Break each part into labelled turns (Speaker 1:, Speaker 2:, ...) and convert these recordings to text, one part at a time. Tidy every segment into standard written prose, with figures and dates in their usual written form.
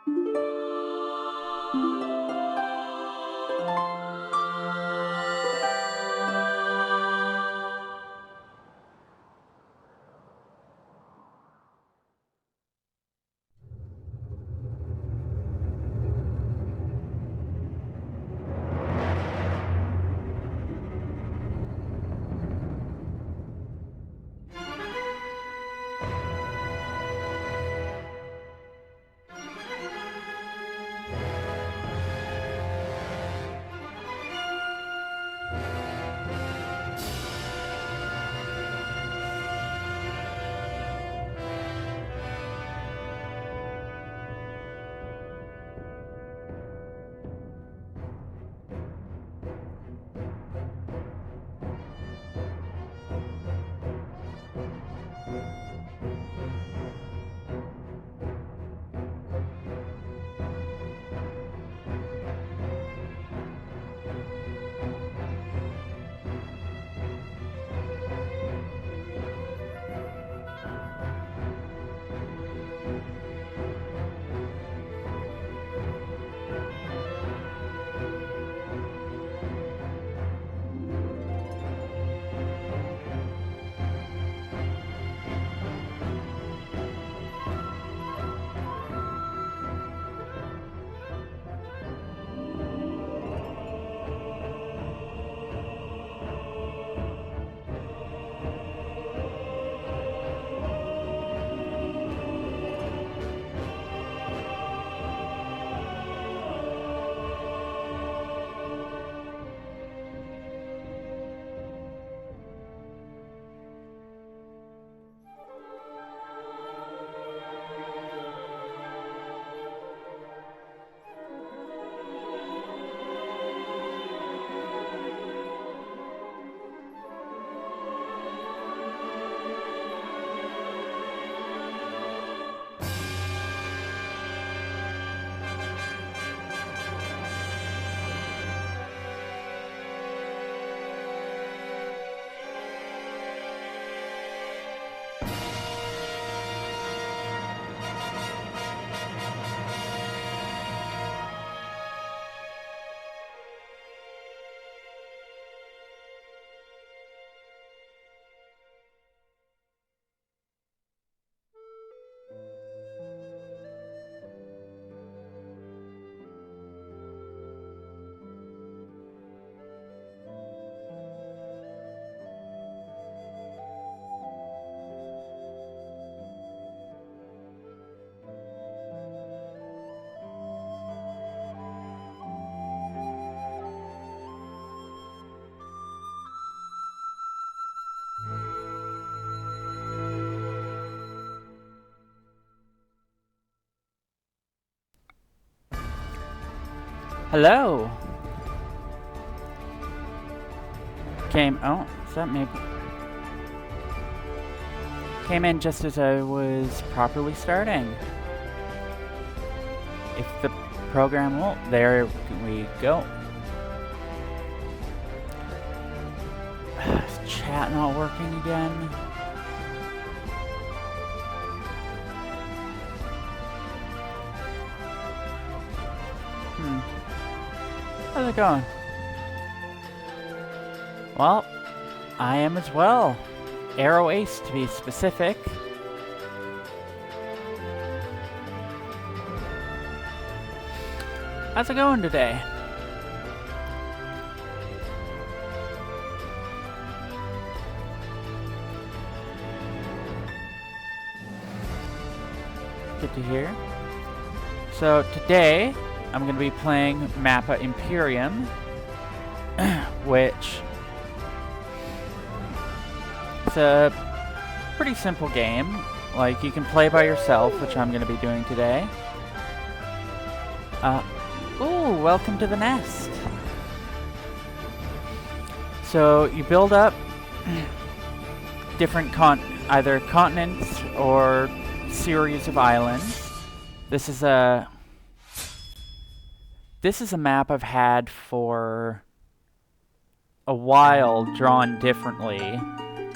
Speaker 1: Hello! Oh, is that maybe? Came in just as I was properly starting. If the program won't, there we go. Is chat not working again? How's it going? Well, I am as well. Arrow Ace, to be specific. How's it going today? Good to hear. So today, I'm going to be playing Mappa Imperium, which is a pretty simple game. Like, you can play by yourself, which I'm going to be doing today. Ooh, welcome to the nest. So, you build up different either continents or series of islands. This is a map I've had for a while, drawn differently,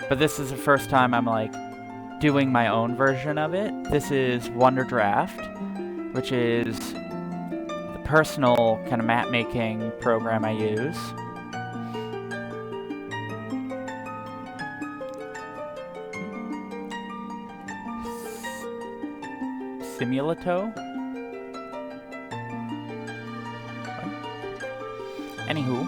Speaker 1: but this is the first time I'm like doing my own version of it. This is Wonder Draft, which is the personal kind of map making program I use. Simulato? Anywho.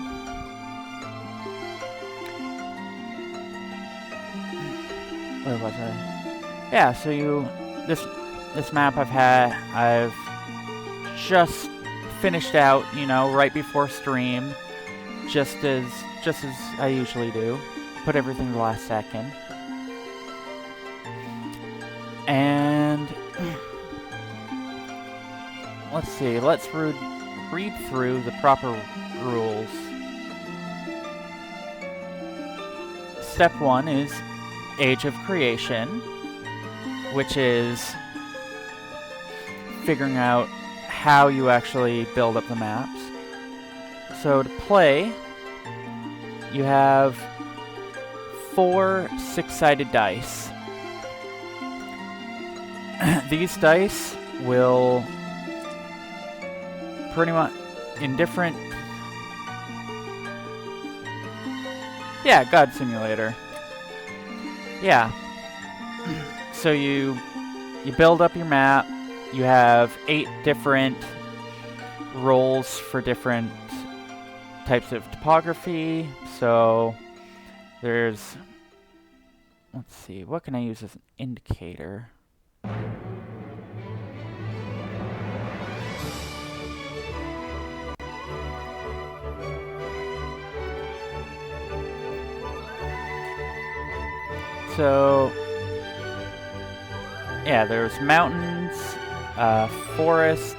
Speaker 1: Where was I? Yeah, so this map I've just finished out, you know, right before stream, just as I usually do. Put everything to the last second. And let's see, let's read through the proper rules. Step 1 is Age of Creation, which is figuring out how you actually build up the maps. So to play, you have 4 6-sided dice. These dice will pretty much in different... Yeah, God Simulator. Yeah. So you build up your map. You have 8 different roles for different types of topography. So there's... Let's see, what can I use as an indicator? So, yeah, there's mountains, forest,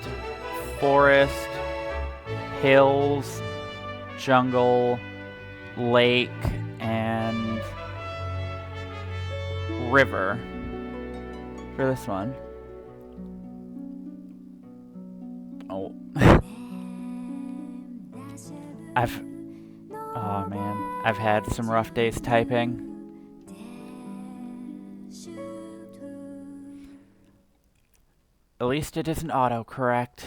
Speaker 1: hills, jungle, lake, and river for this one. Oh. Oh man, I've had some rough days typing. At least it isn't autocorrect.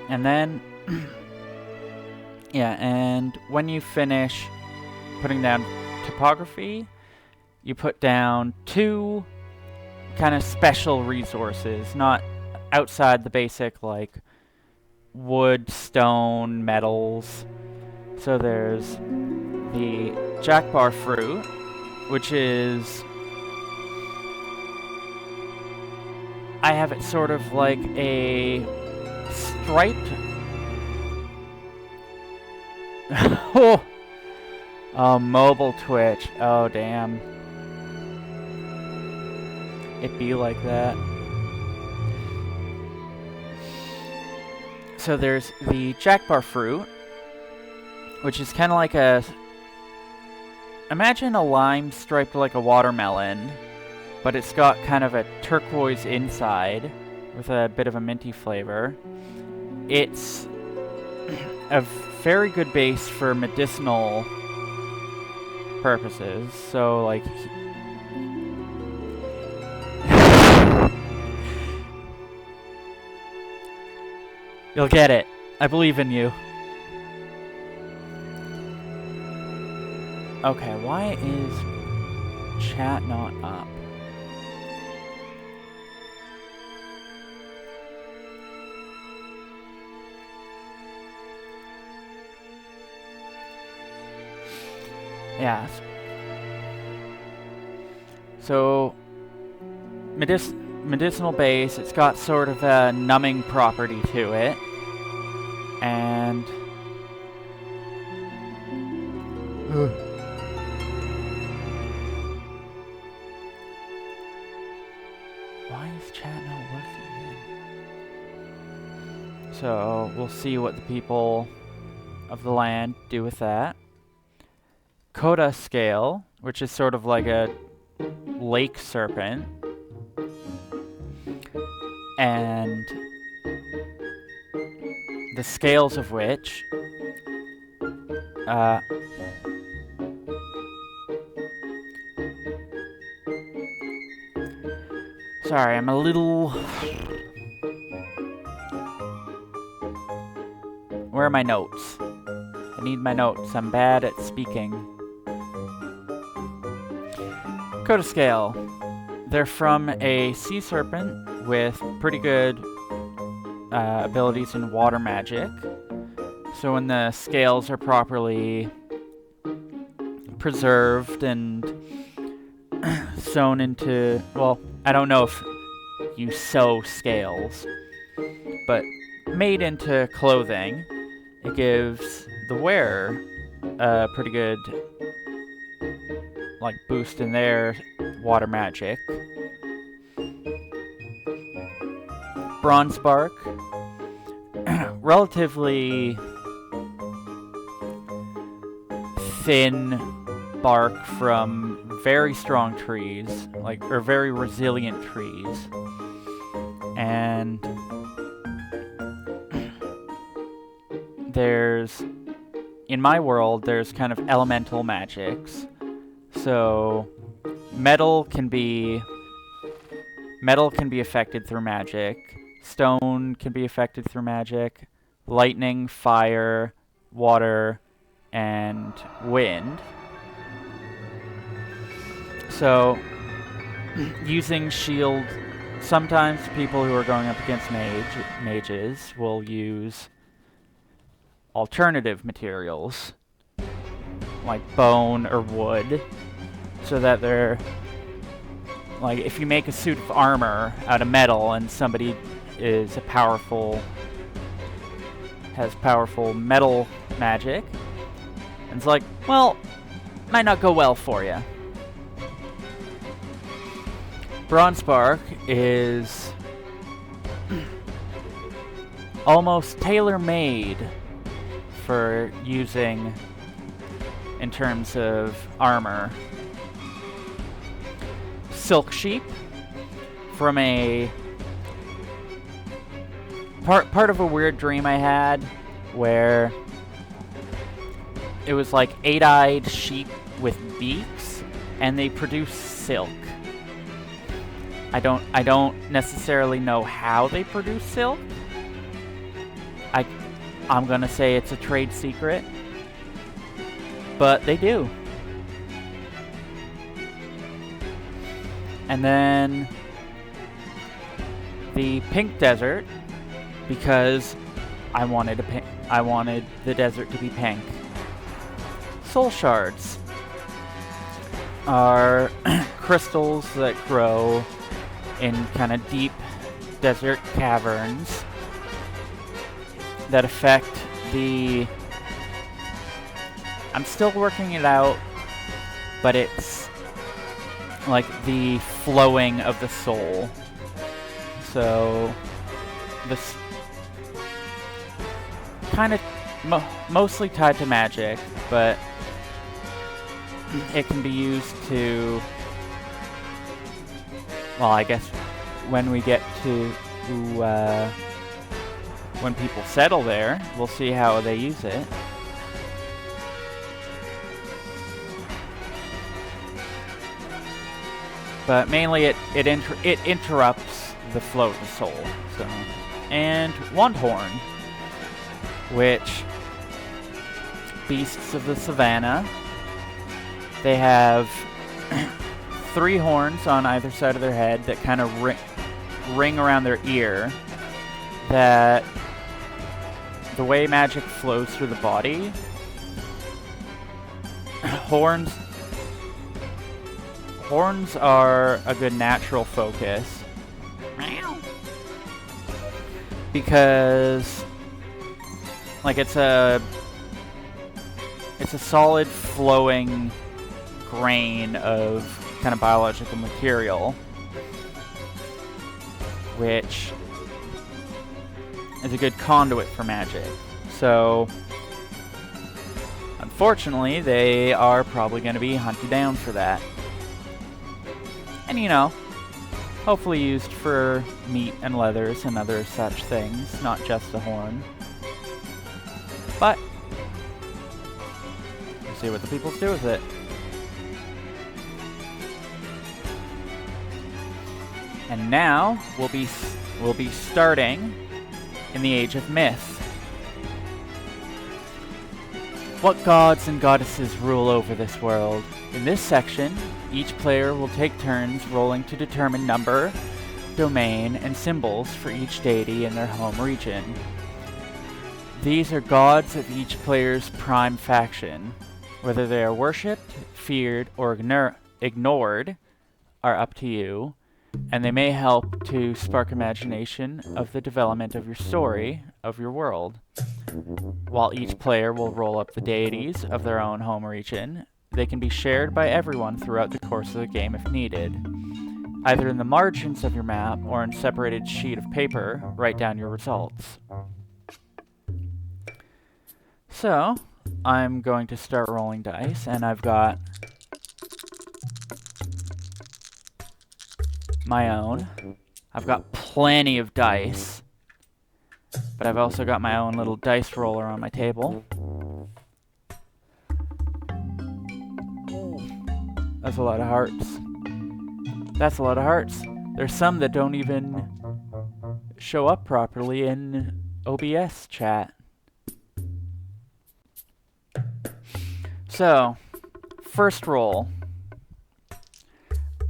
Speaker 1: And then, yeah, and when you finish putting down topography, you put down 2 kind of special resources, not outside the basic, like, wood, stone, metals. So there's the jackbar fruit, which is... I have it sort of like a striped... Oh, mobile Twitch. Oh, damn. It be like that. So there's the jackbar fruit, which is kind of like a... Imagine a lime striped like a watermelon, but it's got kind of a turquoise inside with a bit of a minty flavor. It's a very good base for medicinal purposes. So, like... You'll get it. I believe in you. Okay, why is chat not up? Yeah. So, medicinal base, it's got sort of a numbing property to it. And... Why is chat not working then? So, we'll see what the people of the land do with that. Coda scale, which is sort of like a lake serpent. And the scales of which Sorry, I'm a little... Where are my notes? I need my notes. I'm bad at speaking. Coda Scale. They're from a sea serpent with pretty good abilities in water magic. So when the scales are properly preserved and sewn into... Well, I don't know if you sew scales, but made into clothing, it gives the wearer a pretty good like boost in their water magic. Bronze bark, relatively thin bark from very strong trees, or very resilient trees, and in my world, there's kind of elemental magics. So metal can be affected through magic. Stone can be affected through magic. Lightning, fire, water, and wind. So using shield, sometimes people who are going up against mages will use alternative materials like bone or wood, so that they're like, if you make a suit of armor out of metal and somebody has powerful metal magic, and it's like, well, might not go well for you. Bronze bark is almost tailor-made for using in terms of armor. Silk sheep, from a part of a weird dream I had where it was like 8-eyed sheep with beaks and they produce silk. I don't necessarily know how they produce silk. I'm gonna say it's a trade secret, but they do. And then the pink desert, because I wanted the desert to be pink. Soul shards are crystals that grow in kind of deep desert caverns that affect the... I'm still working it out, but it's like the flowing of the soul. So this kind of mostly tied to magic, but it can be used to, well, I guess when we get to when people settle there, we'll see how they use it. But mainly it interrupts the flow of the soul. So, and Wandhorn, which beasts of the savannah. They have 3 horns on either side of their head that kind of ring around their ear. That the way magic flows through the body, horns are a good natural focus. Because like it's a solid flowing grain of kind of biological material, which is a good conduit for magic. So unfortunately, they are probably going to be hunted down for that. And you know, hopefully used for meat and leathers and other such things, not just the horn. But we'll see what the people do with it. And now we'll be starting in the Age of Myth. What gods and goddesses rule over this world? In this section, each player will take turns rolling to determine number, domain, and symbols for each deity in their home region. These are gods of each player's prime faction. Whether they are worshipped, feared, or ignored are up to you, and they may help to spark imagination of the development of your story, of your world. While each player will roll up the deities of their own home region, they can be shared by everyone throughout the course of the game if needed. Either in the margins of your map or in a separated sheet of paper, write down your results. So, I'm going to start rolling dice, and I've got my own. I've got plenty of dice, but I've also got my own little dice roller on my table. That's a lot of hearts. That's a lot of hearts. There's some that don't even show up properly in OBS chat. So, first roll.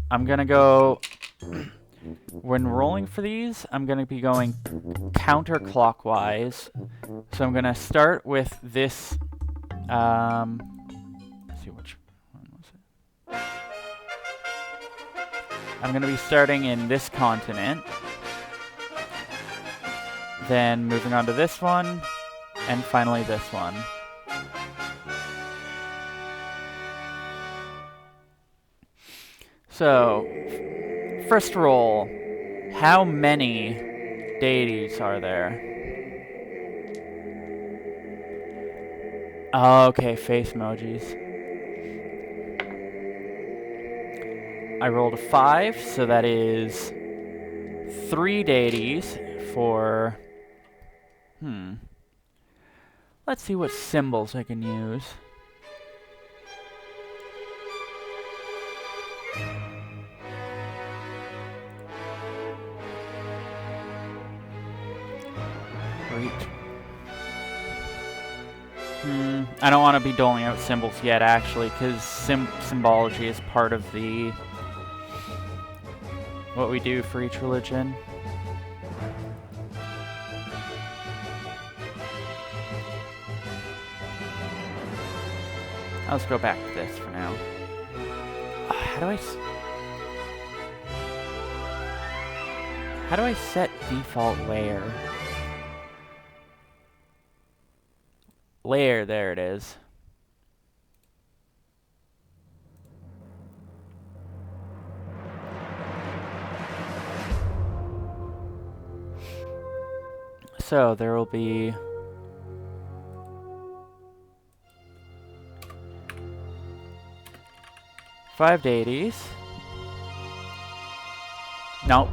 Speaker 1: I'm gonna go... When rolling for these, I'm gonna be going counterclockwise. So I'm gonna start with this... let's see which one was it. I'm gonna be starting in this continent. Then moving on to this one. And finally this one. So, first roll. How many deities are there? Okay, face emojis. I rolled a 5, so that is 3 deities for... Let's see what symbols I can use. I don't want to be doling out symbols yet, actually, because symbology is part of the... what we do for each religion. Let's go back to this for now. How do I set default layer? Layer, there it is. So there will be 5 deities. Nope,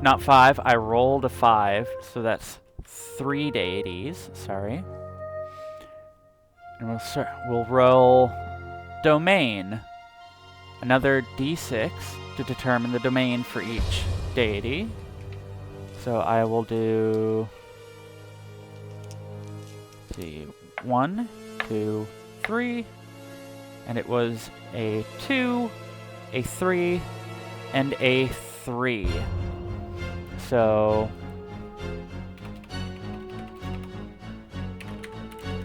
Speaker 1: not 5. I rolled a 5, so that's 3 deities. Sorry. And we'll roll domain. Another d6 to determine the domain for each deity. So I will do... let's see, 1, 2, 3. And it was a 2, a 3, and a 3. So...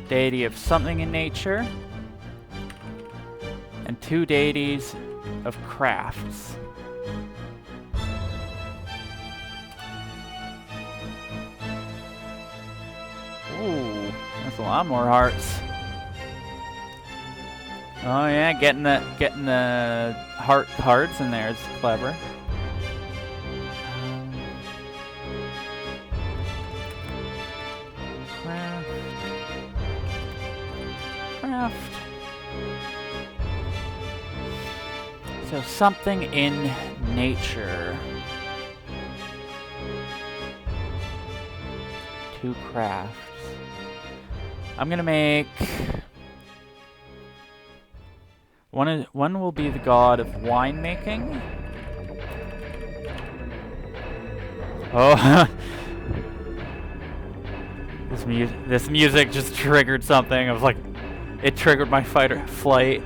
Speaker 1: deity of something in nature, and 2 deities of crafts. Ooh, that's a lot more hearts. Oh yeah, getting the hearts in there is clever. So something in nature. 2 crafts. I'm gonna make... One will be the god of winemaking. Oh. This music just triggered something. I was like, it triggered my fight or flight.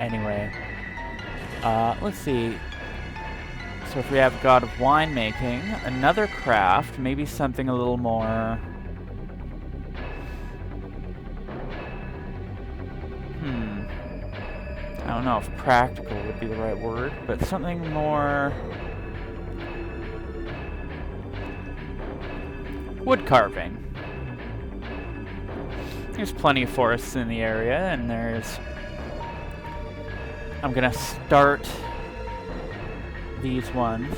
Speaker 1: Anyway, let's see. So if we have God of Winemaking, another craft, maybe something a little more... I don't know if practical would be the right word, but something more... wood carving. There's plenty of forests in the area, and there's... I'm gonna start these ones.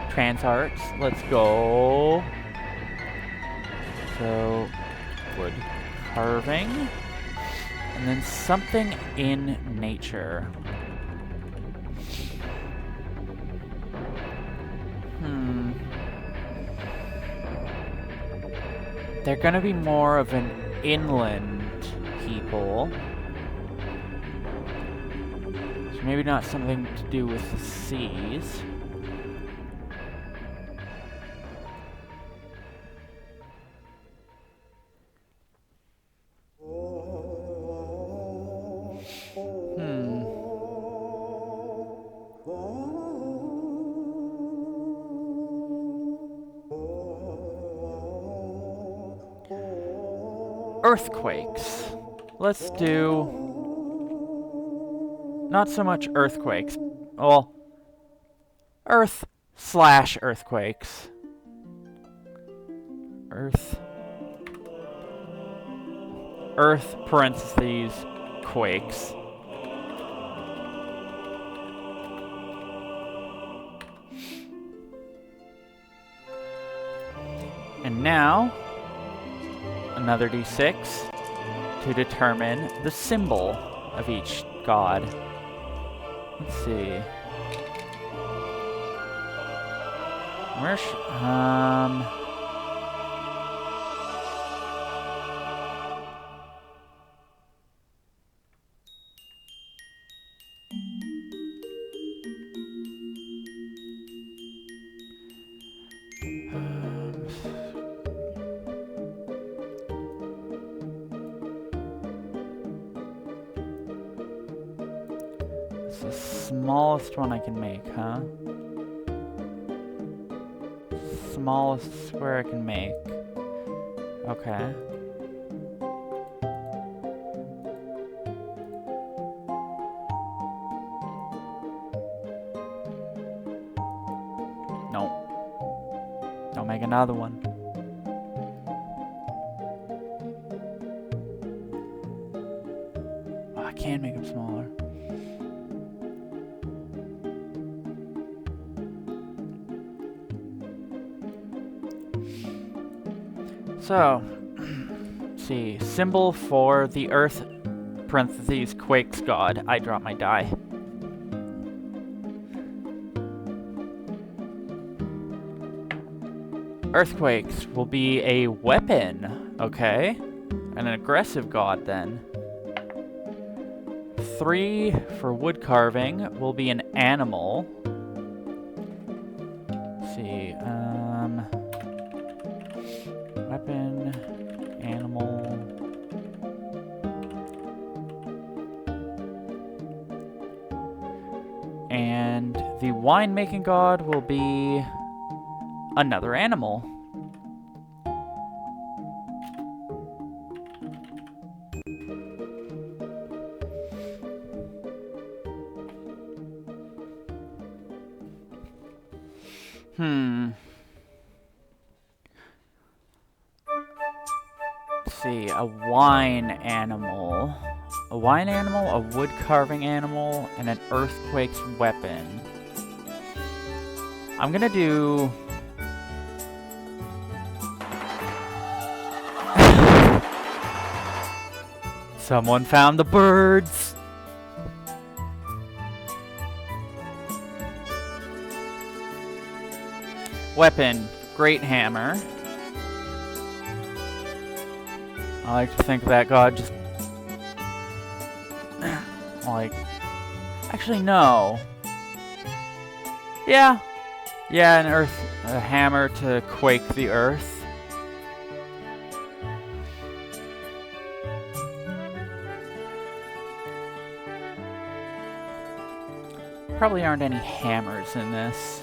Speaker 1: Trans arts, let's go. So, wood carving. And then something in nature. They're gonna be more of an inland people. So maybe not something to do with the seas. Earthquakes. Let's do... not so much earthquakes. Well, Earth/earthquakes. Earth parentheses quakes. And now, another d6 to determine the symbol of each god. Let's see. Where it's the smallest one I can make, huh? Smallest square I can make. Okay. No. Don't make another one. Oh, I can make them smaller. So, let's see, symbol for the Earth, parentheses, quakes god. I drop my die. Earthquakes will be a weapon, okay? An aggressive god, then. 3 for wood carving will be an animal. Let's see, weapon, animal. And the winemaking god will be another animal. Let's see, a wine animal. A wine animal, a wood carving animal, and an earthquake's weapon. I'm gonna do... Someone found the birds! Weapon, great hammer. I like to think that god just... like... Actually, no. Yeah. Yeah, a hammer to quake the earth. Probably aren't any hammers in this.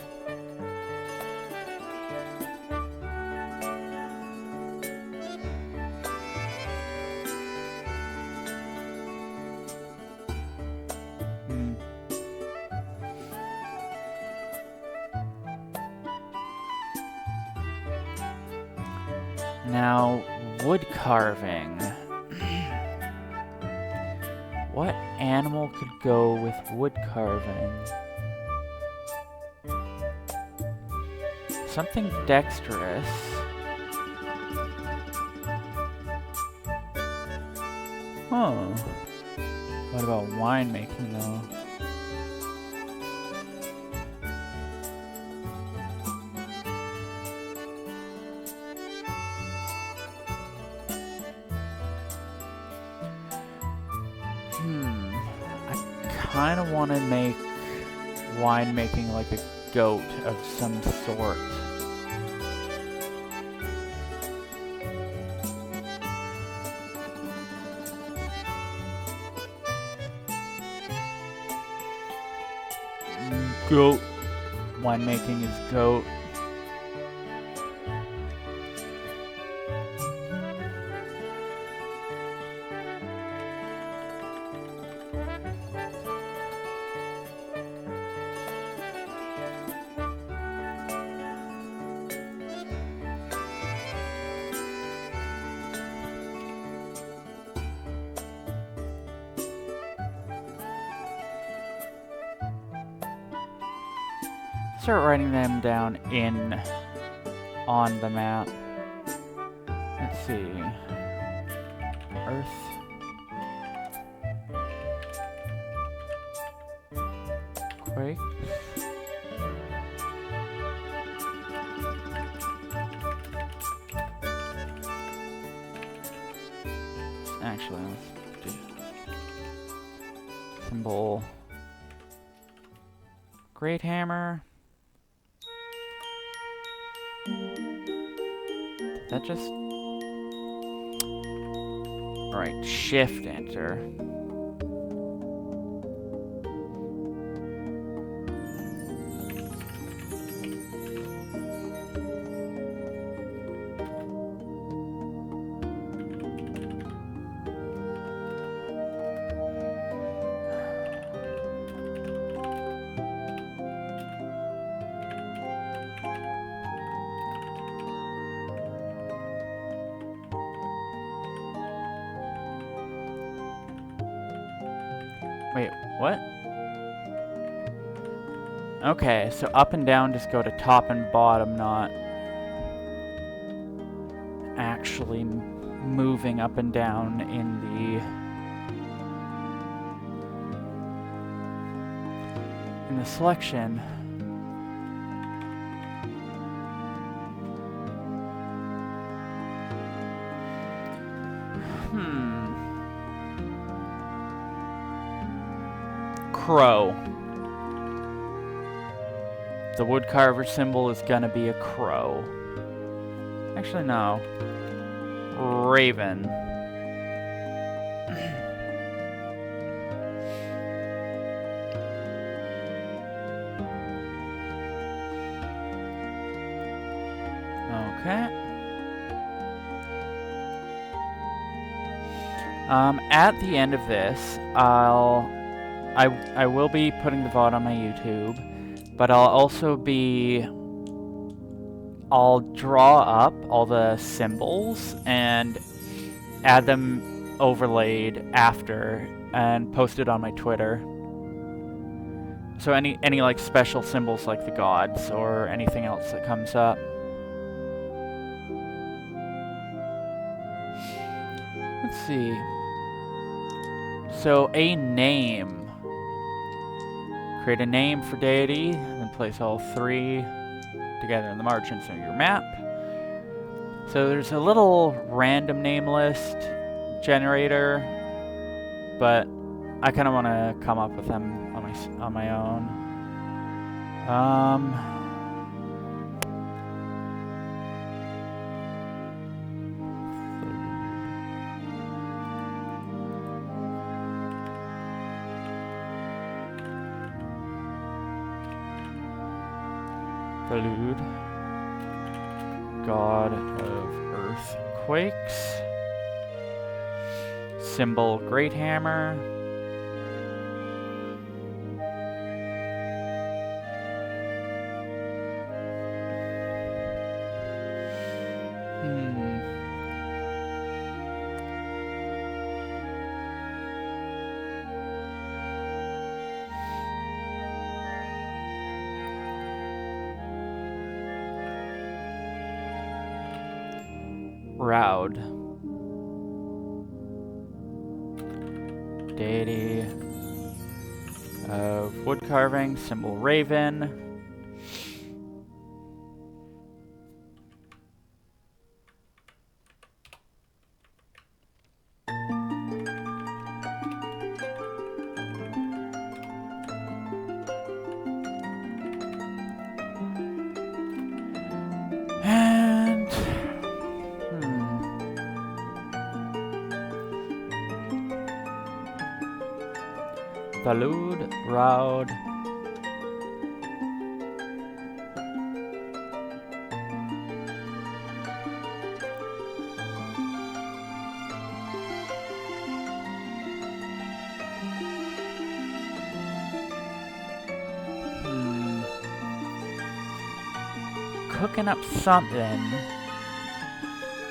Speaker 1: Now, wood carving. What animal could go with wood carving? Something dexterous. Oh. What about winemaking, though? I kind of want to make winemaking like a goat of some sort. Goat. Winemaking is goat. Start writing them down on the map. Let's see. Earth. Quakes. Actually, let's do symbol. Great hammer. That just... Alright, shift enter. Wait, what? Okay, so up and down just go to top and bottom, not actually moving up and down in the selection. Crow. The woodcarver symbol is gonna be a crow. Actually, no. Raven. Okay. At the end of this, I will be putting the VOD on my YouTube, but I'll draw up all the symbols and add them overlaid after and post it on my Twitter. So any like special symbols like the gods or anything else that comes up. Let's see. So a name. Create a name for deity, then place all three together in the margins of your map. So there's a little random name list generator, but I kind of want to come up with them on my own. Prelude, God of Earthquakes, symbol Great Hammer, Roud, deity of wood carving, symbol Raven, and Valud, Raud, cooking up something,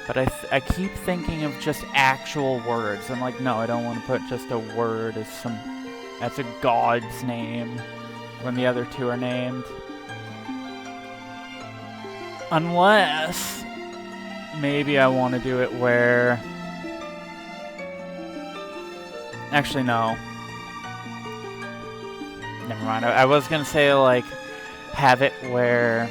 Speaker 1: but I keep thinking of just actual words. I'm like, no, I don't want to put just a word as a god's name when the other two are named. Unless maybe I want to do it where... Actually, no. Never mind. I was going to say, like, have it where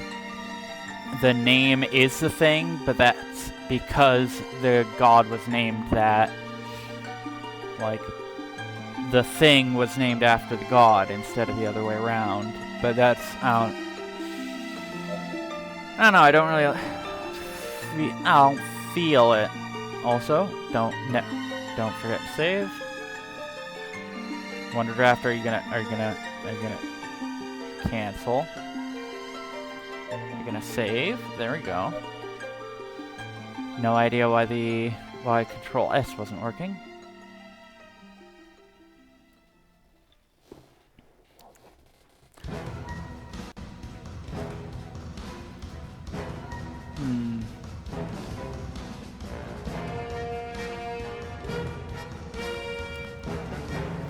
Speaker 1: the name is the thing, but that's because the god was named that. Like, the thing was named after the god instead of the other way around. But that's, I don't know, I don't feel it. Also, don't forget to save. Wonder Draft, are you gonna cancel? You're gonna save. There we go. No idea why Control S wasn't working.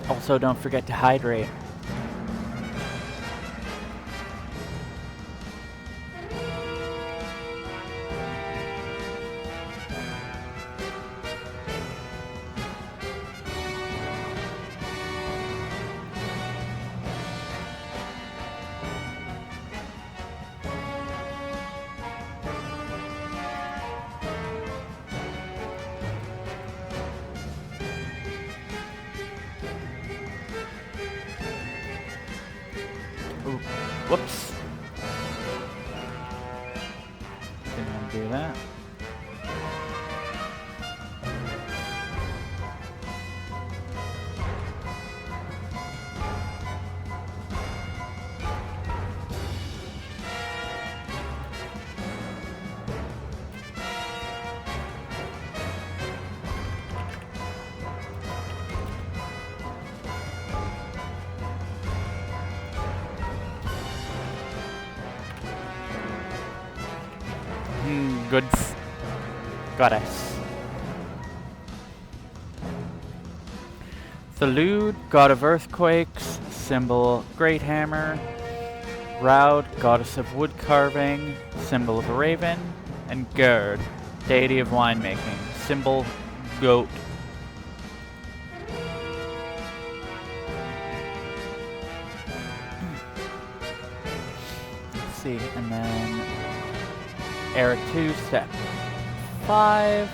Speaker 1: Also, don't forget to hydrate. Whoops. Didn't want to do that. Goods. Goddess. Thalud, god of earthquakes, symbol Great Hammer. Raud, goddess of wood carving, symbol of a raven. And Gerd, deity of winemaking, symbol Goat. And then Era 2, Step 5.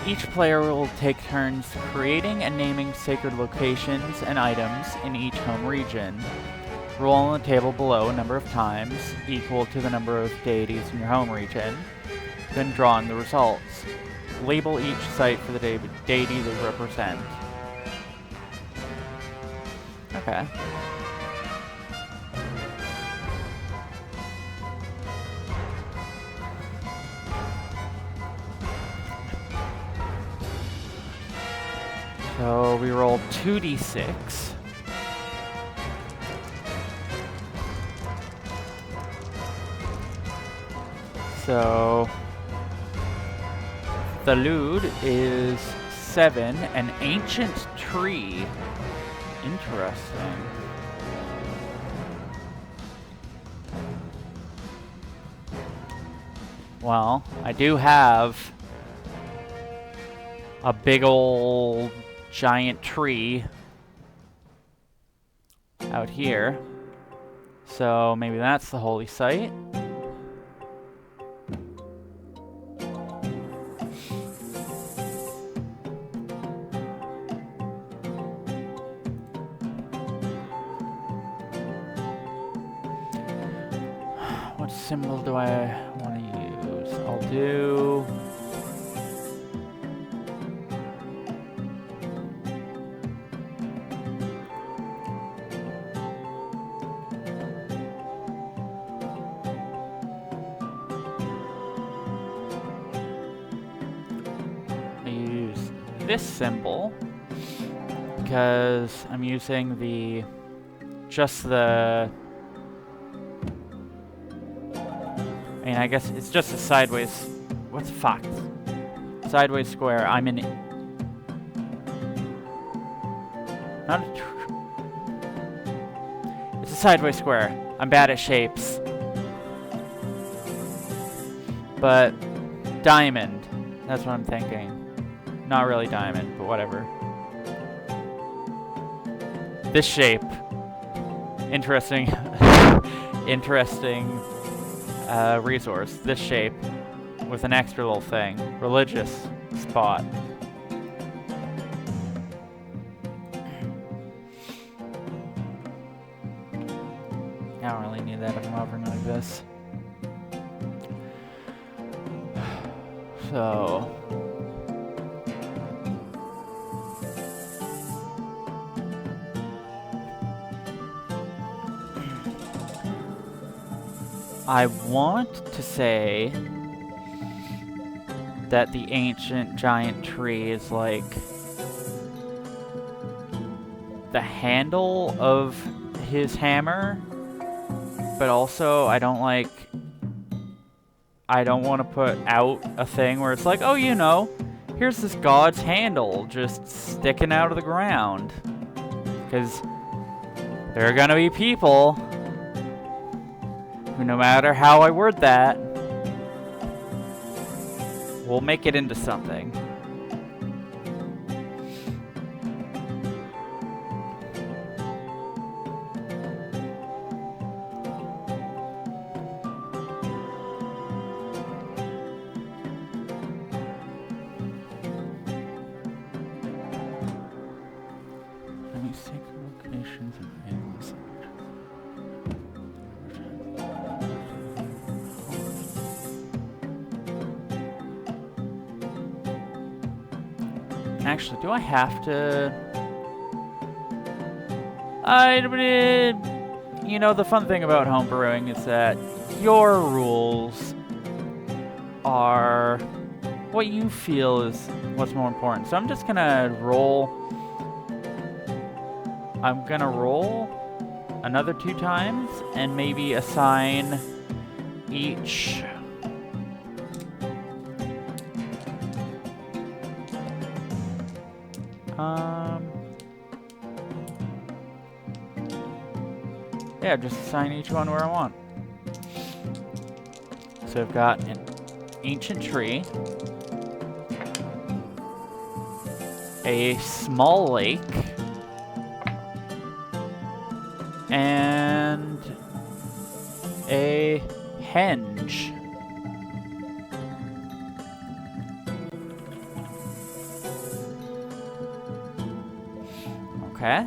Speaker 1: Each player will take turns creating and naming sacred locations and items in each home region. Roll on the table below a number of times, equal to the number of deities in your home region, then draw in the results. Label each site for the deity they represent. Okay. So we roll 2d6. So the loot is 7, an ancient tree. Interesting. Well, I do have a big old giant tree out here. So maybe that's the holy site. What symbol do I want to use? I'll do... this symbol because I'm using the I mean, I guess it's just a sideways. What's fucked? Sideways square. I'm in. Not a. It's a sideways square. I'm bad at shapes. But diamond. That's what I'm thinking. Not really diamond, but whatever. This shape. Interesting. Interesting resource. This shape with an extra little thing. Religious spot. I don't really need that if I'm hovering like this. So... I want to say that the ancient giant tree is like the handle of his hammer, but also I don't want to put out a thing where it's like, oh, you know, here's this god's handle just sticking out of the ground, because there are gonna be people who, no matter how I word that, will make it into something. Let me see locations and items. Actually, do I have to... You know, the fun thing about homebrewing is that your rules are what you feel is what's more important. So I'm just gonna roll... I'm gonna roll another 2 times and maybe assign each... yeah, just assign each one where I want. So I've got an ancient tree, a small lake, and a henge. Okay.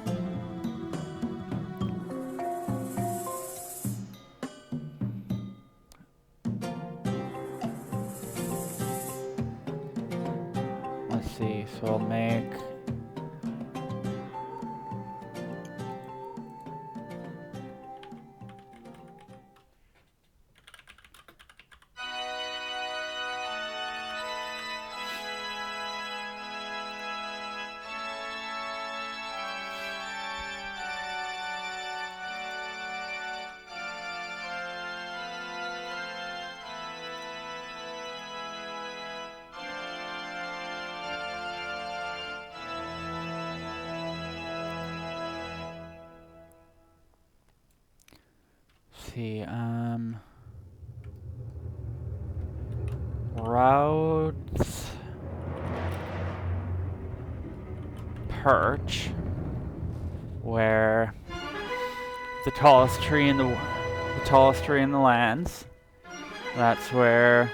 Speaker 1: Let's see, so I'll make... see, Routes perch, where the tallest tree in the lands. That's where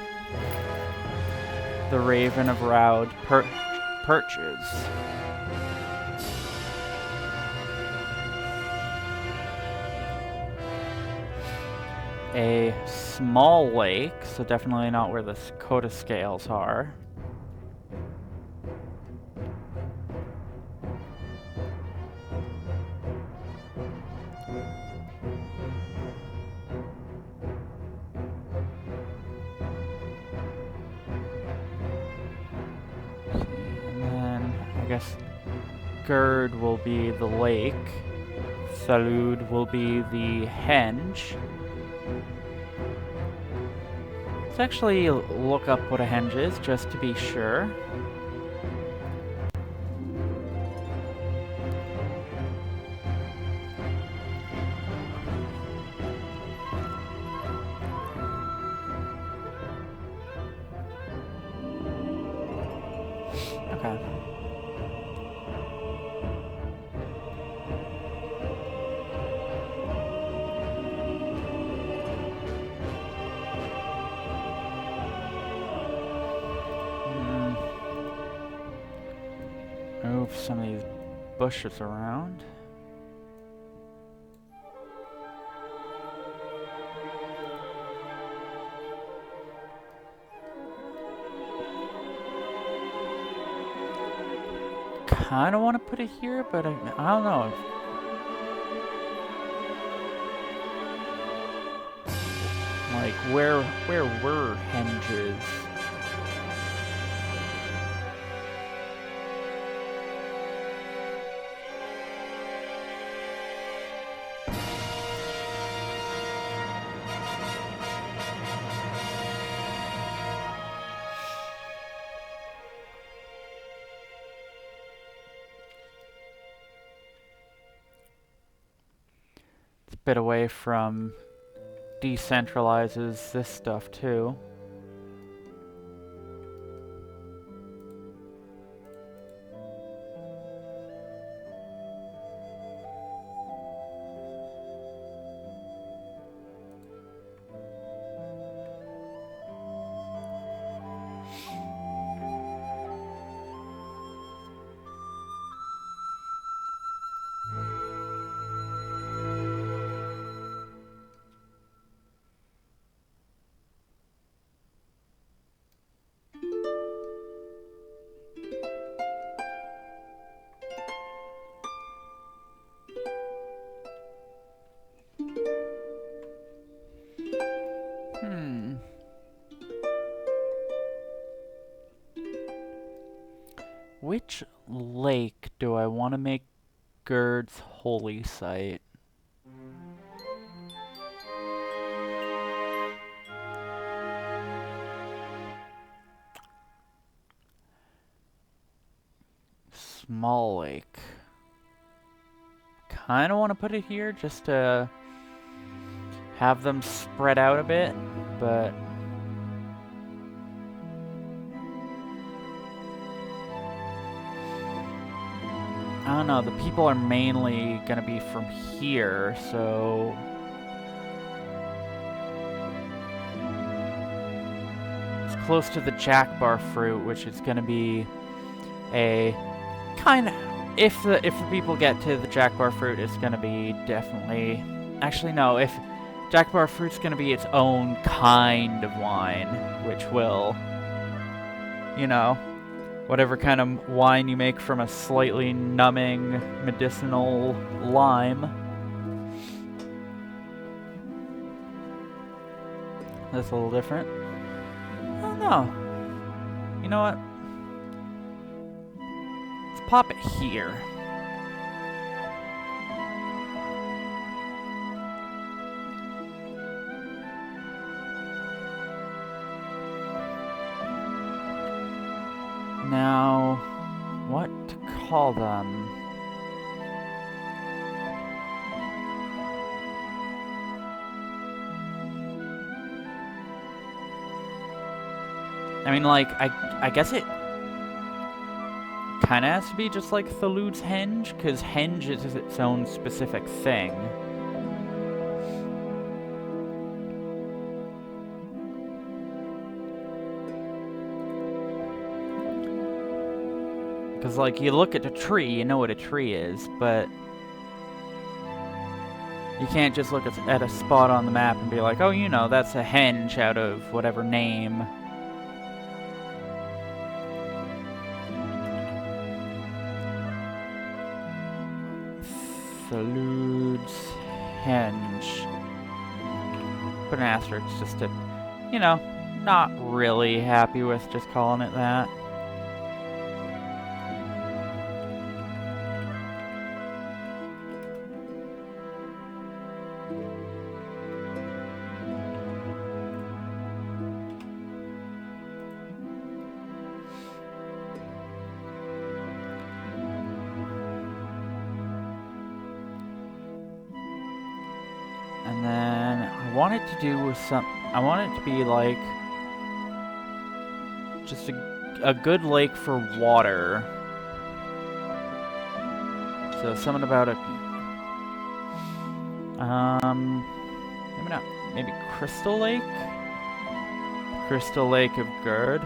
Speaker 1: the Raven of Roud perches. A small lake, so definitely not where the Coda scales are. And then I guess Gerd will be the lake. Salud will be the henge. Let's actually look up what a henge is, just to be sure. Okay. Move some of these bushes around. Kind of want to put it here, but I don't know. Like, where were henges? It's a bit away from decentralizes this stuff too. Which lake do I want to make Gerd's holy site? Small lake. Kind of want to put it here just to have them spread out a bit, but I don't know, the people are mainly gonna be from here, so close to the jackbar fruit, which is going to be a kind of... If the people get to the jackbar fruit, it's going to be definitely... Actually, no. If jackbar fruit's going to be its own kind of wine, which will, you know, whatever kind of wine you make from a slightly numbing medicinal lime. That's a little different. I don't know. You know what? Let's pop it here. Now, what to call them? I mean, like, I guess it kind of has to be just like Thalud's Henge, because Henge is its own specific thing. Because, like, you look at a tree, you know what a tree is, but you can't just look at a spot on the map and be like, oh, you know, that's a henge out of whatever name. Thalud's Henge. Put an asterisk just to, you know, not really happy with just calling it that. And then I want it to do with I want it to be like just a good lake for water. So something about it. Maybe not. Maybe Crystal Lake? Crystal Lake of Gerd.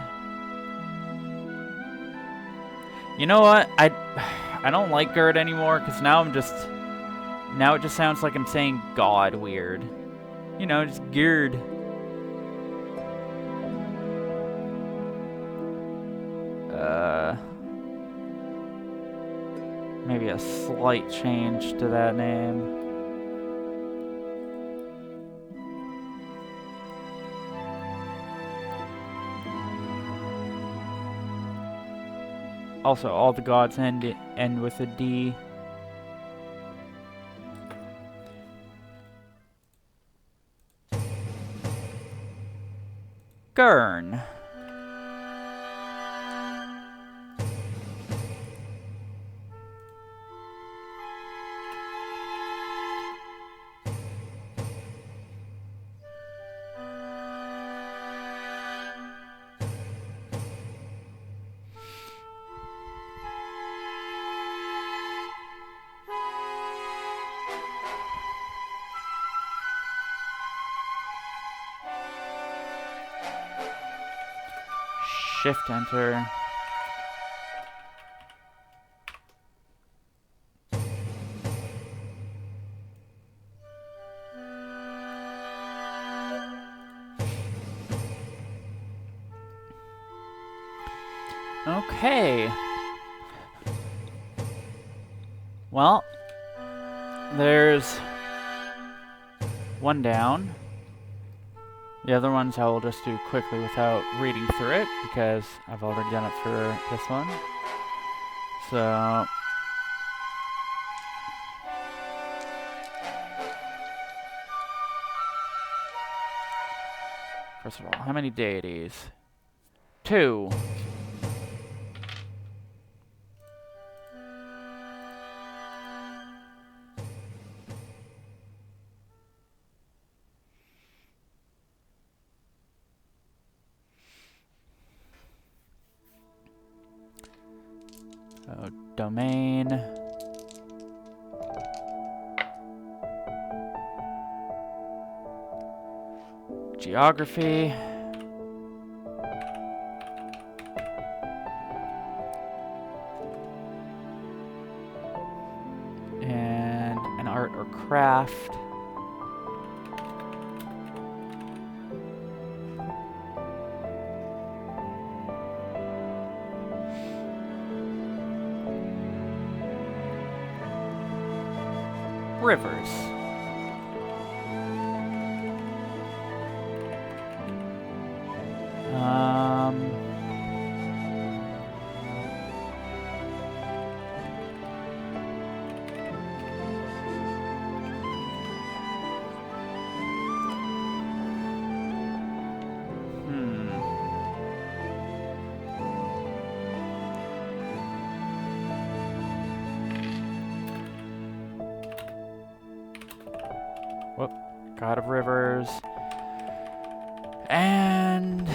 Speaker 1: You know what? I don't like Gerd anymore because now it just sounds like I'm saying God weird. You know, just Gerd. Maybe a slight change to that name. Also, all the gods end with a D. Gurn. Shift enter. Okay. Well, there's one down. The other ones I will just do quickly without reading through it, because I've already done it for this one. So... First of all, how many deities? 2. Domain. Geography. craft. Rivers. Whoop, God of Rivers. And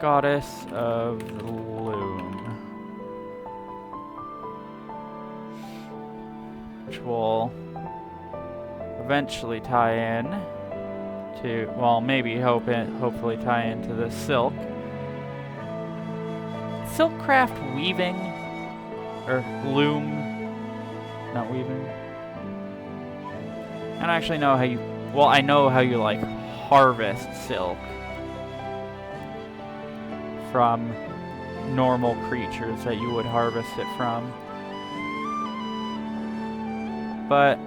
Speaker 1: Goddess of the Loom, which will eventually tie in to, well, maybe hopefully tie into the silk. Silkcraft weaving, or loom, not weaving. I don't actually know how you, well, I know how you like harvest silk from normal creatures that you would harvest it from. But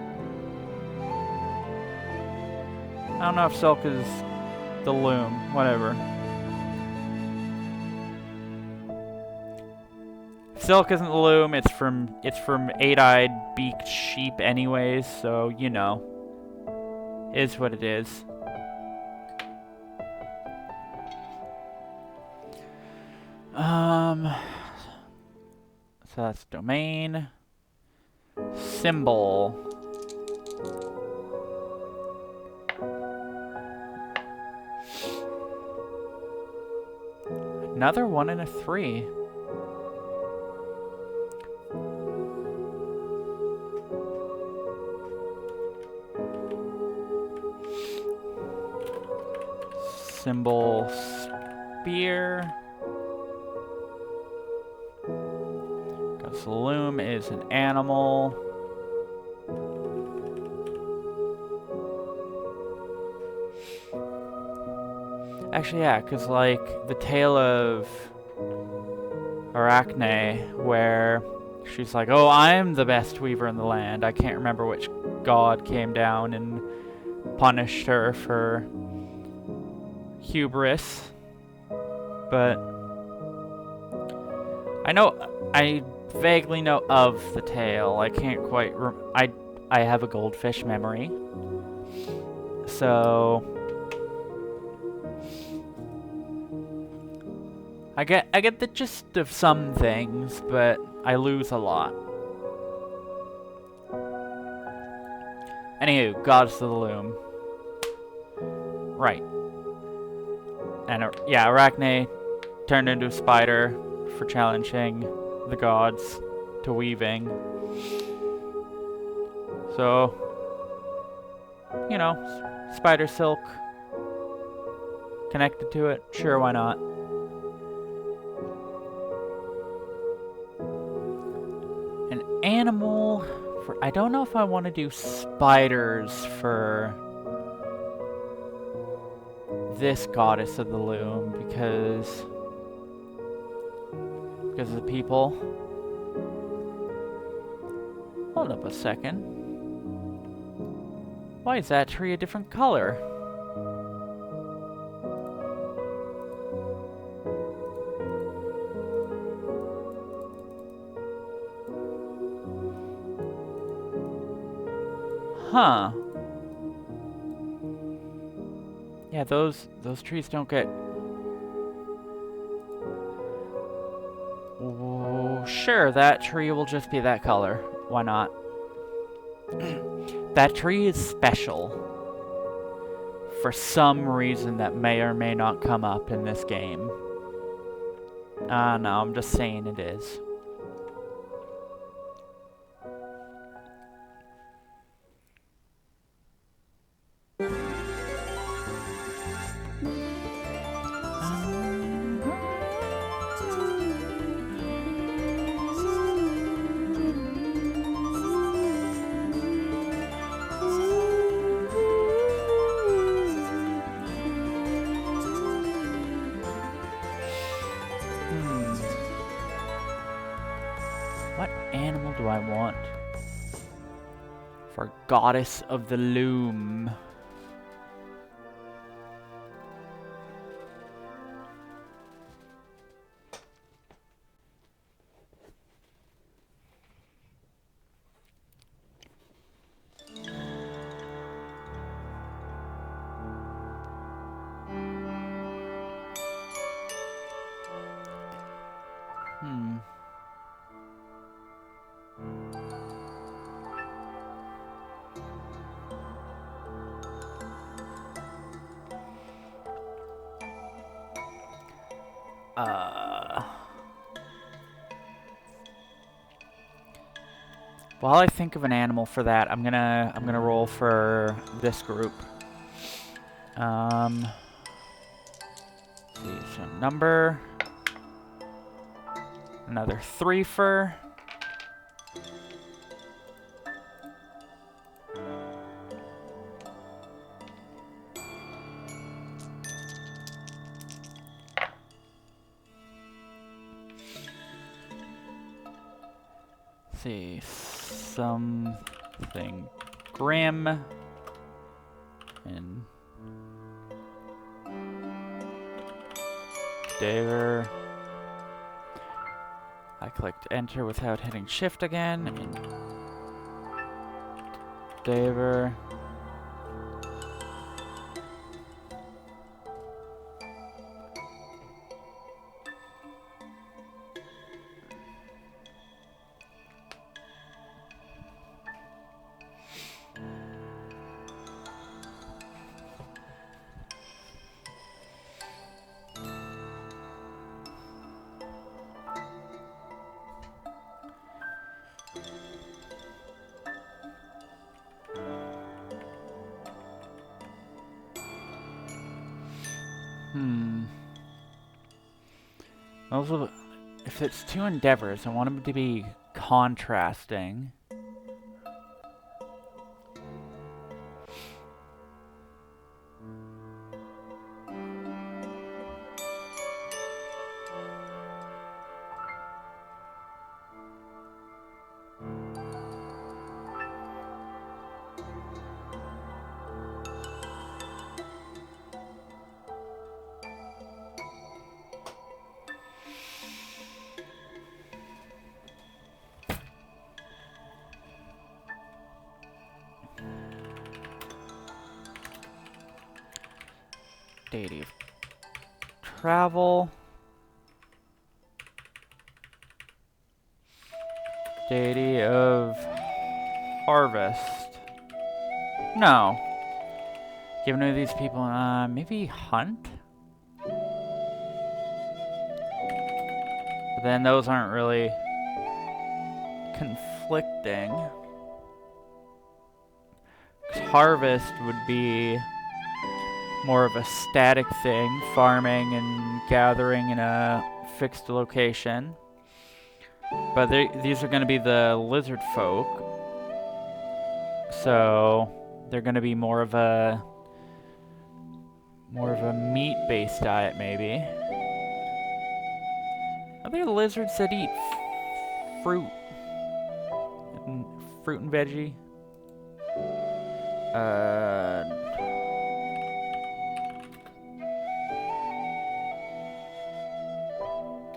Speaker 1: I don't know if silk is the loom, whatever. Silk isn't the loom, it's from eight-eyed beaked sheep anyways, so you know. Is what it is. So that's domain. Symbol. Another 1 and a 3. Symbol spear. Because the loom is an animal. Actually, yeah, because like the tale of Arachne, where she's like, oh, I'm the best weaver in the land. I can't remember which god came down and punished her for hubris, but I vaguely know of the tale. I can't quite I have a goldfish memory, so I get the gist of some things, but I lose a lot. Anywho, goddess of the loom. Right. And yeah, Arachne turned into a spider for challenging the gods to weaving. So, you know, spider silk connected to it. Sure, why not? An animal for, I don't know if I want to do spiders for this goddess of the loom because of the people. Hold up a second. Why is that tree a different color? Huh. Yeah, those trees don't get... Oh, sure, that tree will just be that color. Why not? That tree is special. For some reason that may or may not come up in this game. No, I'm just saying it is. I want. For Goddess of the Loom. While I think of an animal for that, I'm gonna roll for this group. Let's see, so number, another 3-fer. See, something grim and Daver. I clicked enter without hitting shift again. And Daver. Also, if it's 2 endeavors, I want them to be contrasting. Deity of travel. Deity of harvest. No. Give any of these people, maybe hunt? But then those aren't really conflicting. 'Cause harvest would be more of a static thing, farming and gathering in a fixed location. But these are going to be the lizard folk, so they're going to be more of a meat-based diet, maybe. Are there lizards that eat fruit and veggie?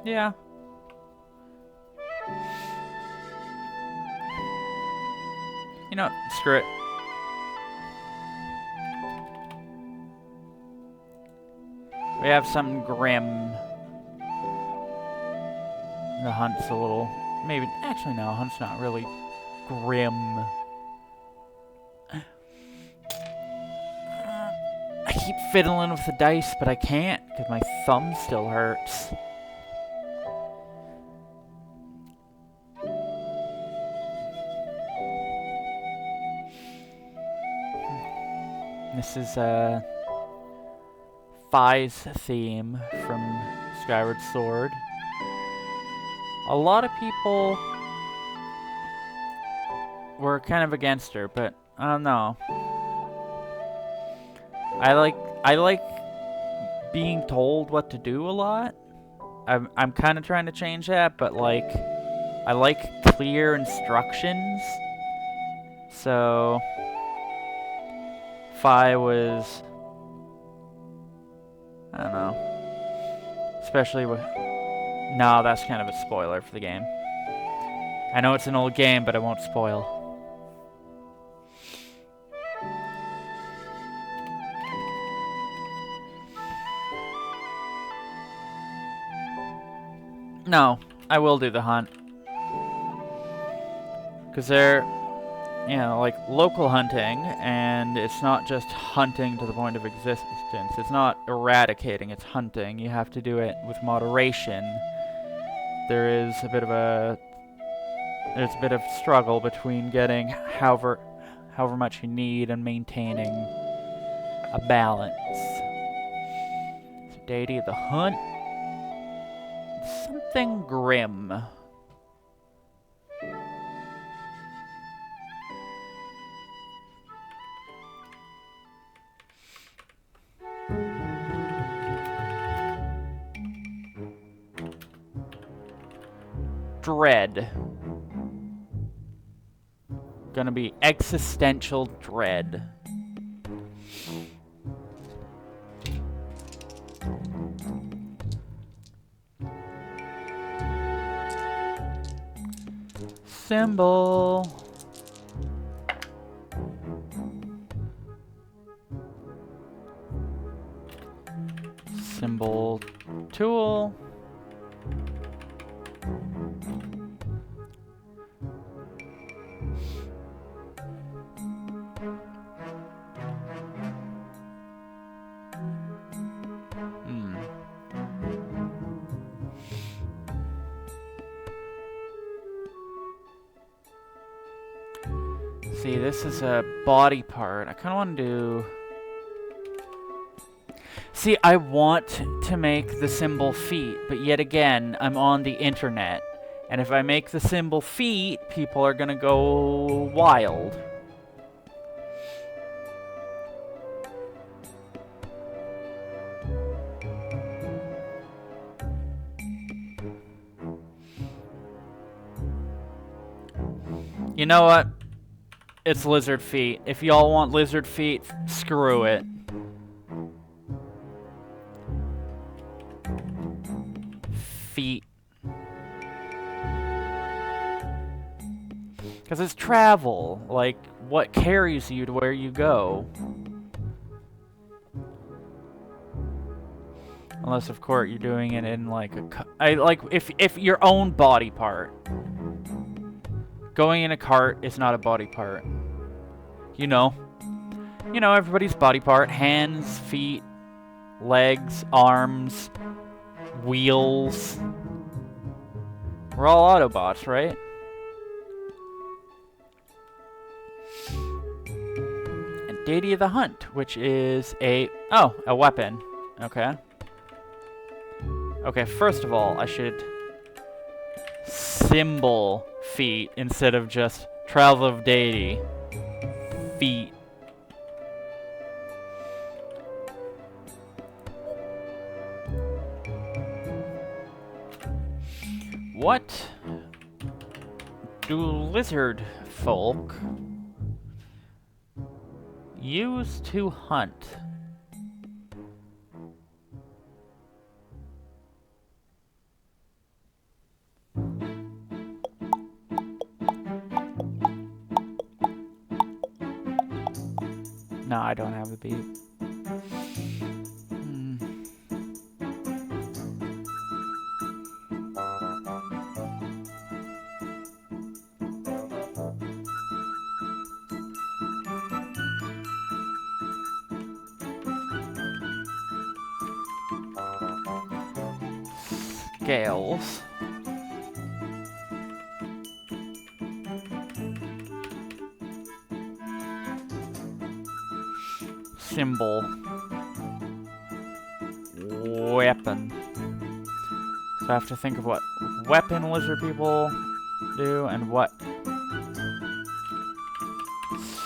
Speaker 1: Yeah. You know what? Screw it. We have something grim. The hunt's a little... Maybe... Actually, no. Hunt's not really grim. I keep fiddling with the dice, but I can't because my thumb still hurts. This is Phi's theme from Skyward Sword. A lot of people were kind of against her, but I don't know. I like being told what to do a lot. I'm kind of trying to change that, but like I like clear instructions. So if I was, I don't know, especially with, no, that's kind of a spoiler for the game. I know it's an old game, but I won't spoil. No, I will do the hunt. Because they're, you know, like local hunting, and it's not just hunting to the point of existence. It's not eradicating, it's hunting. You have to do it with moderation. There's a bit of struggle between getting however much you need and maintaining a balance. So deity of the hunt. Something grim. Dread. Gonna be existential dread. Symbol. Symbol tool. See, this is a body part. I kind of want to do... See, I want to make the symbol feet, but yet again, I'm on the internet. And if I make the symbol feet, people are gonna go wild. You know what? It's lizard feet. If y'all want lizard feet, screw it. Feet. Because it's travel. Like, what carries you to where you go? Unless, of course, you're doing it in, like, if your own body part. Going in a cart is not a body part. You know, everybody's body part. Hands, feet, legs, arms, wheels. We're all Autobots, right? And deity of the hunt, which is a weapon. Okay. Okay, first of all, I should symbol feet instead of just travel of deity. Feet. What do lizard folk use to hunt? No, I don't have a beat. Scales. Symbol. Weapon. So I have to think of what weapon lizard people do and what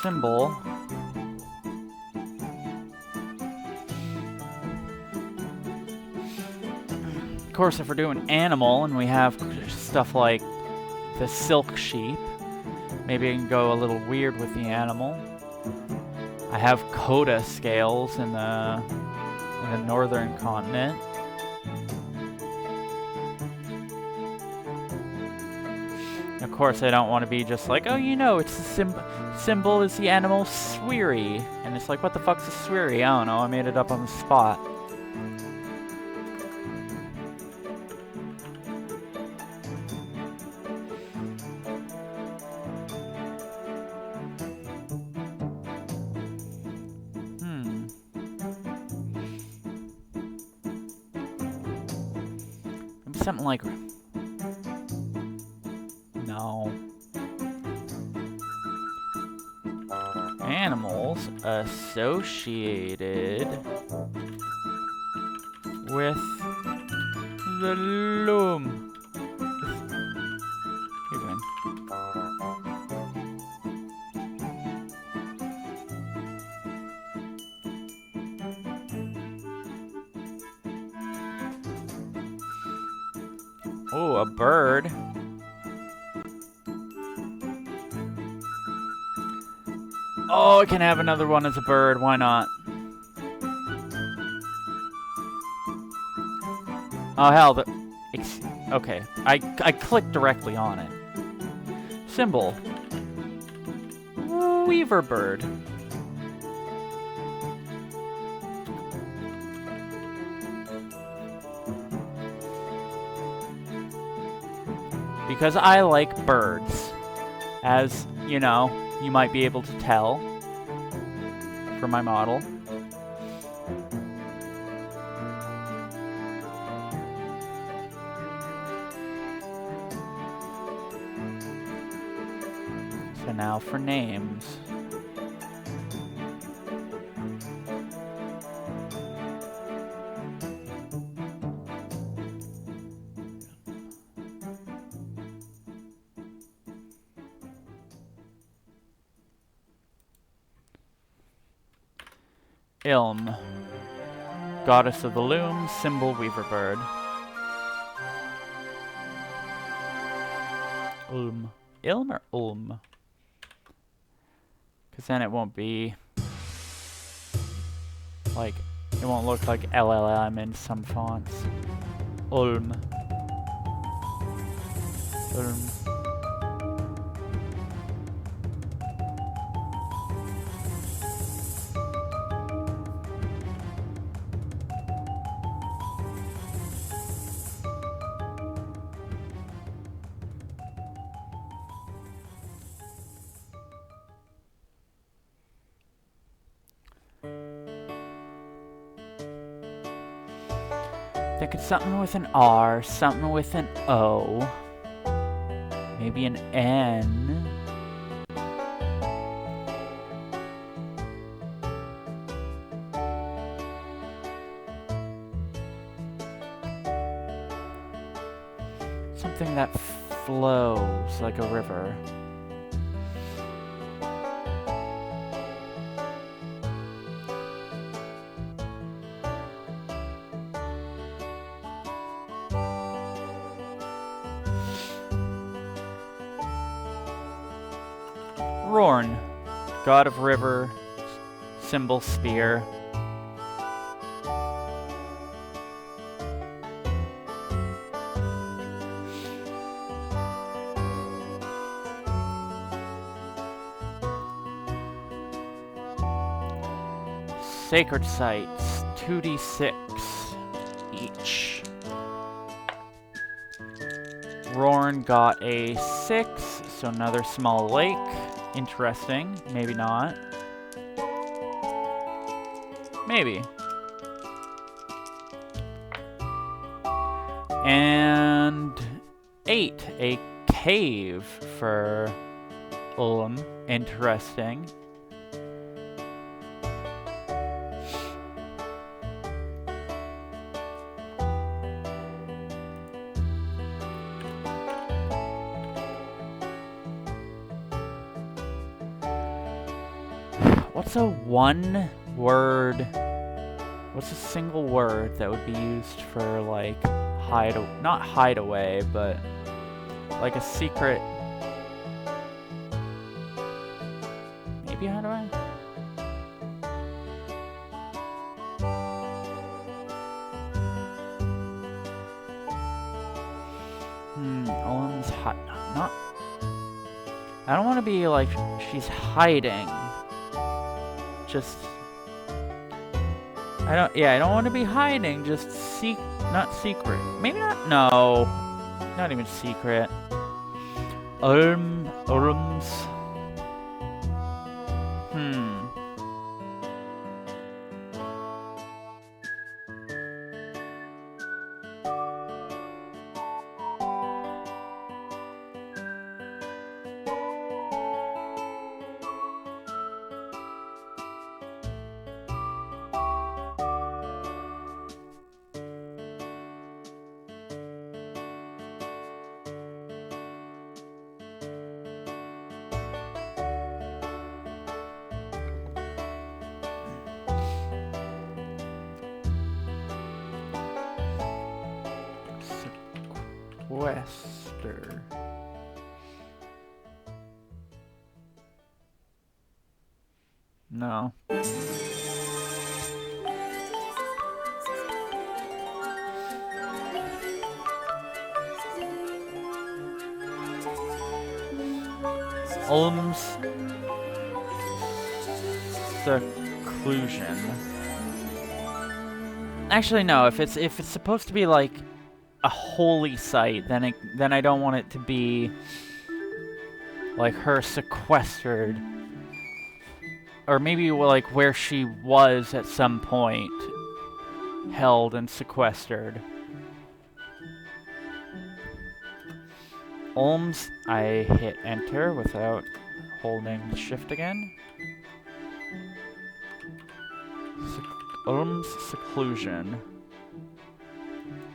Speaker 1: symbol. Of course, if we're doing animal and we have stuff like the silk sheep. Maybe I can go a little weird with the animal. I have coda scales in the northern continent. Of course, I don't want to be just like, oh, you know, it's the symbol is the animal swiri. And it's like, what the fuck's a swiri? I don't know, I made it up on the spot. Maybe something like... No. Animals associated with the loom. Keep going. Oh, a bird. Oh, I can have another one as a bird. Why not? Oh, hell. Okay. I clicked directly on it. Symbol. Weaver bird. Because I like birds. As, you know, you might be able to tell from my model. So now for names. Ilm, goddess of the loom, symbol weaver bird. Ilm. Ilm or Ulm? Because then it won't be like, it won't look like LLM in some fonts. Ulm. Ulm. Think it's something with an R, something with an O, maybe an N. Something that flows like a river. Rorn, god of river, symbol spear. Sacred sites, 2d6 each. Rorn got a 6, so another small lake. Interesting. Maybe not. Maybe. And 8. A cave for Ulm. Interesting. What's a one word? What's a single word that would be used for like not hideaway, but like a secret Maybe, how do I? Owen's hot. Not. I don't want to be like she's hiding. Just. I don't want to be hiding. Just not secret. Maybe not. No, not even secret. Ulms. Sequester. No. Ulm's seclusion. Actually, no. If it's supposed to be like a holy site, then I don't want it to be like her sequestered, or maybe like where she was at some point, held and sequestered. Ulm's, I hit enter without holding shift again. Ulm's seclusion.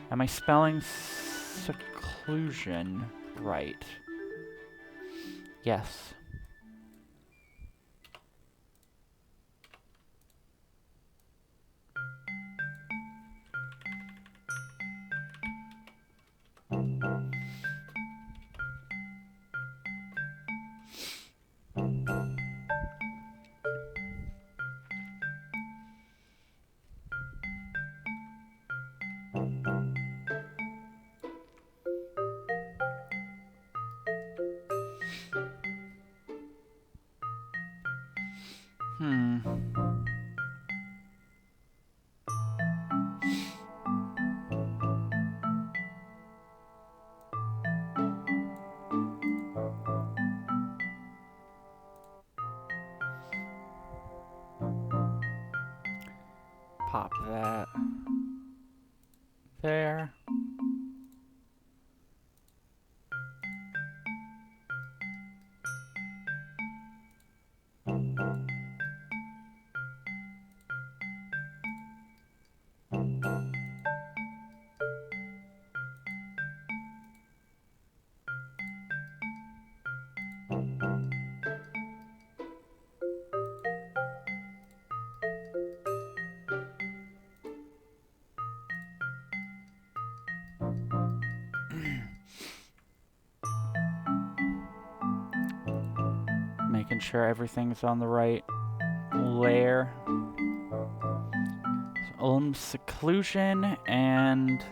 Speaker 1: Am I spelling seclusion right? Yes. Pop that there. Making sure everything's on the right layer. So, seclusion and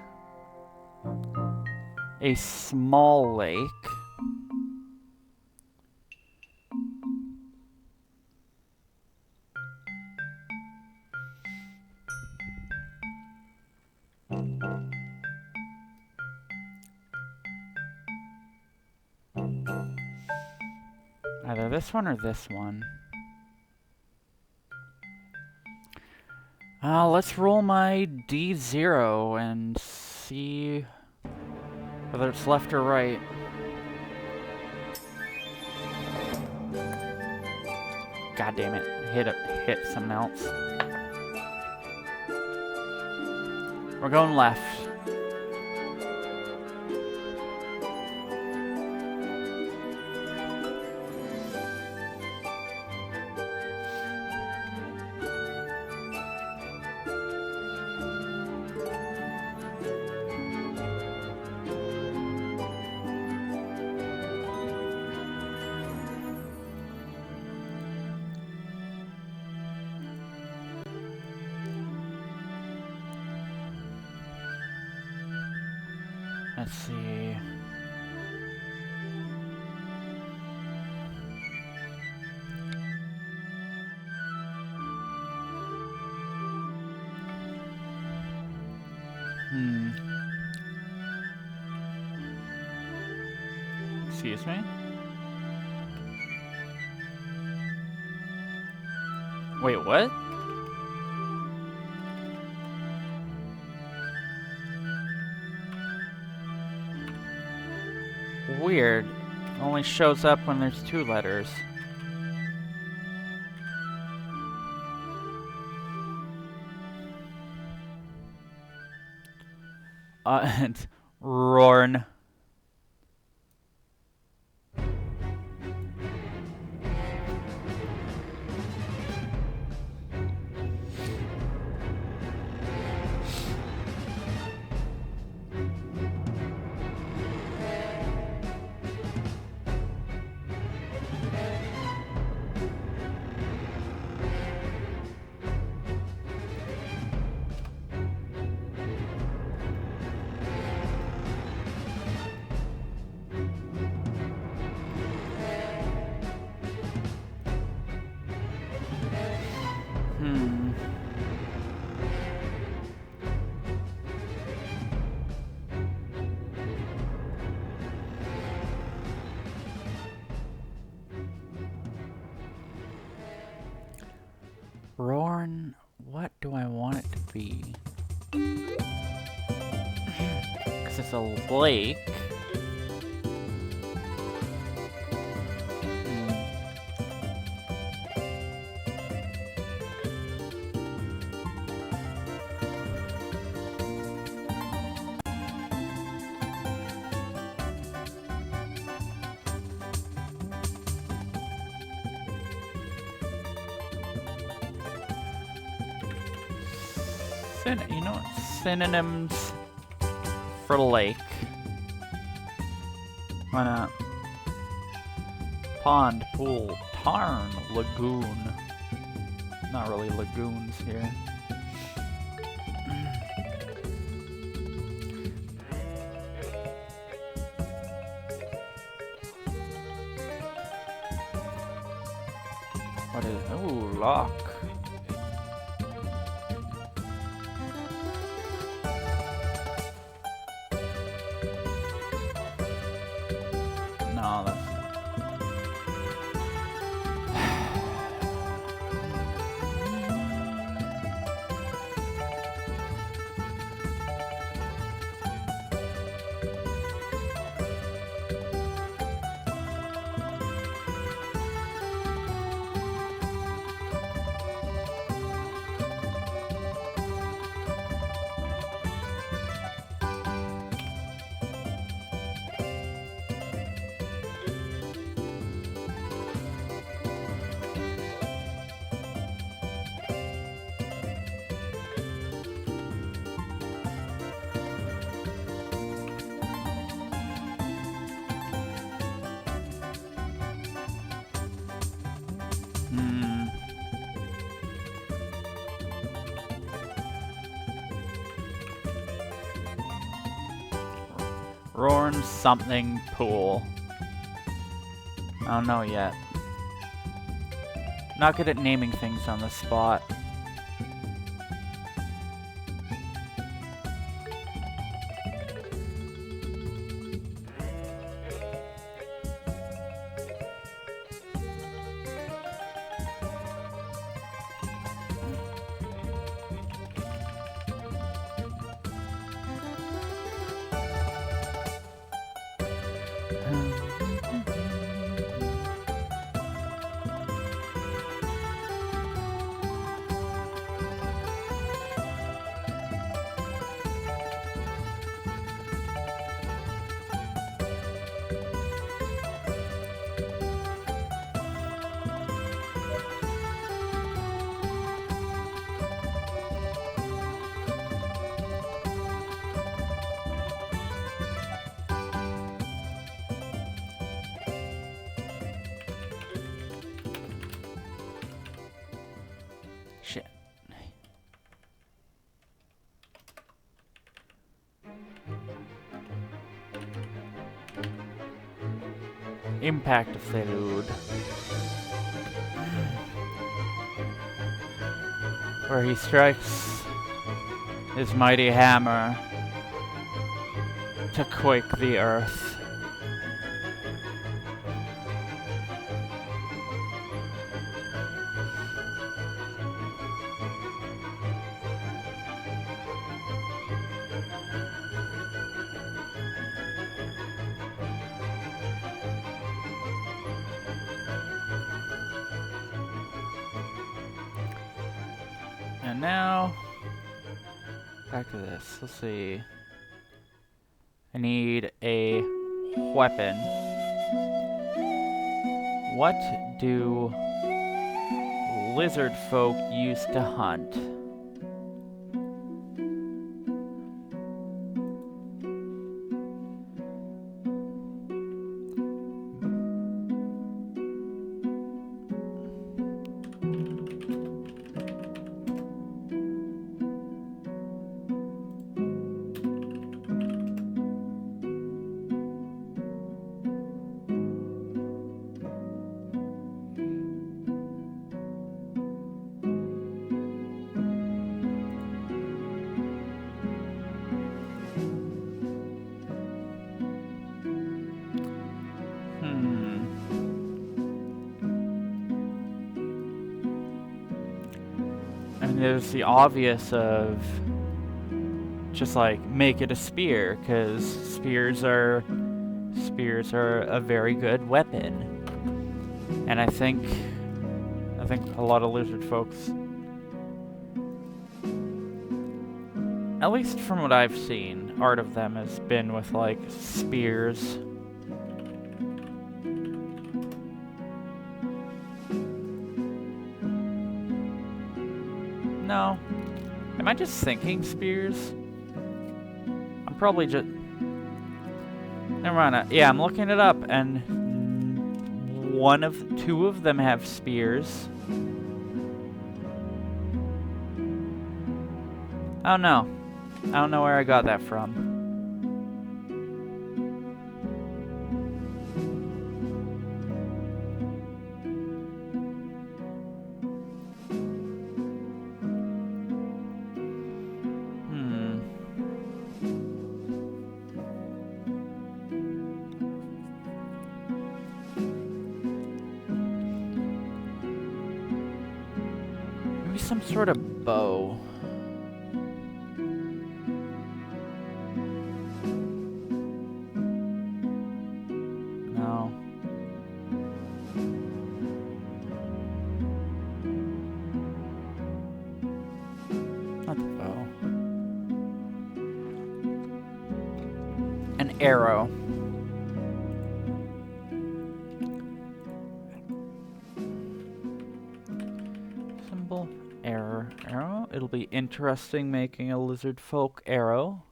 Speaker 1: a small lake. Either this one or this one. Let's roll my D0 and see whether it's left or right. God damn it. Hit something else. We're going left. Let's see. Excuse me? Wait, what? Weird. Only shows up when there's 2 letters. It's Rorn. Rorn, what do I want it to be? Because it's a lake. You know what? Synonyms for lake. Why not? Pond, pool, tarn, lagoon. Not really lagoons here. What is? Ooh, lock. No, that's... Rorn something pool. I don't know yet. Not good at naming things on the spot. impact food. Where he strikes his mighty hammer to quake the earth. And now, back to this. Let's see. I need a weapon. What do lizard folk use to hunt? And there's the obvious of just like make it a spear, because spears are a very good weapon. And I think a lot of lizard folks, at least from what I've seen, art of them has been with like spears. No. Am I just thinking spears? I'm probably just... Never mind. Yeah, I'm looking it up, and two of them have spears. I don't know. I don't know where I got that from. Some sort of bow. No. Not the bow. An arrow. Symbol. Arrow. It'll be interesting making a lizard folk arrow.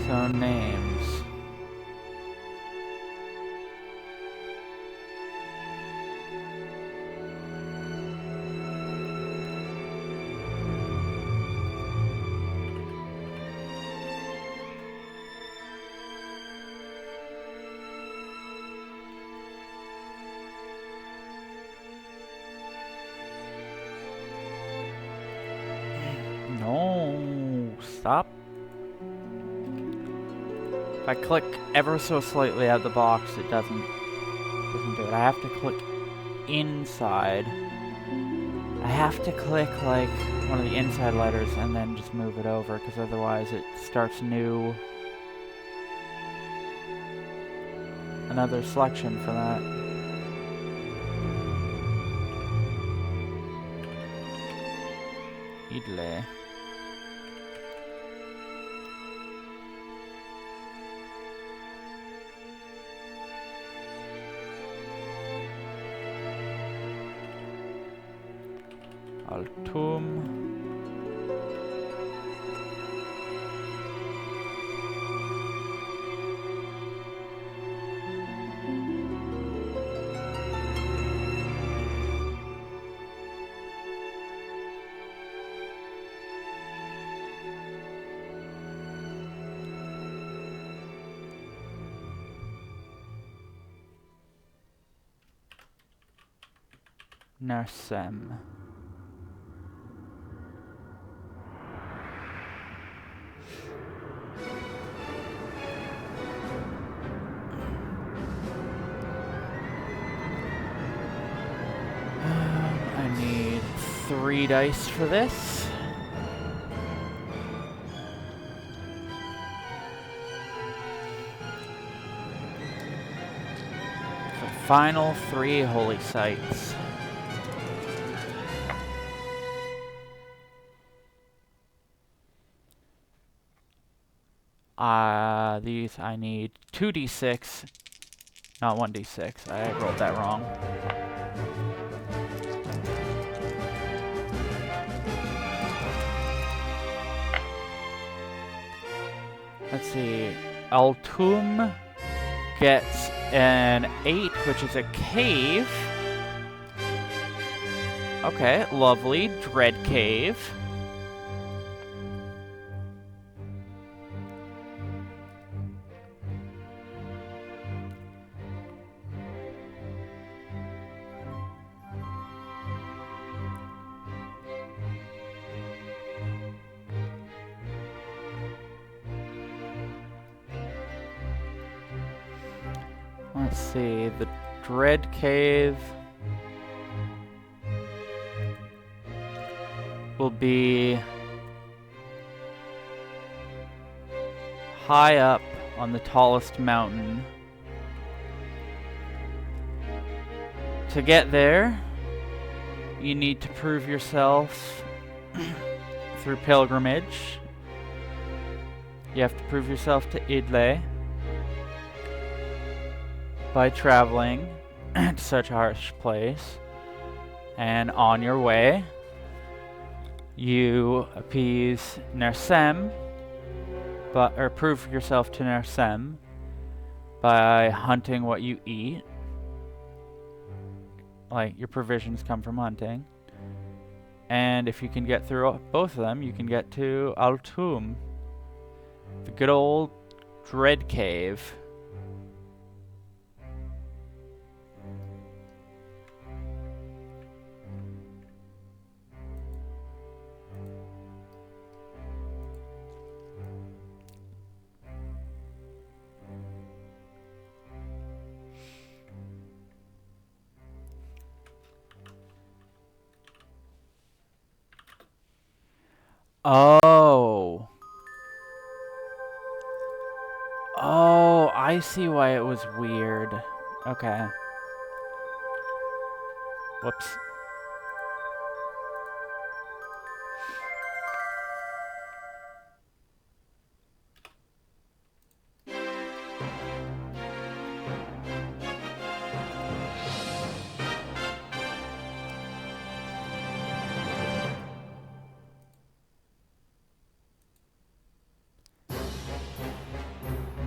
Speaker 1: So names. No, stop. If I click ever so slightly out the box, it doesn't do it. I have to click inside. I have to click like one of the inside letters and then just move it over, because otherwise it starts new. Another selection for that. Idle. Altum. Narsem. I need 3 dice for this. The final 3 holy sites. These I need 2d6, not 1d6. I rolled that wrong. Let's see. Altum gets an 8, which is a cave. Okay, lovely. Dread Cave. Let's see, the Dread Cave will be high up on the tallest mountain. To get there, you need to prove yourself through pilgrimage. You have to prove yourself to Idle by traveling to such a harsh place. And on your way, you appease Narsem, or prove yourself to Narsem by hunting what you eat. Like, your provisions come from hunting. And if you can get through both of them, you can get to Altum, the good old Dread Cave. Oh. Oh, I see why it was weird. Okay. Whoops.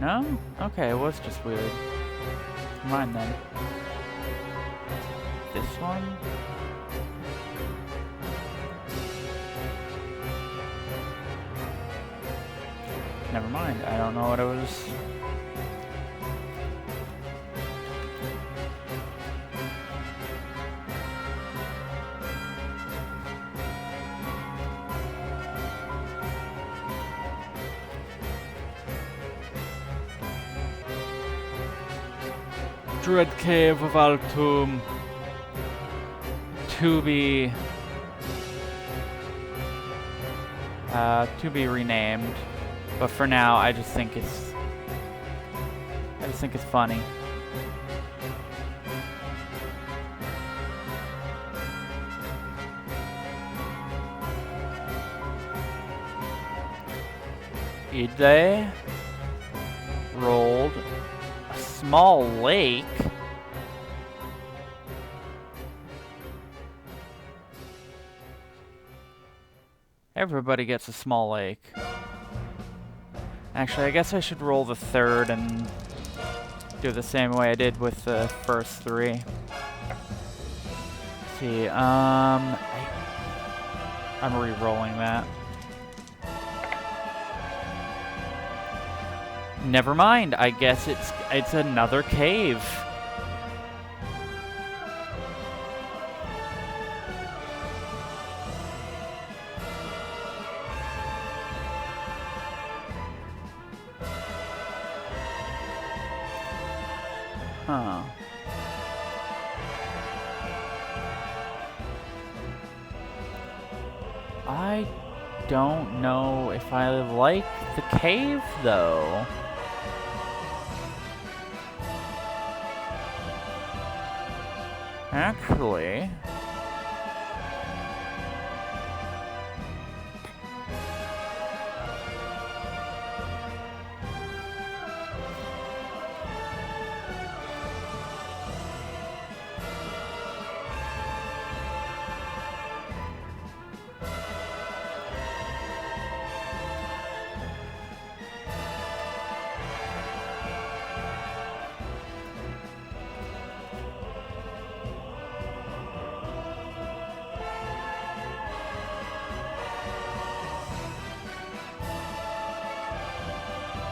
Speaker 1: No? Okay, it was just weird. Mine then. This one? Never mind, I don't know what it was. Dread Cave of Altum to be renamed, but for now I just think it's funny. Ide rolled a small lake. Everybody gets a small lake. Actually, I guess I should roll the third and do the same way I did with the first 3. Let's see, I'm re-rolling that. Never mind, I guess it's another cave. Huh. I don't know if I like the cave, though. Actually...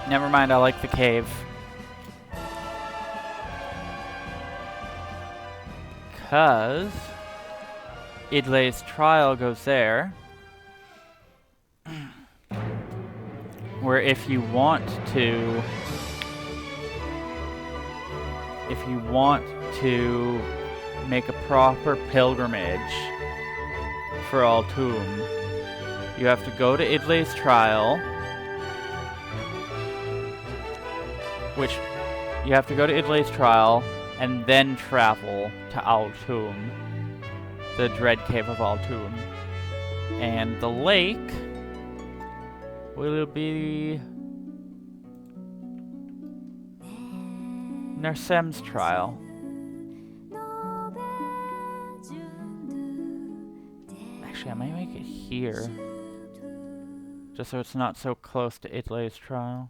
Speaker 1: Never mind, I like the cave. Because Idlei's trial goes there. Where if you want to make a proper pilgrimage for Aldahr, you have to go to Idlei's trial, which you have to go to Idlei's trial and then travel to Aldahr, the Dread Cave of Aldahr. And the lake will be Narsem's trial. Actually, I might make it here, just so it's not so close to Idlei's trial.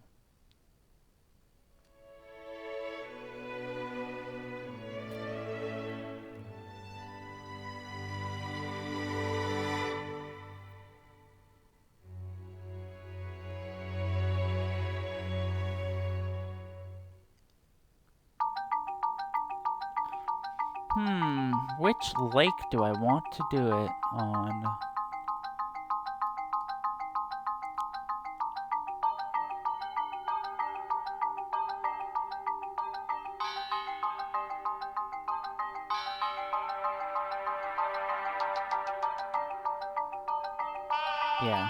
Speaker 1: Which lake do I want to do it on? Yeah.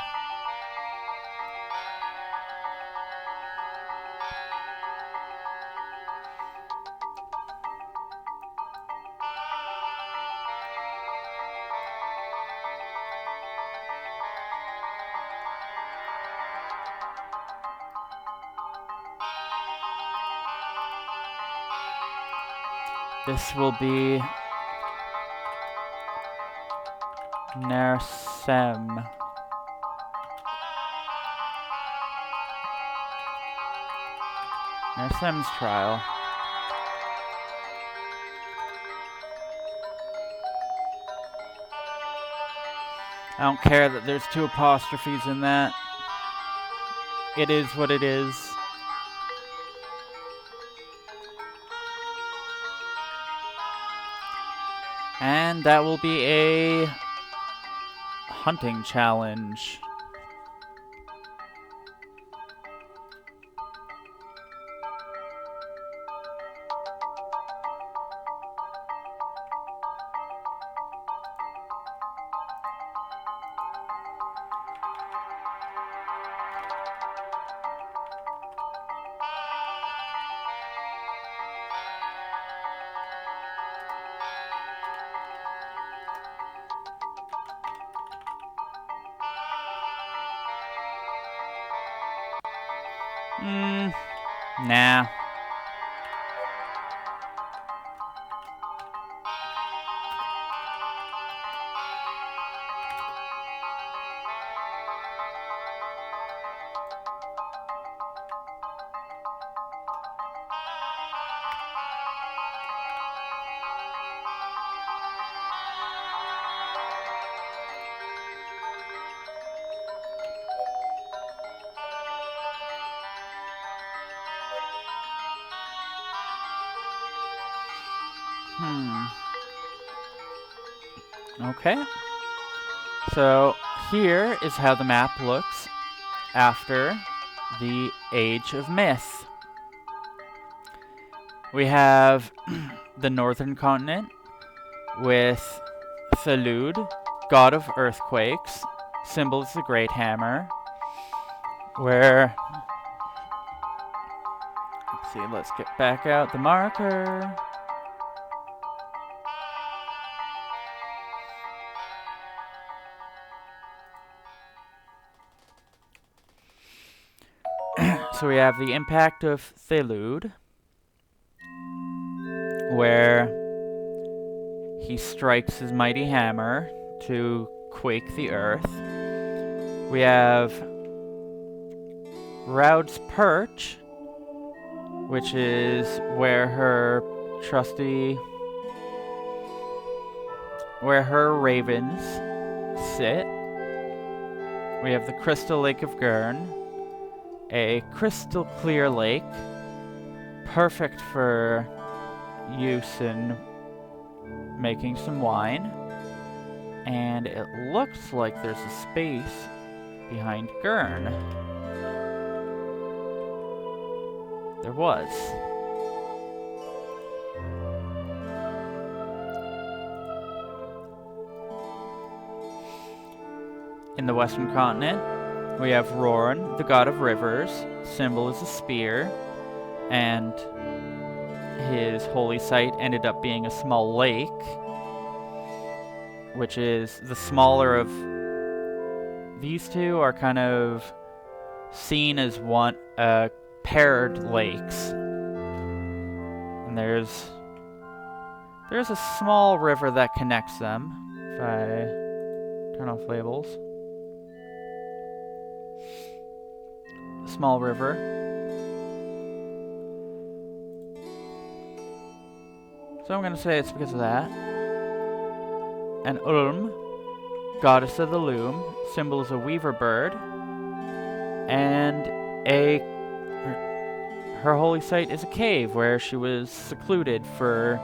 Speaker 1: This will be Narsem. Narsem's trial. I don't care that there's 2 apostrophes in that. It is what it is. And that will be a hunting challenge. Nah. Okay. So here is how the map looks after the Age of Myth. We have the northern continent with Thalud, god of earthquakes, symbol is the great hammer, where, let's see, let's get back out the marker. So we have the impact of Thalud, where he strikes his mighty hammer to quake the earth. We have Raud's Perch, which is where her ravens sit. We have the Crystal Lake of Gurn, a crystal clear lake, perfect for use in making some wine. And it looks like there's a space behind Gurn. There was. In the western continent, we have Roran, the god of rivers. Symbol is a spear, and his holy site ended up being a small lake, which is the smaller of these two are kind of seen as one paired lakes. And there's a small river that connects them. If I turn off labels. Small river. So I'm going to say it's because of that. And Ulm, goddess of the loom, symbol is a weaver bird. And her holy site is a cave where she was secluded for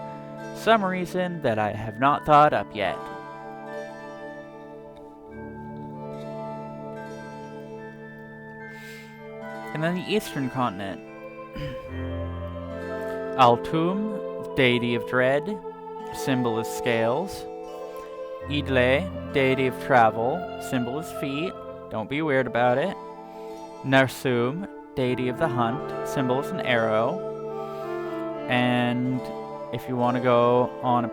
Speaker 1: some reason that I have not thought up yet. And then the eastern continent. Altum, deity of dread, symbol is scales. Idle, deity of travel, symbol is feet, don't be weird about it. Narsum, deity of the hunt, symbol is an arrow. And if you want to go on a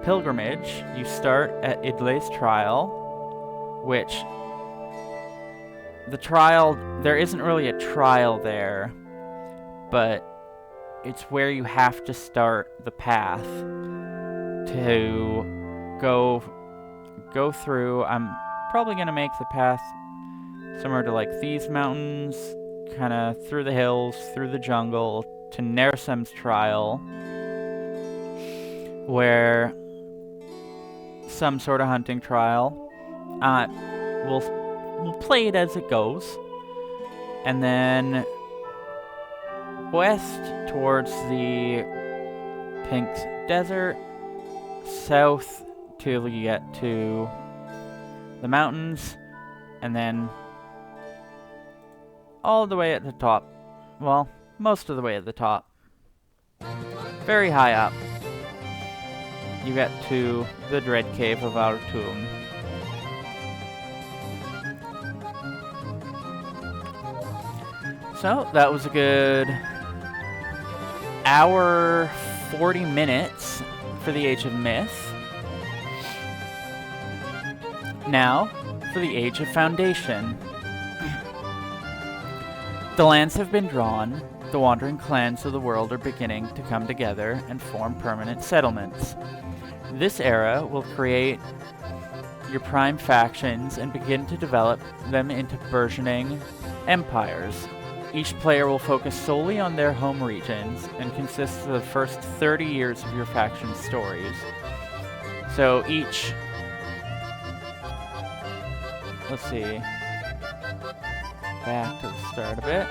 Speaker 1: pilgrimage, you start at Idle's trial, which the trial, there isn't really a trial there, but it's where you have to start the path to go through. I'm probably going to make the path somewhere to like these mountains, kind of through the hills, through the jungle, to Nersem's trial, where some sort of hunting trial. We'll play it as it goes. And then west towards the Pink Desert, south till you get to the mountains, and then all the way at the top. Well, most of the way at the top. Very high up. You get to the Dread Cave of Altum. So, that was a good hour 40 minutes for the Age of Myth. Now, for the Age of Foundation. The lands have been drawn, the wandering clans of the world are beginning to come together and form permanent settlements. This era will create your prime factions and begin to develop them into burgeoning empires. Each player will focus solely on their home regions and consists of the first 30 years of your faction's stories. So each... let's see... back to the start a bit.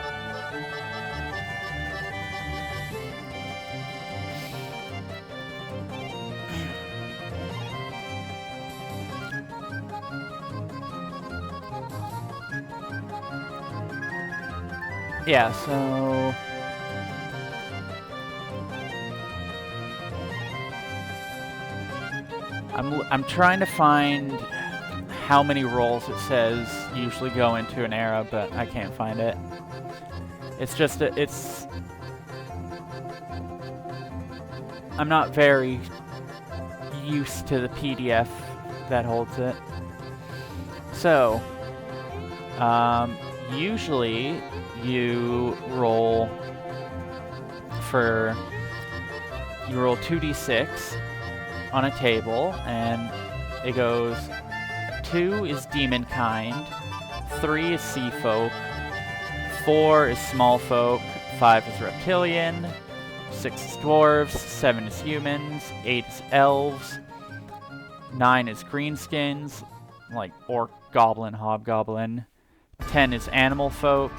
Speaker 1: Yeah, so I'm trying to find how many roles it says usually go into an era, but I can't find it. It's just I'm not very used to the PDF that holds it. So, usually you roll 2d6 on a table, and it goes 2 is demon kind, 3 is sea folk, 4 is small folk, 5 is reptilian, 6 is dwarves, 7 is humans, 8 is elves, 9 is greenskins, like orc, goblin, hobgoblin, 10 is animal folk,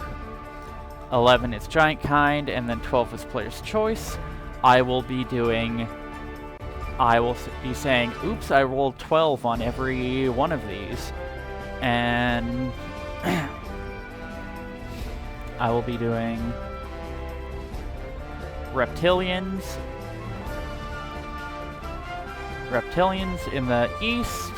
Speaker 1: 11 is giant kind, and then 12 is player's choice. I will be saying, oops, I rolled 12 on every one of these. And I will be doing reptilians in the east,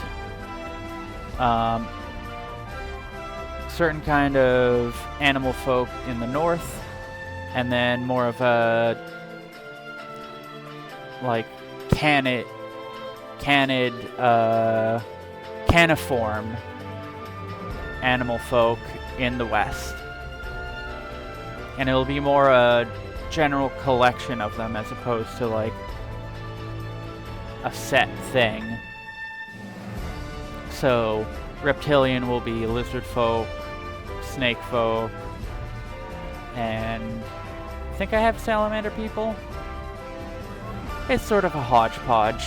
Speaker 1: certain kind of animal folk in the north, and then more of a like caniform animal folk in the west. And it'll be more a general collection of them as opposed to like a set thing. So reptilian will be lizard folk, snake folk, and I think I have salamander people. It's sort of a hodgepodge.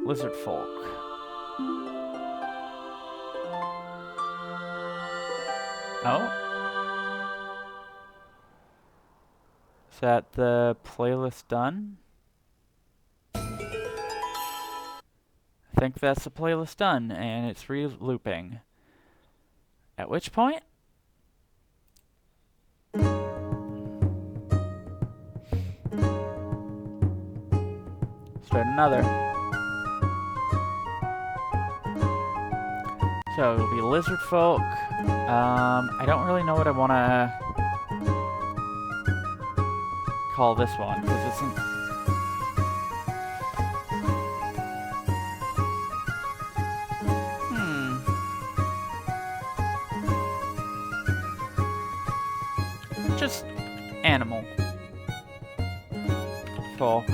Speaker 1: Lizard folk. Oh? Is that the playlist done? I think that's the playlist done, and it's re-looping. At which point? Start another. So it'll be lizard folk. I don't really know what I want to call this one, because it's just animal folk.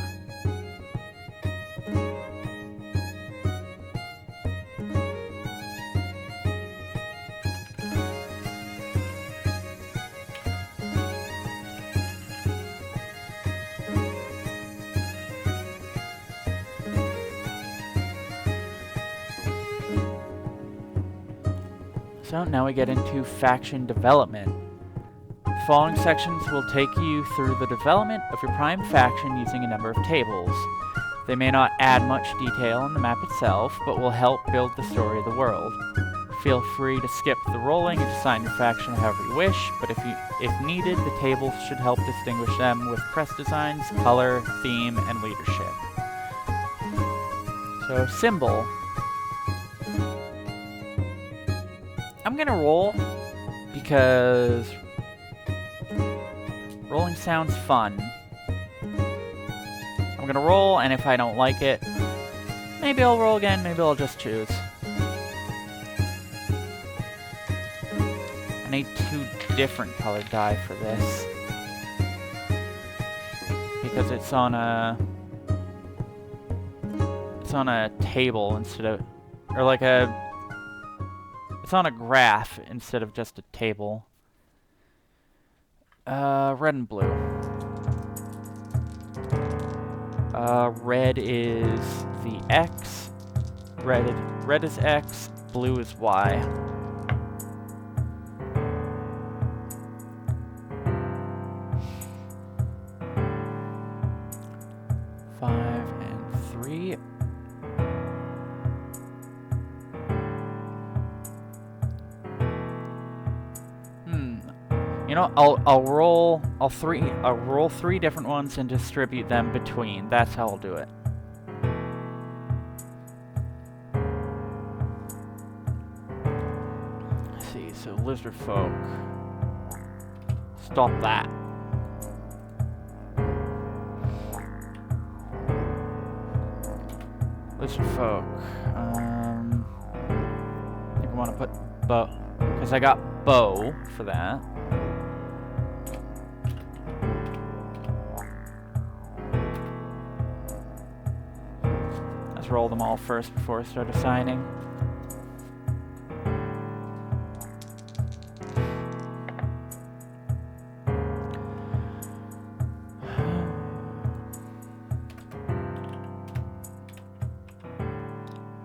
Speaker 1: So now we get into faction development. The following sections will take you through the development of your prime faction using a number of tables. They may not add much detail on the map itself, but will help build the story of the world. Feel free to skip the rolling and design your faction however you wish, but if needed, the tables should help distinguish them with crest designs, color, theme, and leadership. So, symbol. I'm gonna roll because rolling sounds fun. I'm gonna roll, and if I don't like it, maybe I'll roll again, maybe I'll just choose. I need 2 different colored die for this, because it's on a table instead of, or like it's on a graph instead of just a table. Red and blue. Red is the X. Red is X. blue is Y. Five and 3. You know, I'll roll 3 different ones and distribute them between. That's how I'll do it. Let's see, so lizard folk. Stop that. Lizard folk. I think I want to put bow, because I got bow for that. Let's roll them all first before I start assigning.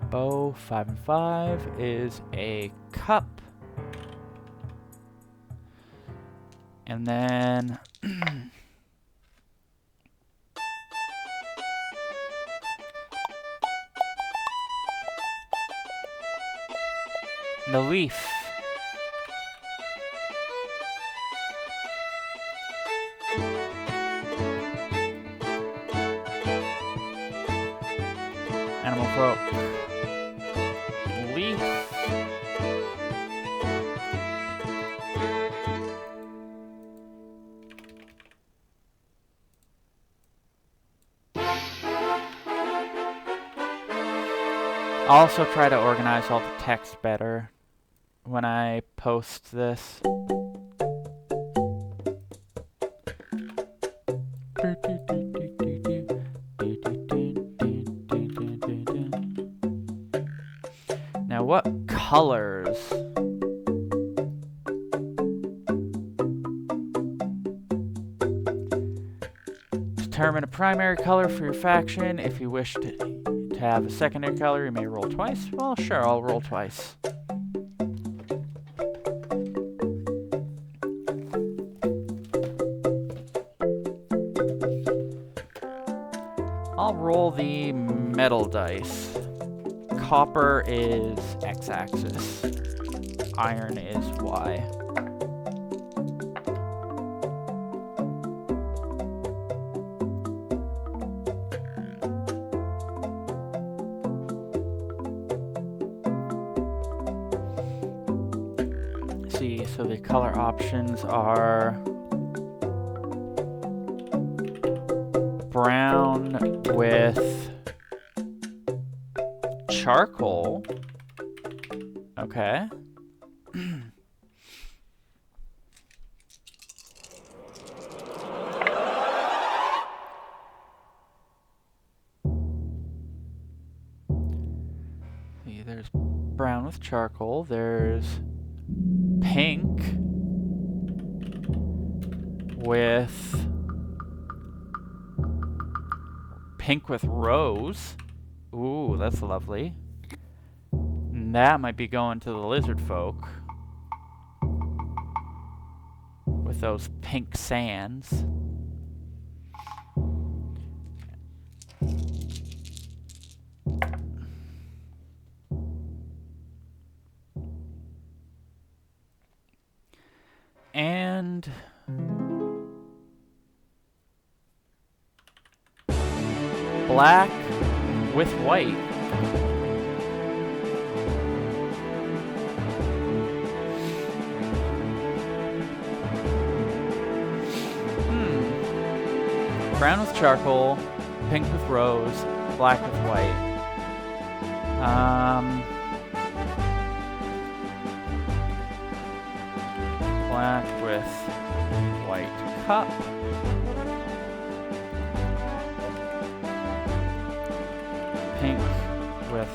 Speaker 1: Bow, 5 and 5 is a cup. And then the leaf. Animal folk. Leaf. I'll also try to organize all the text better when I post this. Now, what colors? Determine a primary color for your faction. If you wish to have a secondary color, you may roll twice. Well, sure, I'll roll twice. I'll roll the metal dice. Copper is x-axis. Iron is y. See, so the color options are brown with charcoal. Okay. See, there's brown with charcoal. There's pink with rose. Ooh, that's lovely. And that might be going to the lizard folk with those pink sands. And black with white. Brown with charcoal, pink with rose, black with white. Black with white cup. Pink with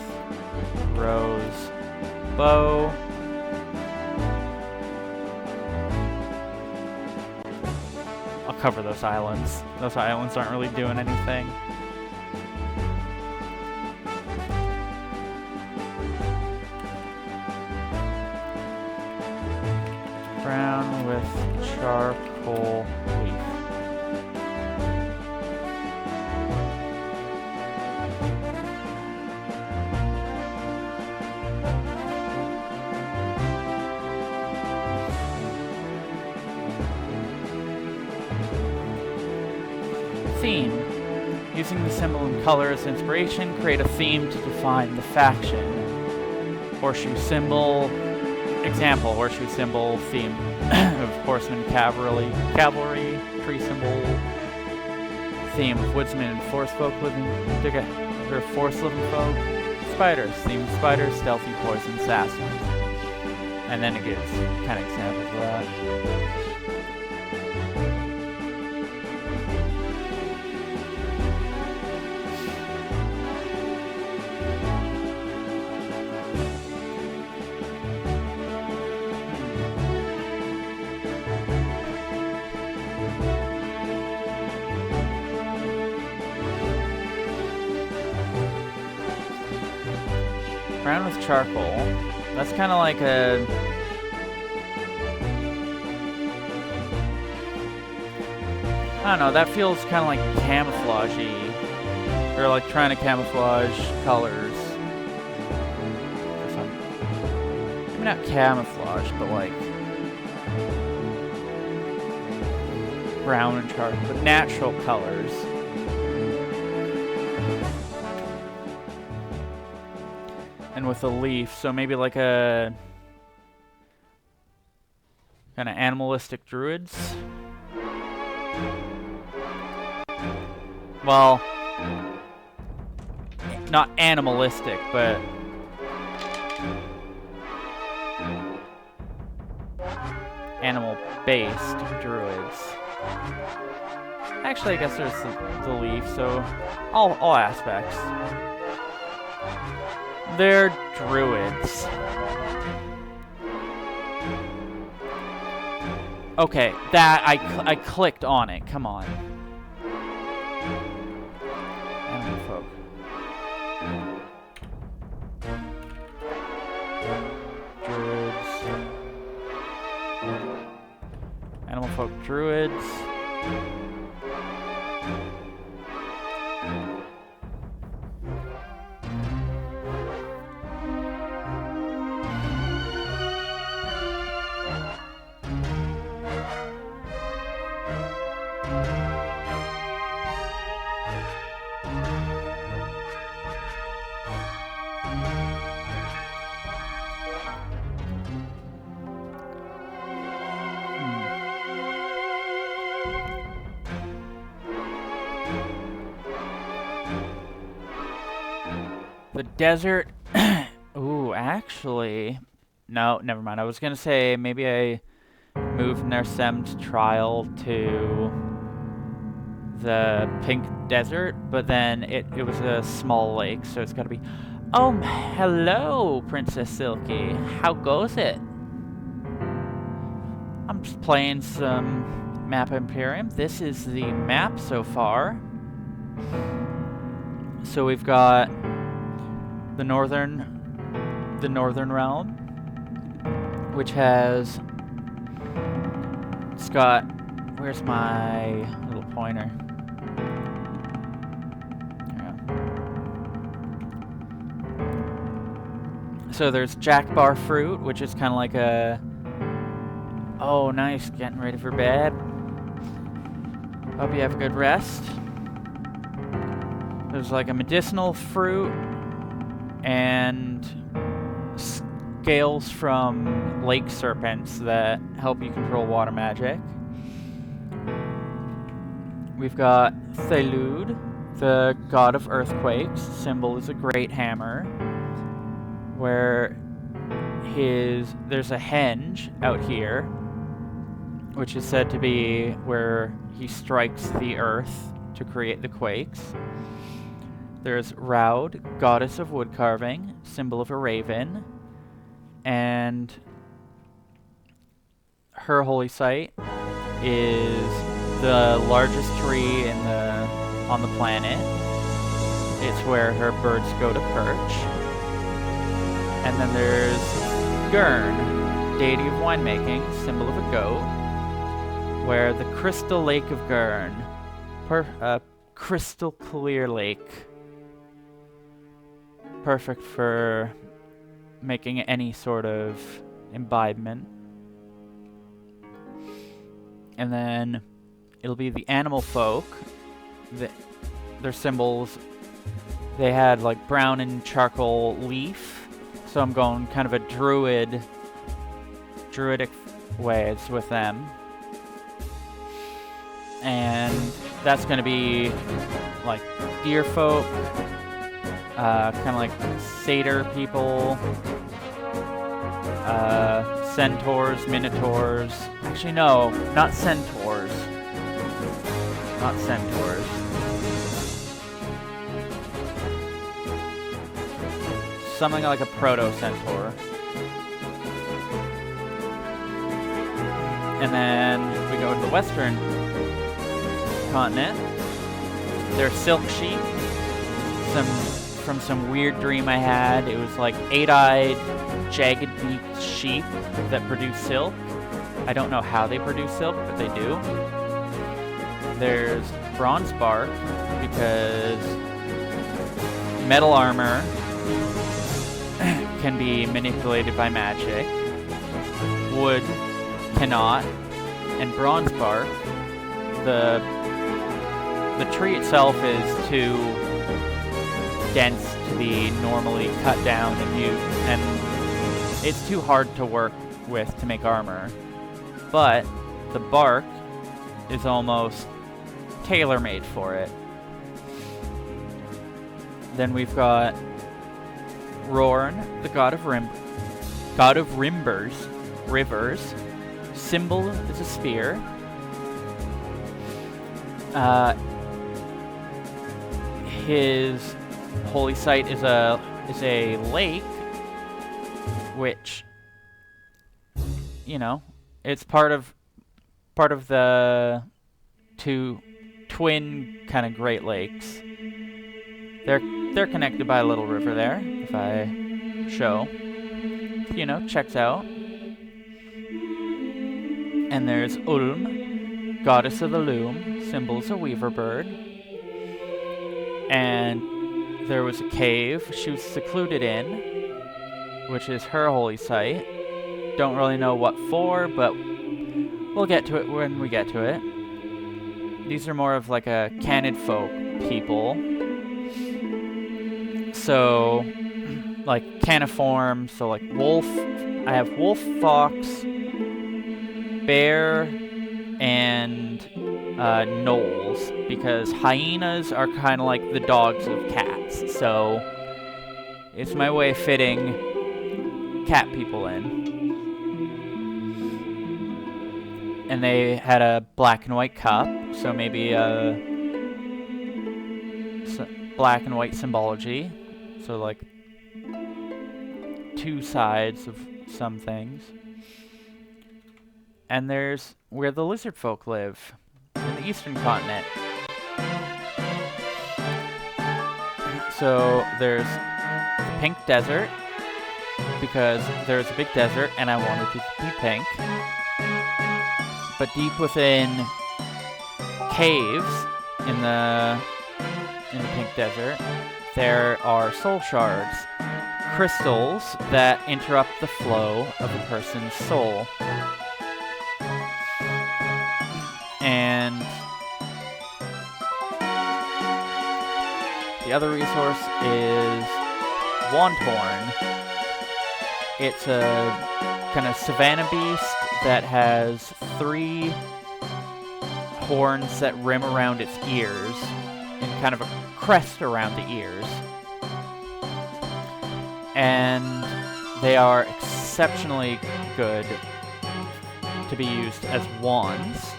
Speaker 1: rose bow. I'll cover those islands. Those islands aren't really doing anything. Brown with charcoal leaf. Theme. Using the symbol and color as inspiration, create a theme to define the faction. Horseshoe symbol. Example, horseshoe symbol, theme of horsemen, cavalry, tree symbol, theme of woodsmen and forest folk living together, forest living folk, spiders, theme of spiders, stealthy, poison, assassins. And then it gives kind of examples of that. Brown with charcoal. That's kind of like a... I don't know, that feels kind of like camouflage-y. Or like trying to camouflage colors. Maybe not camouflage, but like... brown and charcoal, but natural colors. And with a leaf, so maybe like a kind of animalistic druids. Well, not animalistic, but animal-based druids. Actually, I guess there's the leaf, so all aspects. They're druids. Okay, that I clicked on it. Come on. Animal folk. Druids. Animal folk druids. The desert. Ooh, actually, no, never mind. I was gonna say maybe I moved Nersem's trial to the pink desert, but then it was a small lake, so it's gotta be. Oh, hello, Princess Silky. How goes it? I'm just playing some Mappa Imperium. This is the map so far. So we've got the northern realm, which has, it's got, where's my little pointer? Yeah. So there's Jackbar fruit, which is kind of like a, oh nice, getting ready for bed. Hope you have a good rest. There's like a medicinal fruit and scales from lake serpents that help you control water magic. We've got Thelud, the god of earthquakes. Symbol is a great hammer, where there's a henge out here, which is said to be where he strikes the earth to create the quakes. There's Raud, goddess of woodcarving, symbol of a raven, and her holy site is the largest tree on the planet. It's where her birds go to perch. And then there's Gurn, deity of winemaking, symbol of a goat. Where the Crystal Lake of Gurn. Crystal clear lake. Perfect for making any sort of imbibement. And then it'll be the animal folk. Their symbols, they had like brown and charcoal leaf. So I'm going kind of a druidic ways with them. And that's going to be like deer folk, kind of like satyr people, centaurs, minotaurs. Actually, no, not centaurs. Not centaurs. Something like a proto-centaur. And then we go to the western continent. They're silk sheep. From some weird dream I had. It was like 8-eyed, jagged-beaked sheep that produce silk. I don't know how they produce silk, but they do. There's bronze bark, because metal armor can be manipulated by magic. Wood cannot. And bronze bark, the tree itself is too dense to be normally cut down and used, and it's too hard to work with to make armor. But the bark is almost tailor-made for it. Then we've got Rorn, the god of rivers. Symbol is a spear. His holy site is a lake, which, you know, it's part of the two twin kind of Great Lakes. They're connected by a little river there, if I show. You know, checks out. And there's Ulm, goddess of the loom, symbols a weaver bird. And there was a cave she was secluded in, which is her holy site. Don't really know what for, but we'll get to it when we get to it. These are more of like a Canid folk people. So, like caniform, so like wolf. I have wolf, fox, bear, and gnolls, because hyenas are kind of like the dogs of cats. So it's my way of fitting cat people in. And they had a black and white cup, so maybe black and white symbology. So like two sides of some things. And there's where the lizard folk live, in the eastern continent. So there's the pink desert, because there's a big desert and I wanted it to be pink. But deep within caves in the pink desert, there are soul shards, crystals that interrupt the flow of a person's soul. And the other resource is Wandhorn. It's a kind of savanna beast that has 3 horns that rim around its ears, and kind of a crest around the ears. And they are exceptionally good to be used as wands.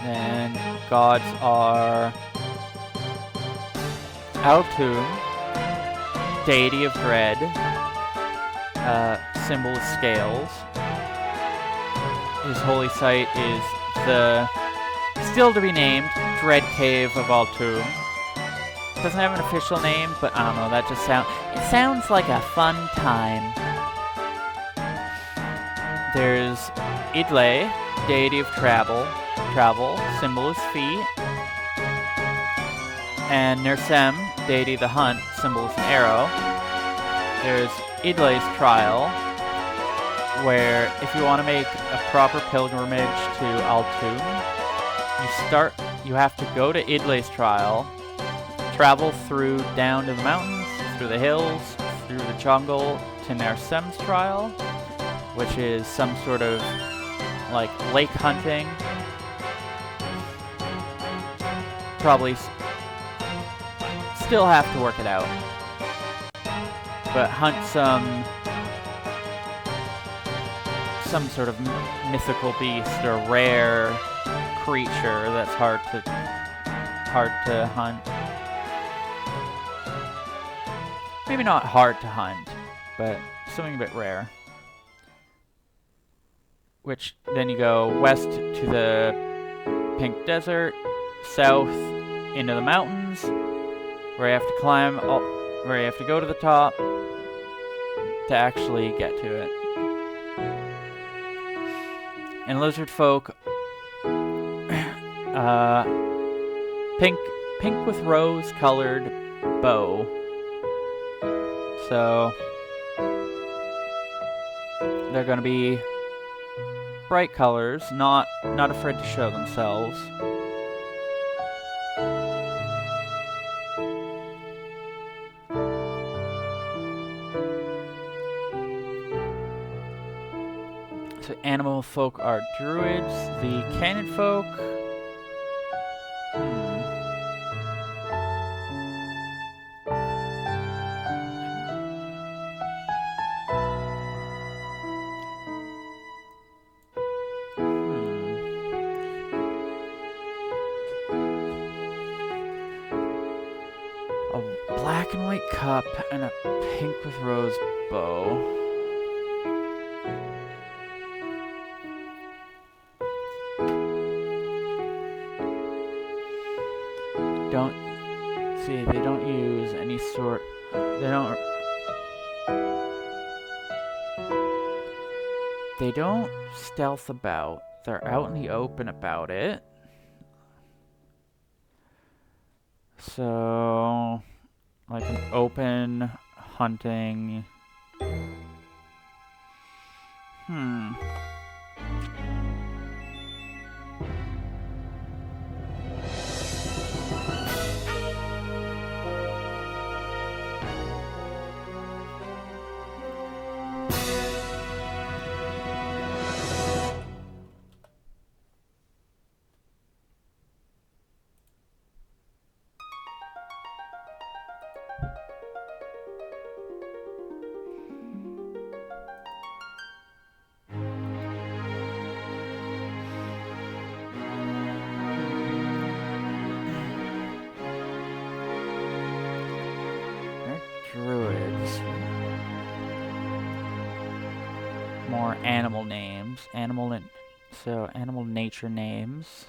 Speaker 1: And gods are Aldahr, deity of dread, symbol of scales. His holy site is the still to be named Dread Cave of Aldahr. Doesn't have an official name, but I don't know, that just sounds like a fun time. There's Idle, deity of travel, symbol is feet. And Nersem, deity of the hunt, symbol is an arrow. There's Idle's trial, where if you want to make a proper pilgrimage to Aldahr, you have to go to Idle's trial, travel through down to the mountains, through the hills, through the jungle to Nersem's trial, which is some sort of like lake hunting. Probably still have to work it out, but hunt some sort of mythical beast or rare creature that's hard to hunt. Maybe not hard to hunt, but something a bit rare. Which then you go west to the Pink Desert, south into the mountains, where you have to climb, where you have to go to the top to actually get to it. And lizard folk, pink with rose-colored bow. So they're gonna be bright colors, not afraid to show themselves. So animal folk are druids, the canyon folk. A black and white cup and a pink with rose bow. They don't use any sort, they don't stealth about, they're out in the open about it. So, like an open hunting, druids. More animal names. Animal nature names.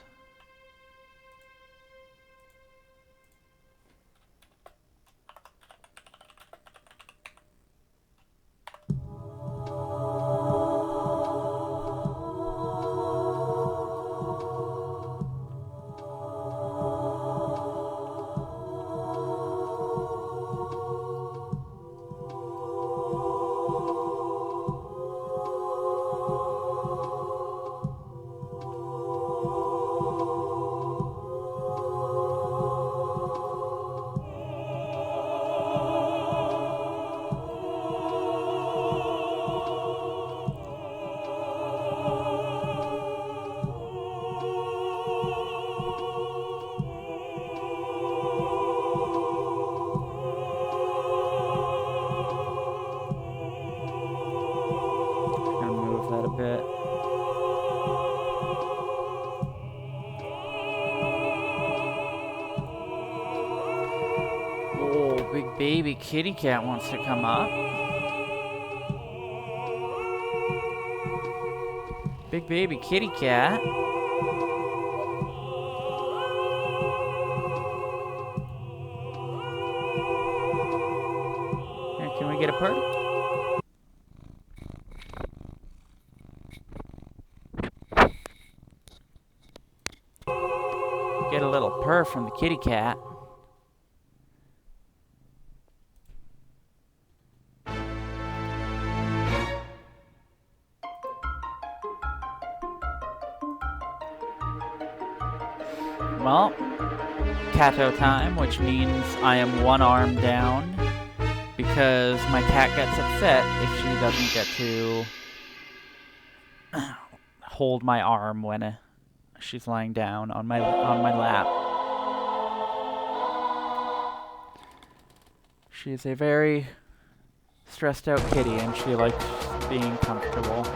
Speaker 1: Bit. Oh, big baby kitty cat wants to come up. Big baby kitty cat. purr. Get a little purr from the kitty cat. Well, Cato time, which means I am one arm down because my cat gets upset if she doesn't get to hold my arm when she's lying down on my lap. She is a very stressed out kitty and she likes being comfortable.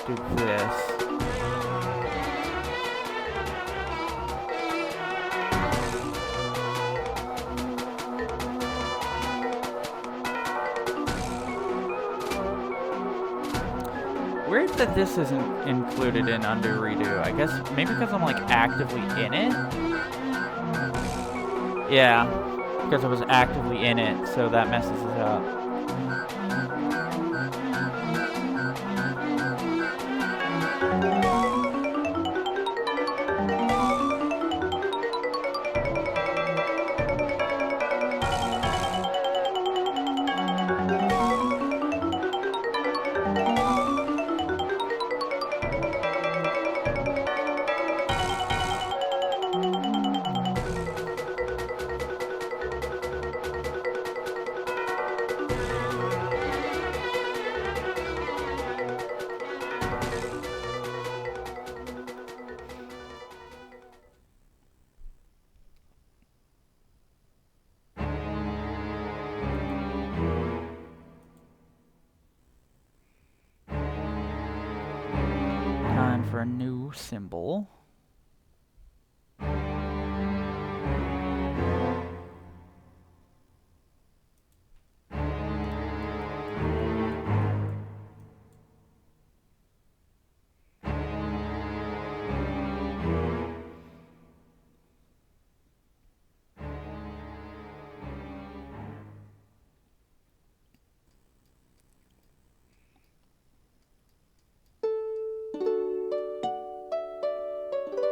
Speaker 1: Do this. Weird that this isn't included in under redo. I guess maybe because I'm like actively in it. Yeah, because I was actively in it, so that messes it up. For a new symbol.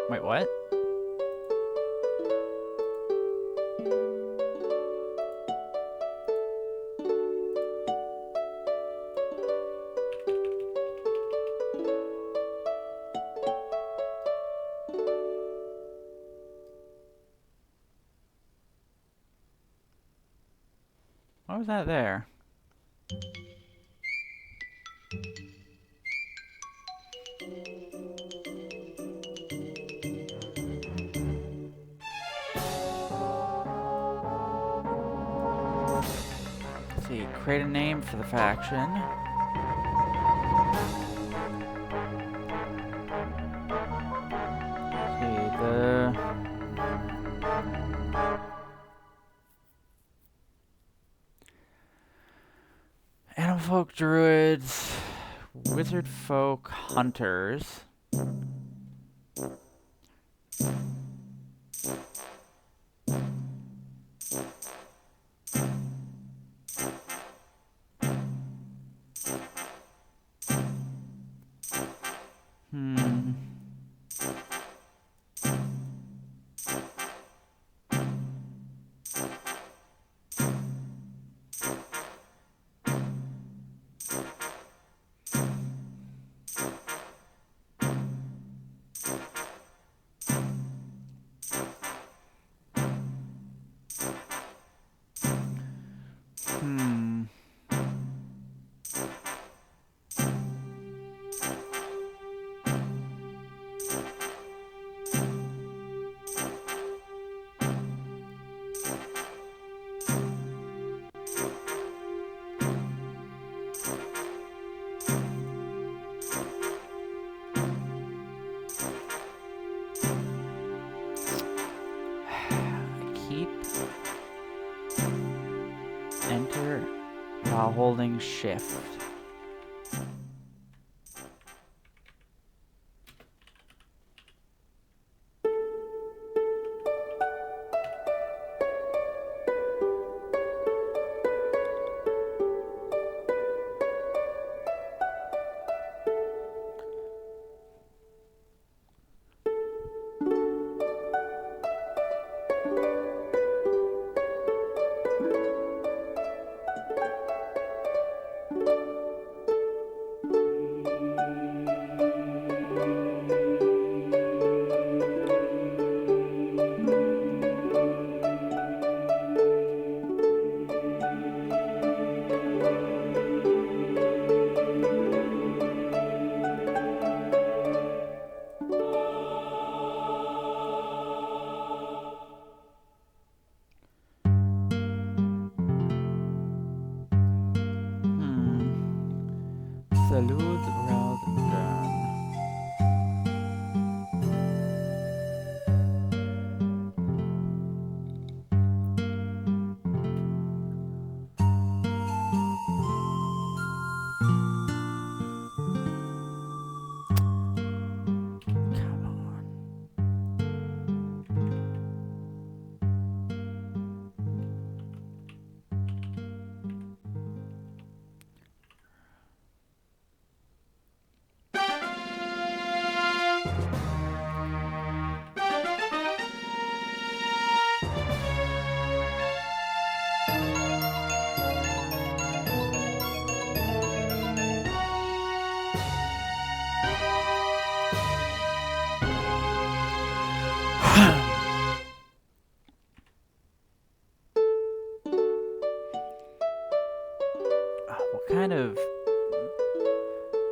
Speaker 1: Wait, what? Why was that there? Let's see, create a name for the faction. Let's see, the Animal Folk Druids, Wizard Folk Hunters. Enter while holding shift. Salud Ralgan.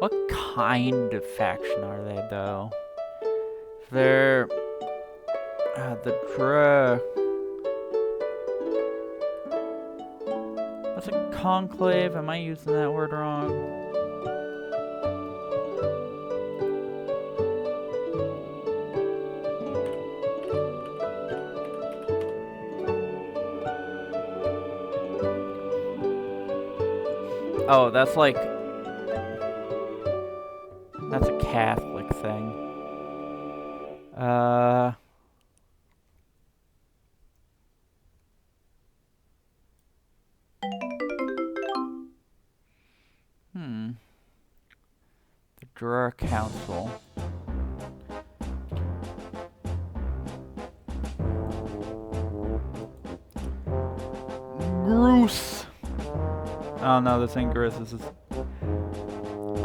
Speaker 1: What kind of faction are they, though? They're the what's a conclave? Am I using that word wrong? Oh, that's like... That's a Catholic thing. The Drawer Council. Groose! Oh no, this ain't Groose, this is...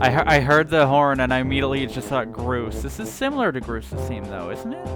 Speaker 1: I heard the horn and I immediately just thought Groose. This is similar to Groose's theme though, isn't it?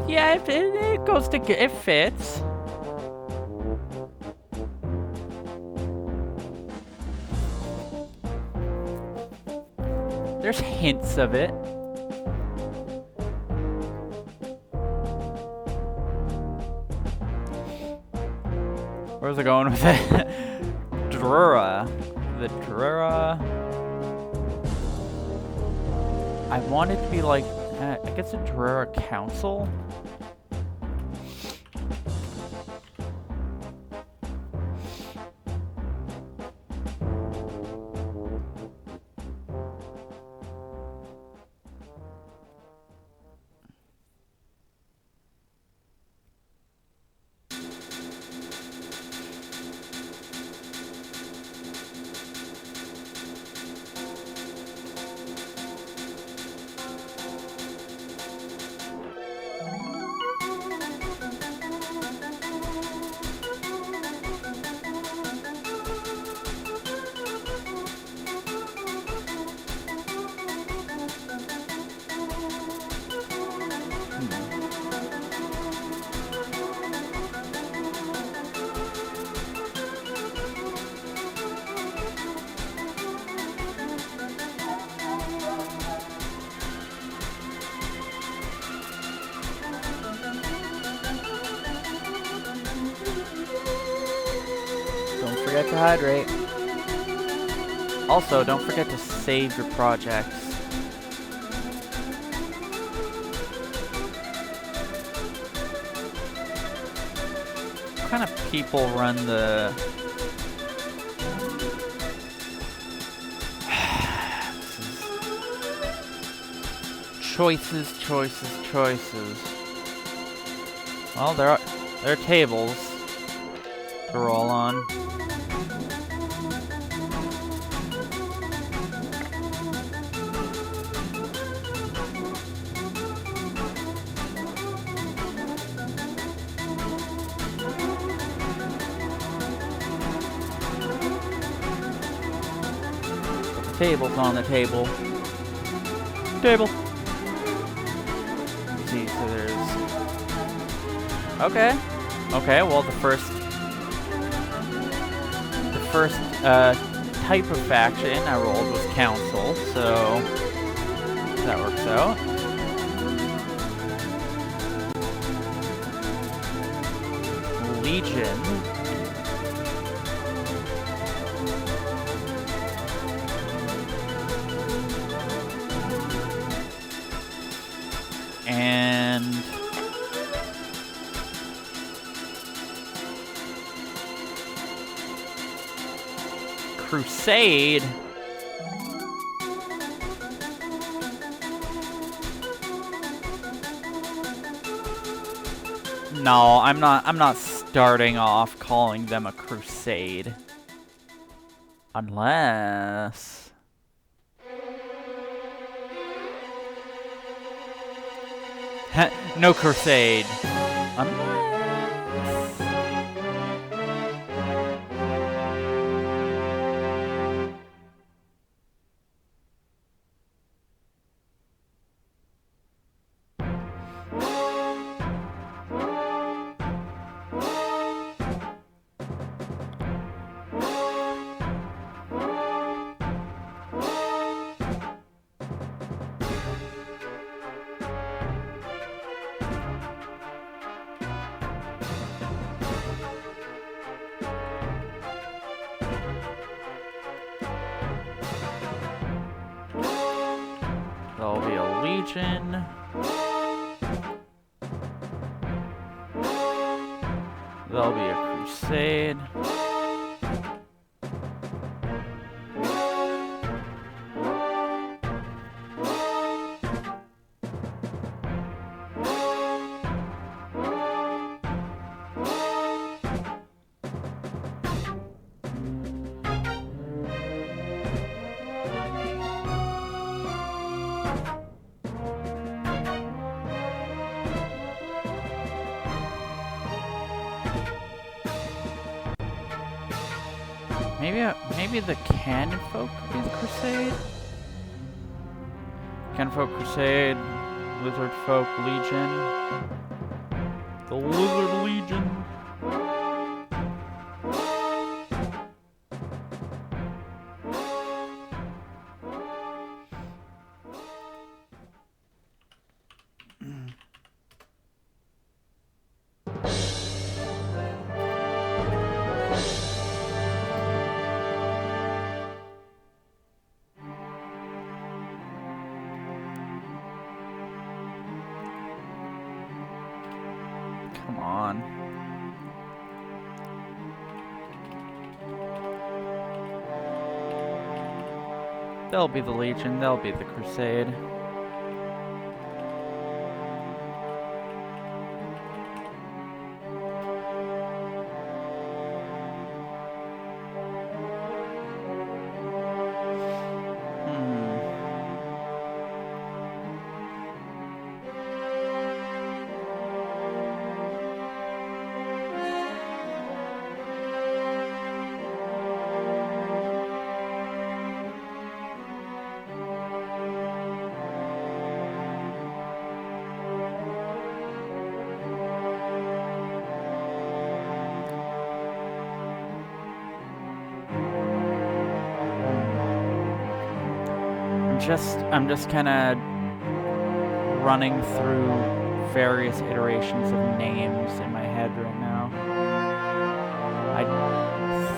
Speaker 1: Yeah, it goes to... it fits. There's hints of it. Where's it going with it? Drura. The Drura. I want it to be like... I guess a Drura Council? Forget to hydrate. Also, don't forget to save your projects. What kind of people run the... Choices, choices, choices. Well, there are tables to roll on. Table's on the table. Table. Let's see, so there's... Okay. Okay, well the first type of faction I rolled was Council, so that works out. Legion. And Crusade. No, I'm not starting off calling them a crusade. Unless... no crusade. Unless... There'll be a Legion. There'll be a Crusade. Maybe the Cannon Folk is Crusade? Cannon Folk Crusade, Lizard Folk Legion. The Lizard Legion. Come on. They'll be the Legion, they'll be the Crusade. I'm just kind of running through various iterations of names in my head right now.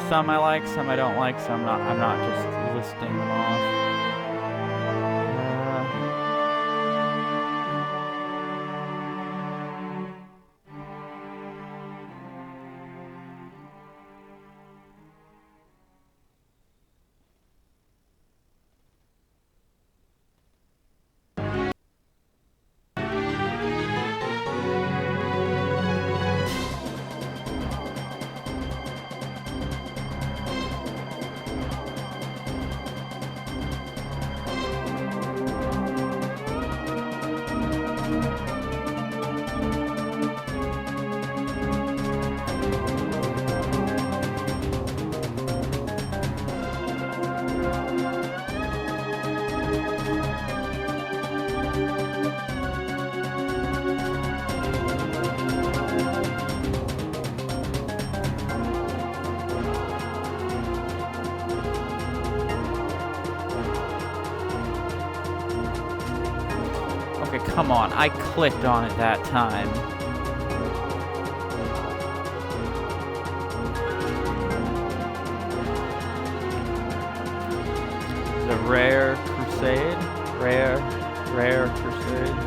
Speaker 1: Some I like, some I don't like, some I'm not just listing them off. come on, I clicked on it that time. The Rare Crusade? Rare Crusade.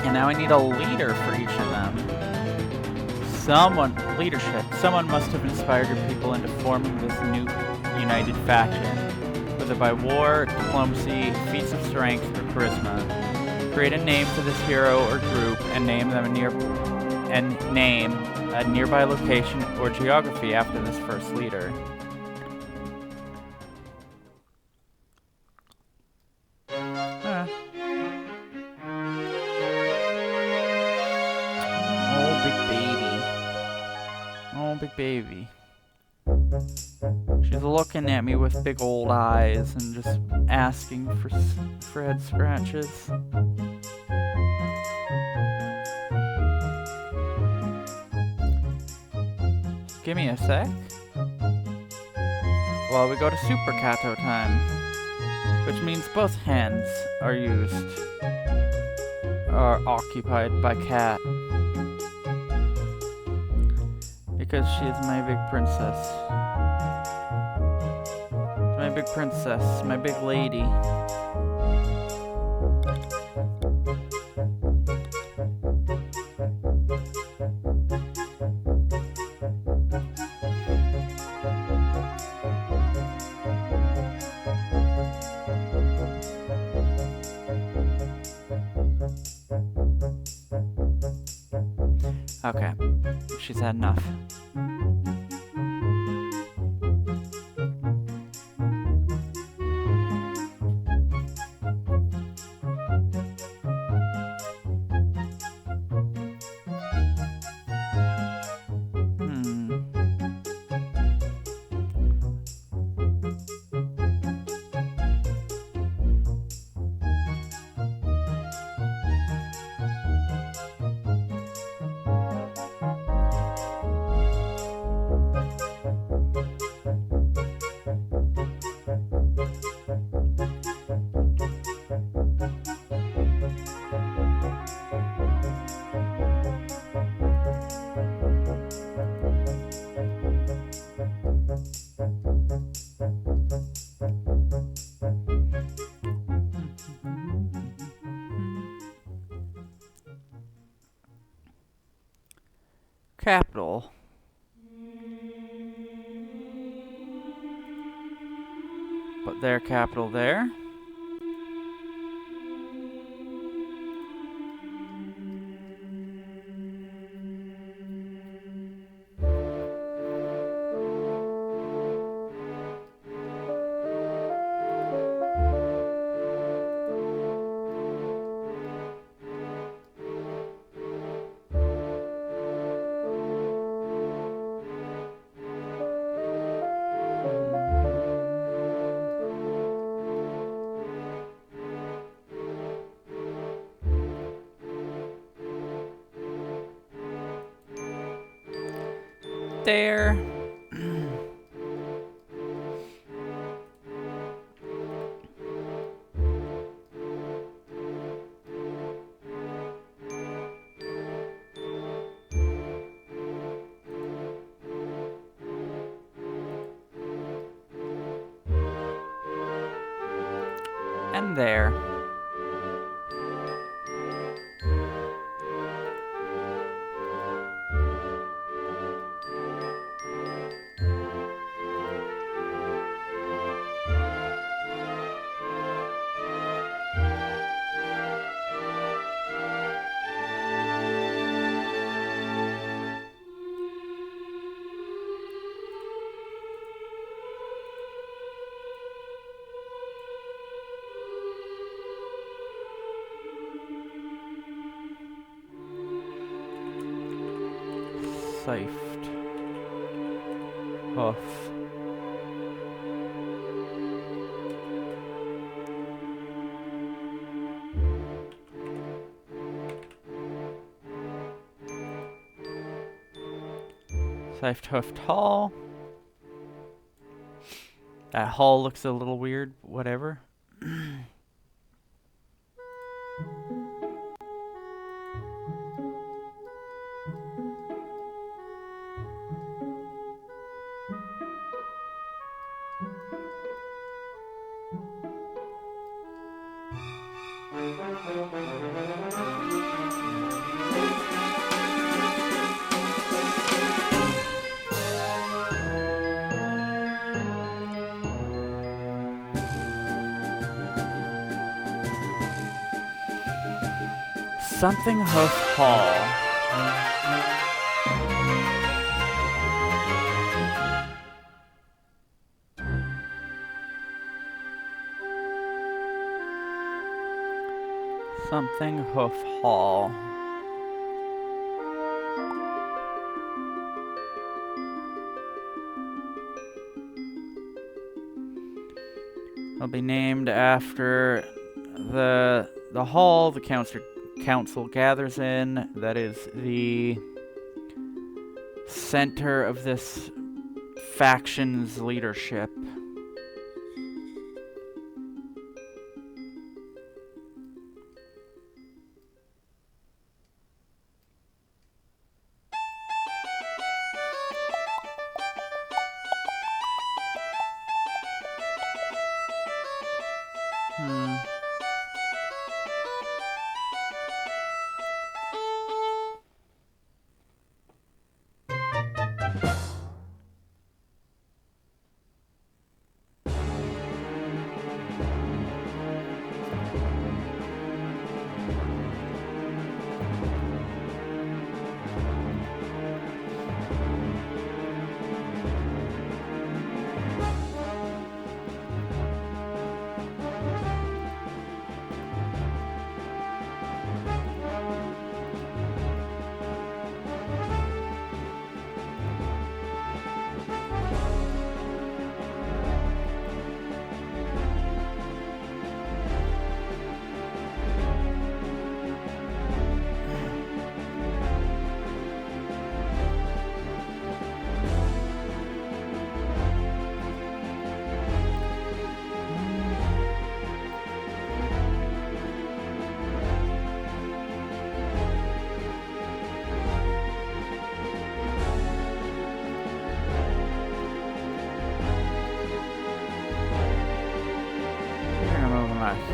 Speaker 1: And now I need a leader for each of them. Leadership. Someone must have inspired your people into forming this new united faction. Whether by war, diplomacy, feats of strength, or charisma. Create a name for this hero or group and name them name a nearby location or geography after this first leader. Baby. She's looking at me with big old eyes and just asking for head scratches. Give me a sec. Well, we go to Super Kato time, which means both hands are occupied by Cat. Because she is my big princess. My big princess, my big lady. Okay, she's had enough. Capital. Put their capital there. There. And there. Sift. Hoof. Sifed, hoofed, hall. That hall looks a little weird, whatever. Something hoof hall. Something hoof hall. It'll be named after the hall the council gathers in. That is the center of this faction's leadership.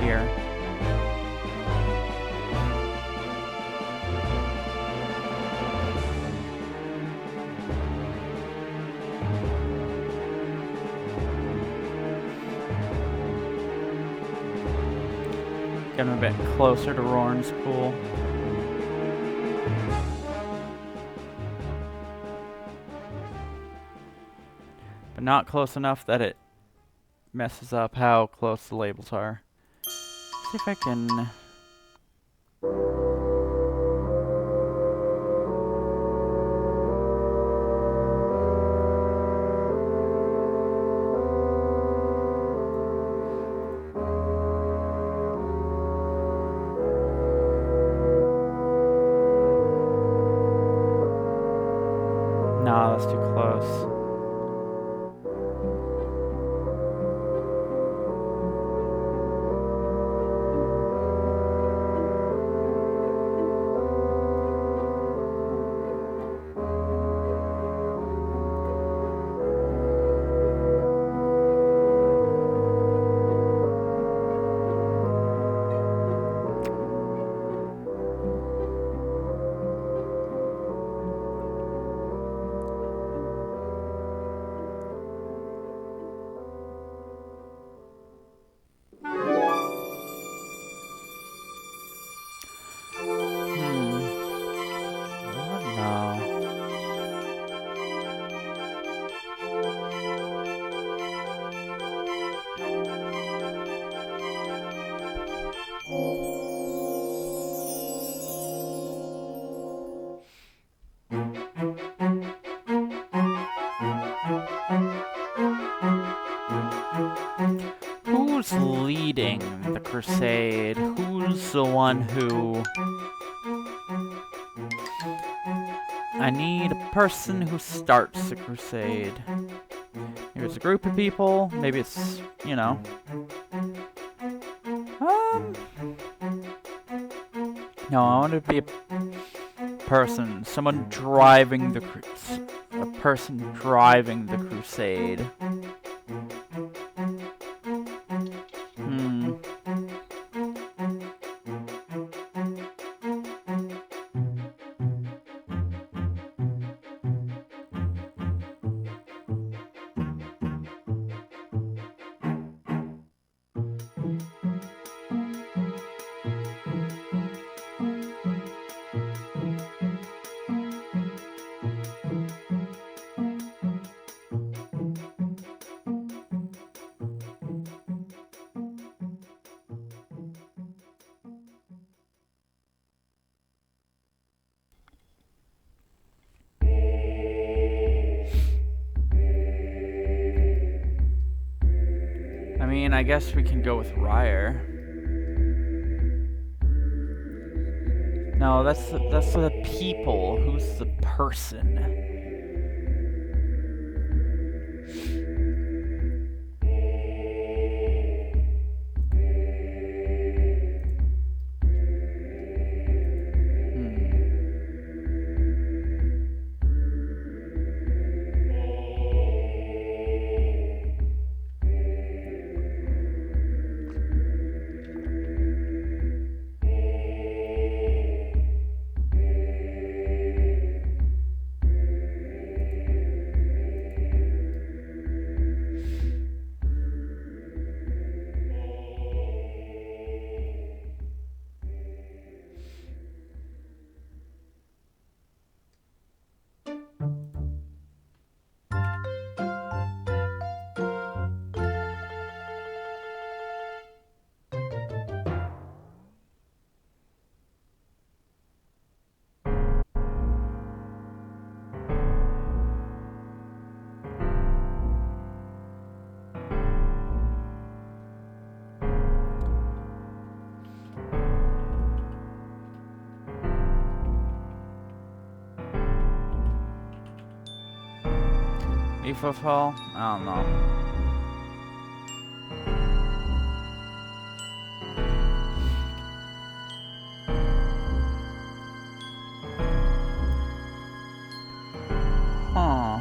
Speaker 1: Here. Get him a bit closer to Rorn's pool. But not close enough that it messes up how close the labels are. See if I can... No, that's too close. who's leading the crusade? Who's the one who... I need a person who starts the crusade. Maybe it's a group of people. Maybe it's, you know... No, I want to be a person. Someone driving the... A person driving the crusade. I mean, I guess we can go with Ryer. No, that's the people. Who's the person? Ifafal? I don't know. Huh.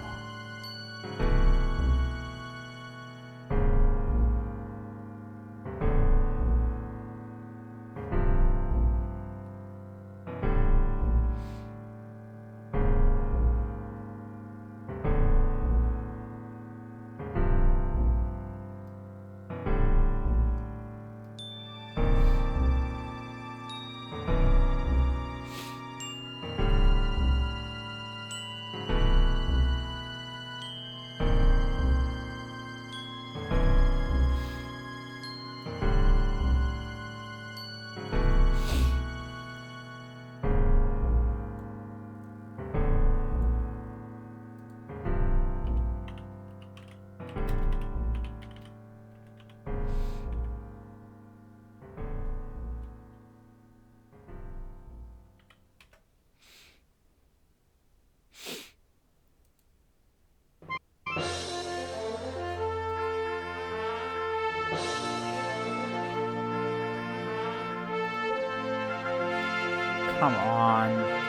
Speaker 1: Come on.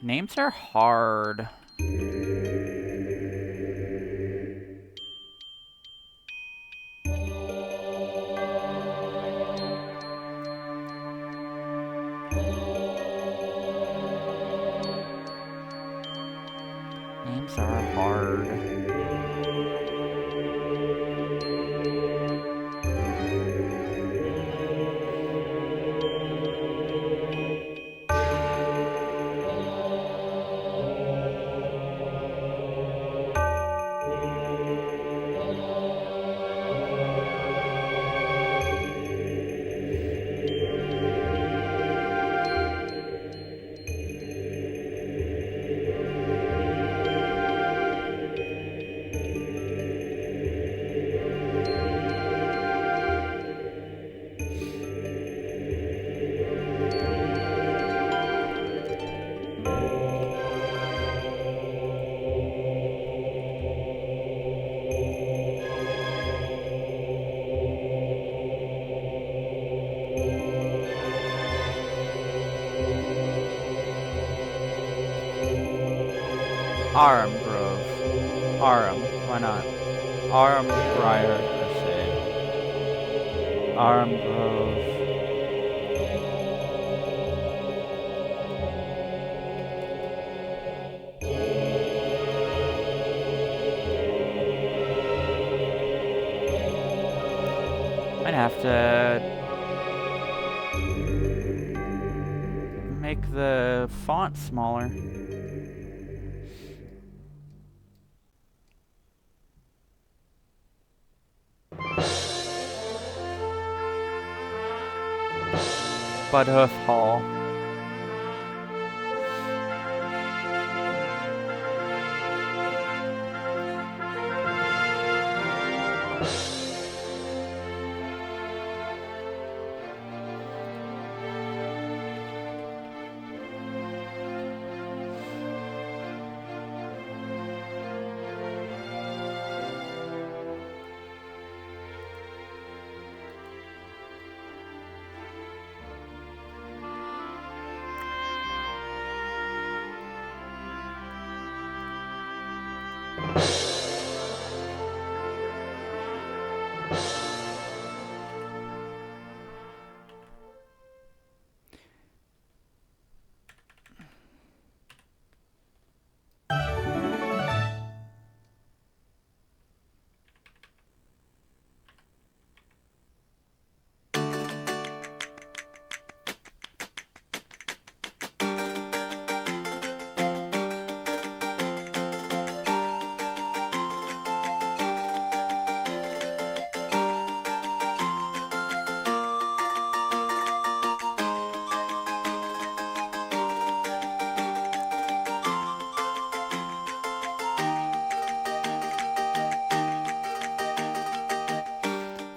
Speaker 1: Names are hard. Names are hard. Aram Grove. Aram, why not? Aram Briar Crusade. Aram Grove. Might have to make the font smaller. Budhoof Hall.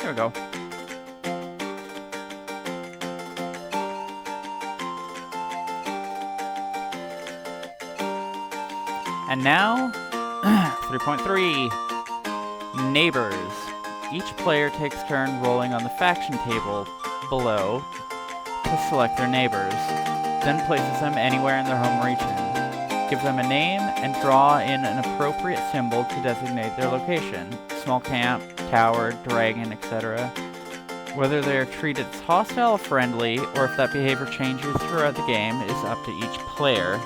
Speaker 1: There we go. And now, 3.3, Neighbors. Each player takes turn rolling on the faction table below to select their neighbors, then places them anywhere in their home region. Give them a name and draw in an appropriate symbol to designate their location. Small camp, tower, dragon, etc. Whether they are treated as hostile or friendly, or if that behavior changes throughout the game, is up to each player.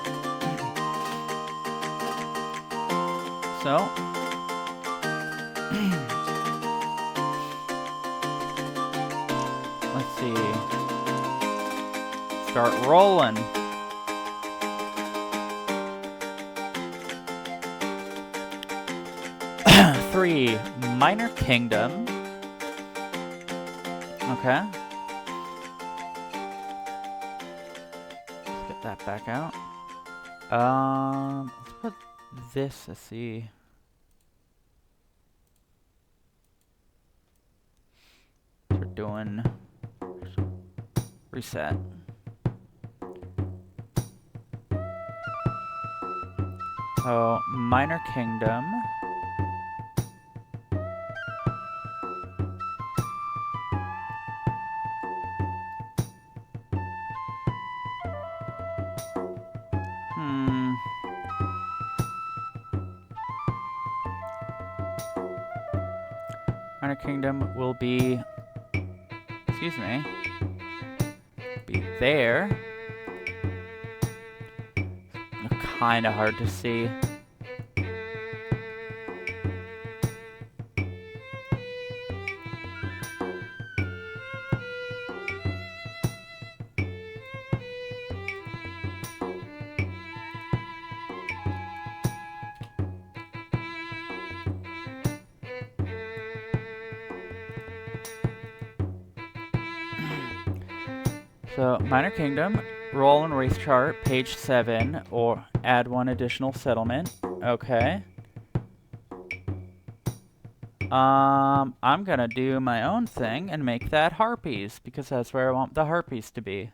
Speaker 1: So, let's see. Start rolling. Three, Minor Kingdom. Okay. Let's get that back out. Let's put this, let's see. we're doing reset. So, Minor Kingdom. Minor Kingdom will be, excuse me, be there. Kind of hard to see. So, Minor Kingdom, roll and race chart, page 7, or add 1 additional settlement. Okay. I'm gonna do my own thing and make that harpies, because that's where I want the harpies to be.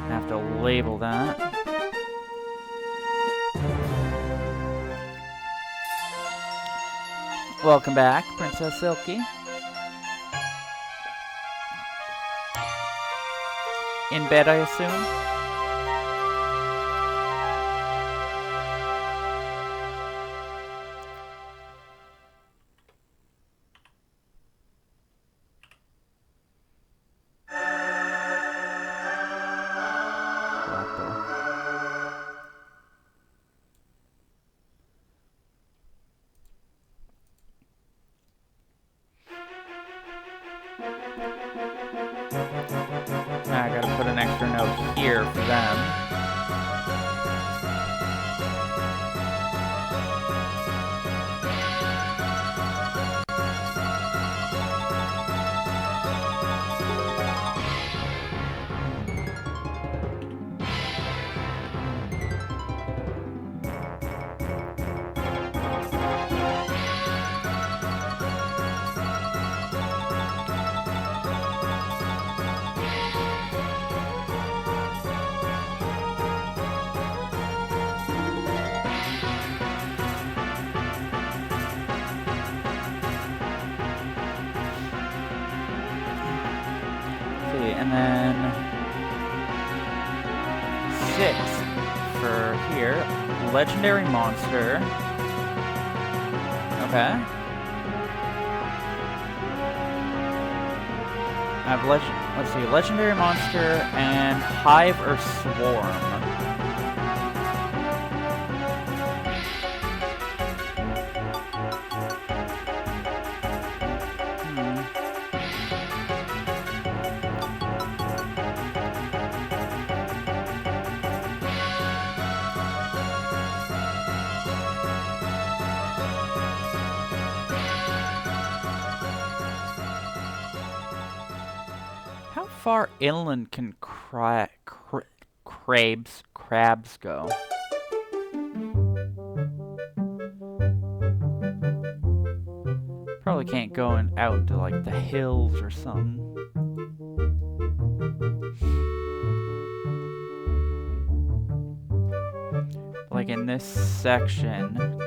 Speaker 1: Have to label that. Welcome back, Princess Silky. In bed, I assume? I gotta put an extra note here for them. And then 6 for here. Legendary monster. Okay. I have let's see, legendary monster and hive or swarm. How far inland can crabs go? Probably can't go out into like the hills or something. Like in this section,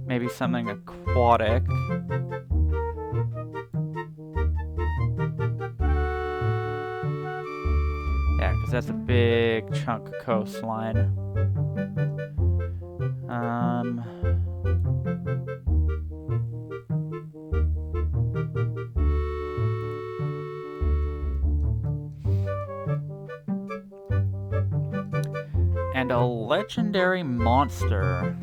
Speaker 1: maybe something aquatic. Yeah, because that's a big chunk of coastline. And a legendary monster.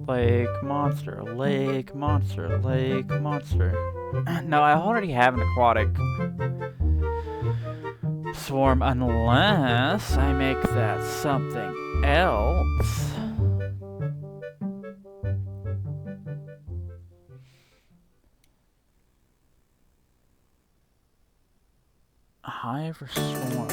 Speaker 1: Lake monster, lake monster, lake monster. No, I already have an aquatic swarm unless I make that something else. Hive or swarm?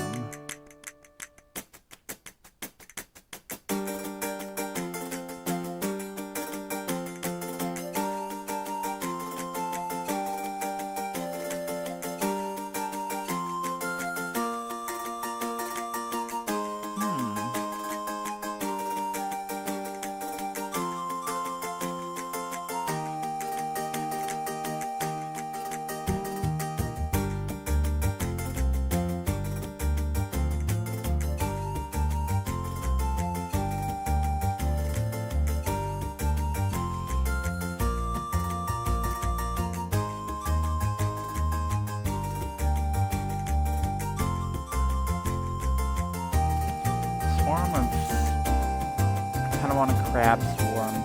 Speaker 1: I kind of want a crab swarm.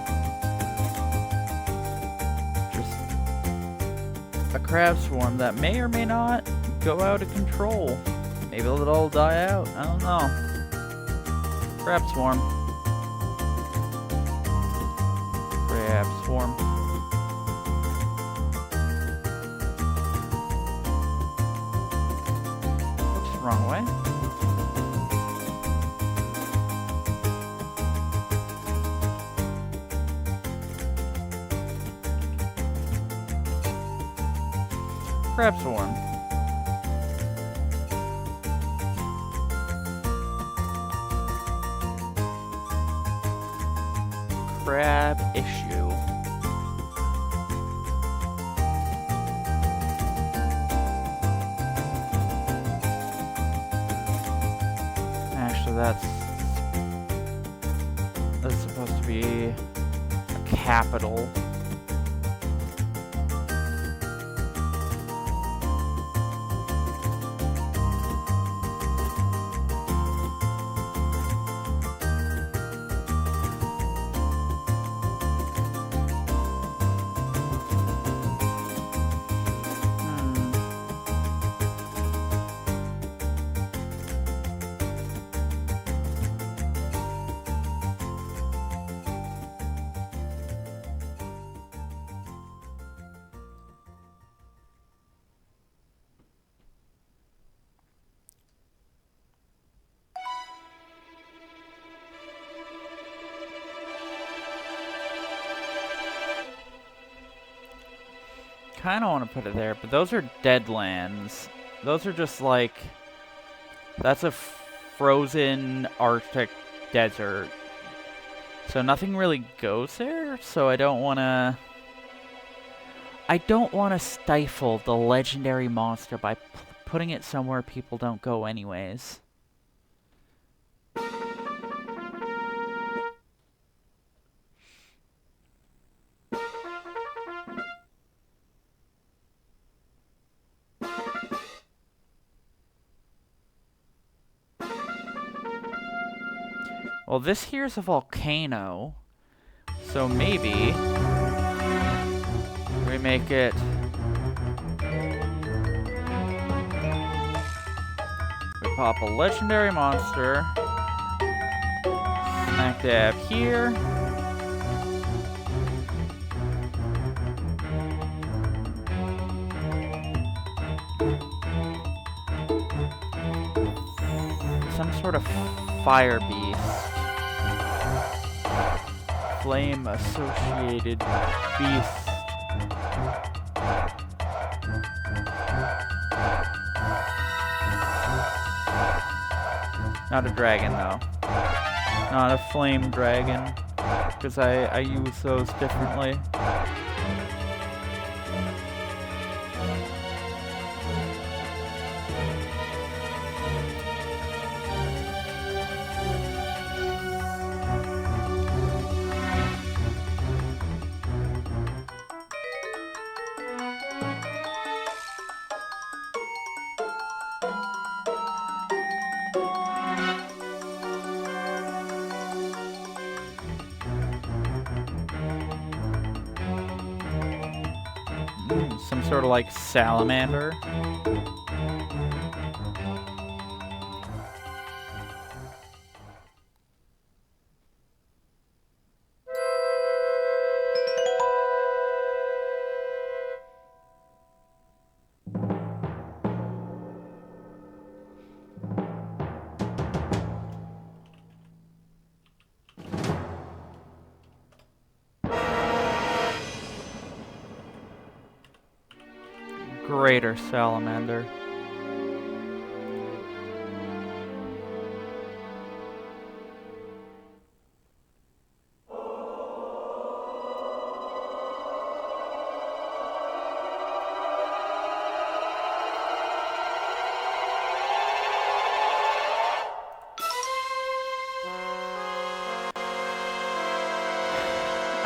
Speaker 1: Just a crab swarm that may or may not go out of control. Maybe it'll all die out. I don't know. Crab swarm. Crab swarm. Oops, wrong way. Crab swarm. Crab issue. Actually, that's supposed to be a capital. Kind of want to put it there, but those are dead lands. Those are just like, that's a frozen Arctic desert. So nothing really goes there, so I don't want to stifle the legendary monster by putting it somewhere people don't go anyways. Well, this here's a volcano, so maybe we make it we pop a legendary monster, smack dab here. Some sort of fire beast. Flame associated beast. Not a dragon though. Not a flame dragon. Because I use those differently. Sort of like salamander. Greater salamander.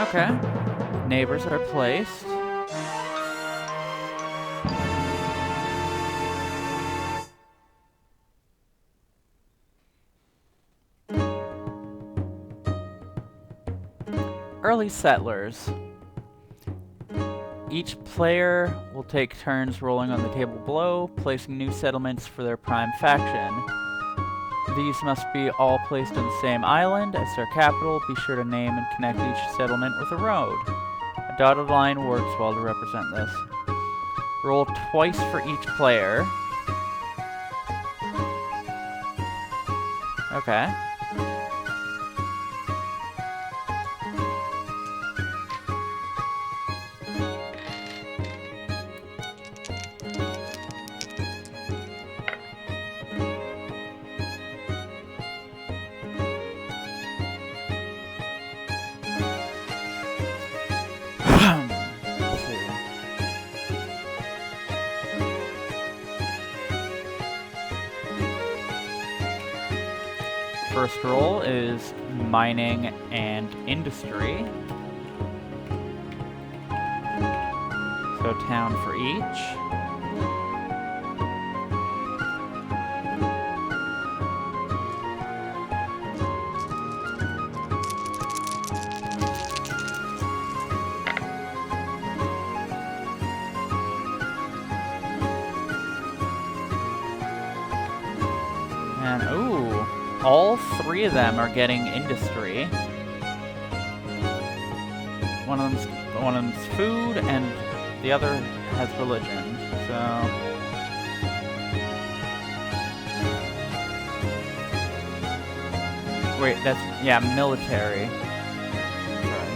Speaker 1: Okay. Neighbors are placed. Early settlers. Each player will take turns rolling on the table below, placing new settlements for their prime faction. These must be all placed on the same island as their capital. Be sure to name and connect each settlement with a road. A dotted line works well to represent this. Roll twice for each player. Okay. Let's see. First roll is mining and industry. So town for each. And ooh, all three of them are getting industry. One of them's food, and the other has religion. So wait, that's military. Sorry.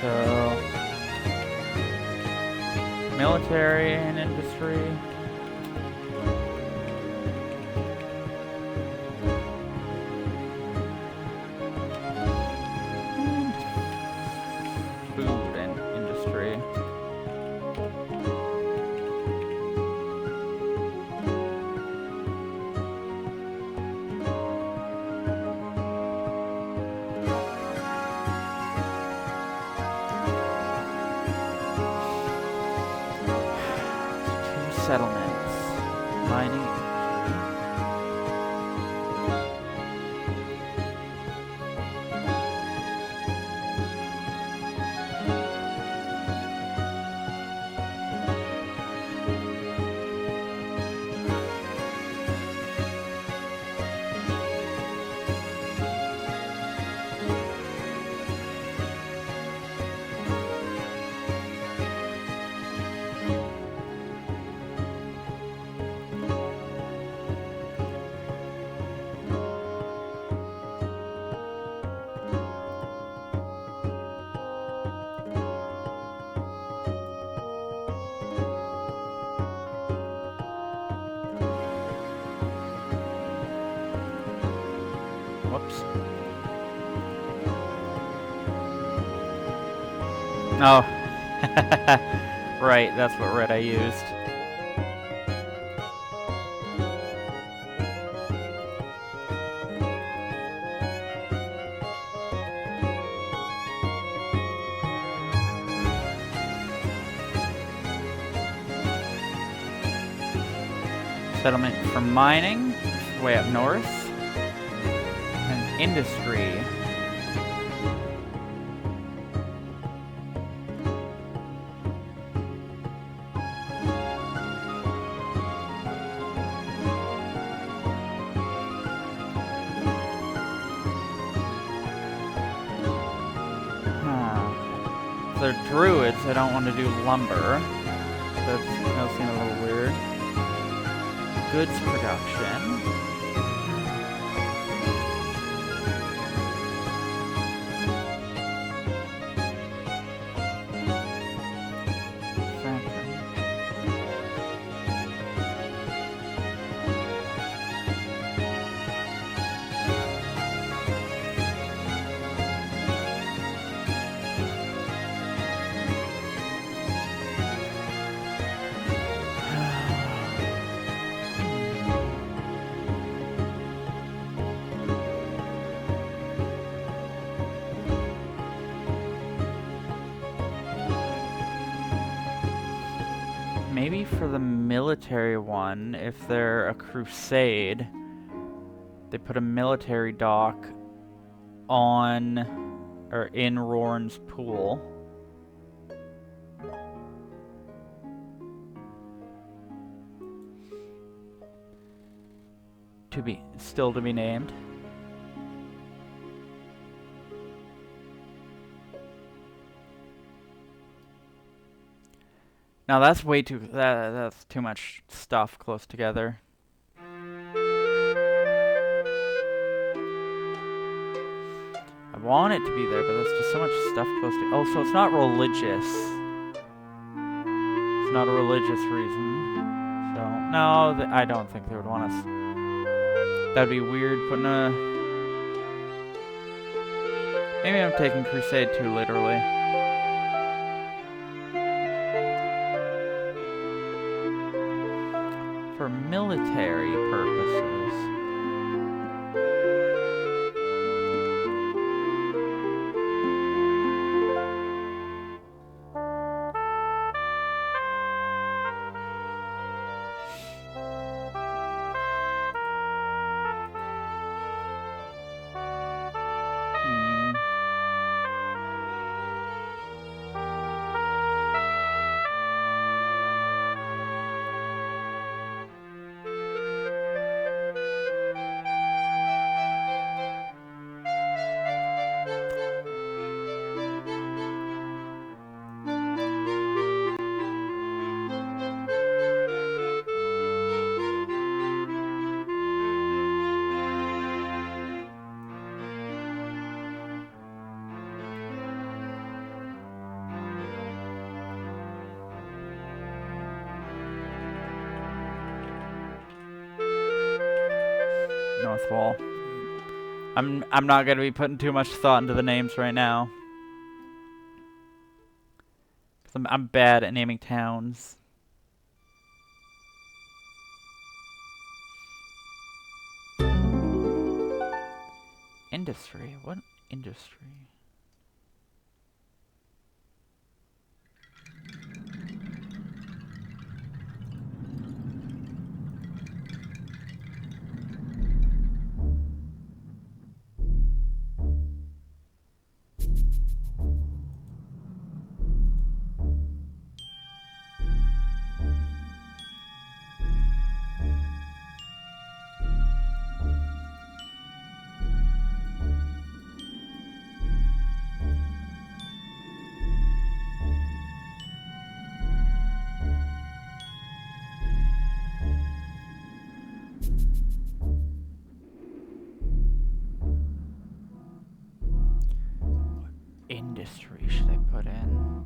Speaker 1: So military and industry. Settlements, mining. Whoops. Oh. Right, that's what red I used. Settlement for mining, way up north. And industry. they're druids, I don't want to do lumber. That'll seem a little weird. Goods production. Maybe for the military one, if they're a crusade, they put a military dock on or in Rorn's pool. Still to be named. Now that's way too, that's too much stuff close together. I want it to be there, but there's just so much stuff close to, oh, so it's not religious. It's not a religious reason. So, no, I don't think they would want us. That'd be weird putting a, maybe I'm taking crusade too literally. For military purposes. North Wall. I'm not gonna be putting too much thought into the names right now. 'Cause I'm bad at naming towns. Industry? What industry? Industry should I put in?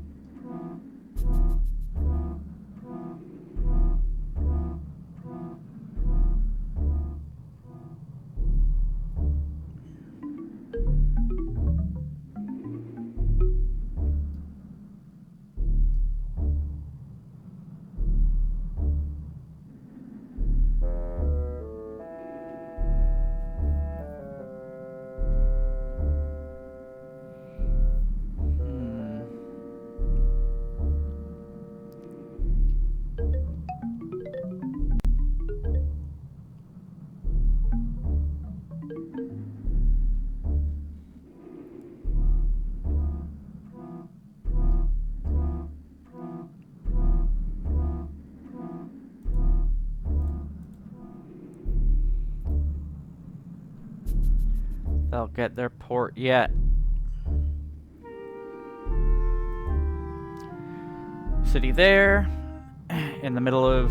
Speaker 1: They'll get their port yet. city there, in the middle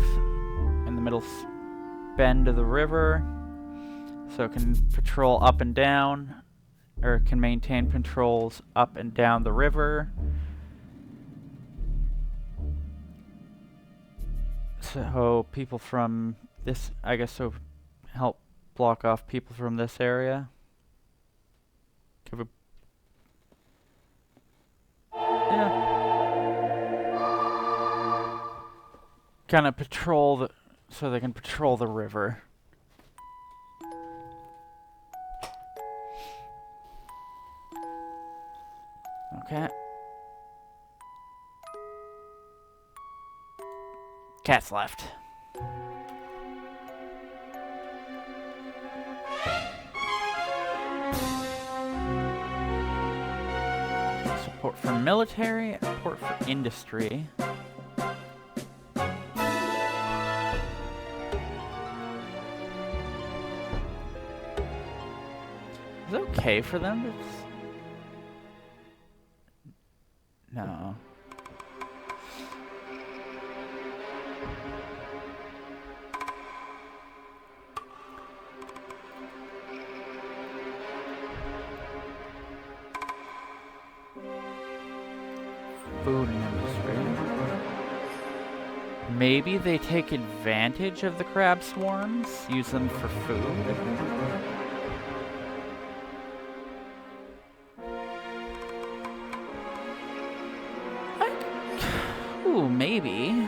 Speaker 1: bend of the river, so it can patrol up and down, or it can maintain patrols up and down the river. So people from this, I guess, so help block off people from this area. Yeah. Kind of patrol the, so they can patrol the river. Okay. Cat's left. Support for military, support for industry. Is it okay for them to no. Food industry. Maybe they take advantage of the crab swarms, use them for food. Ooh, maybe.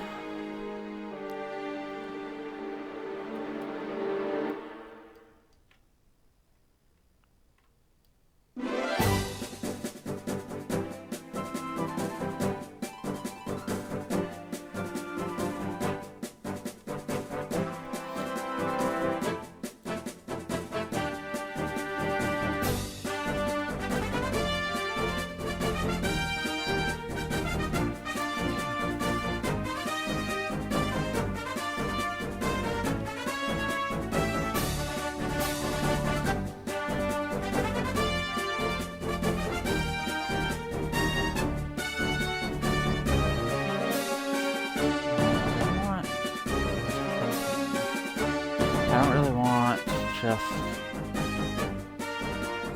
Speaker 1: I don't really want just...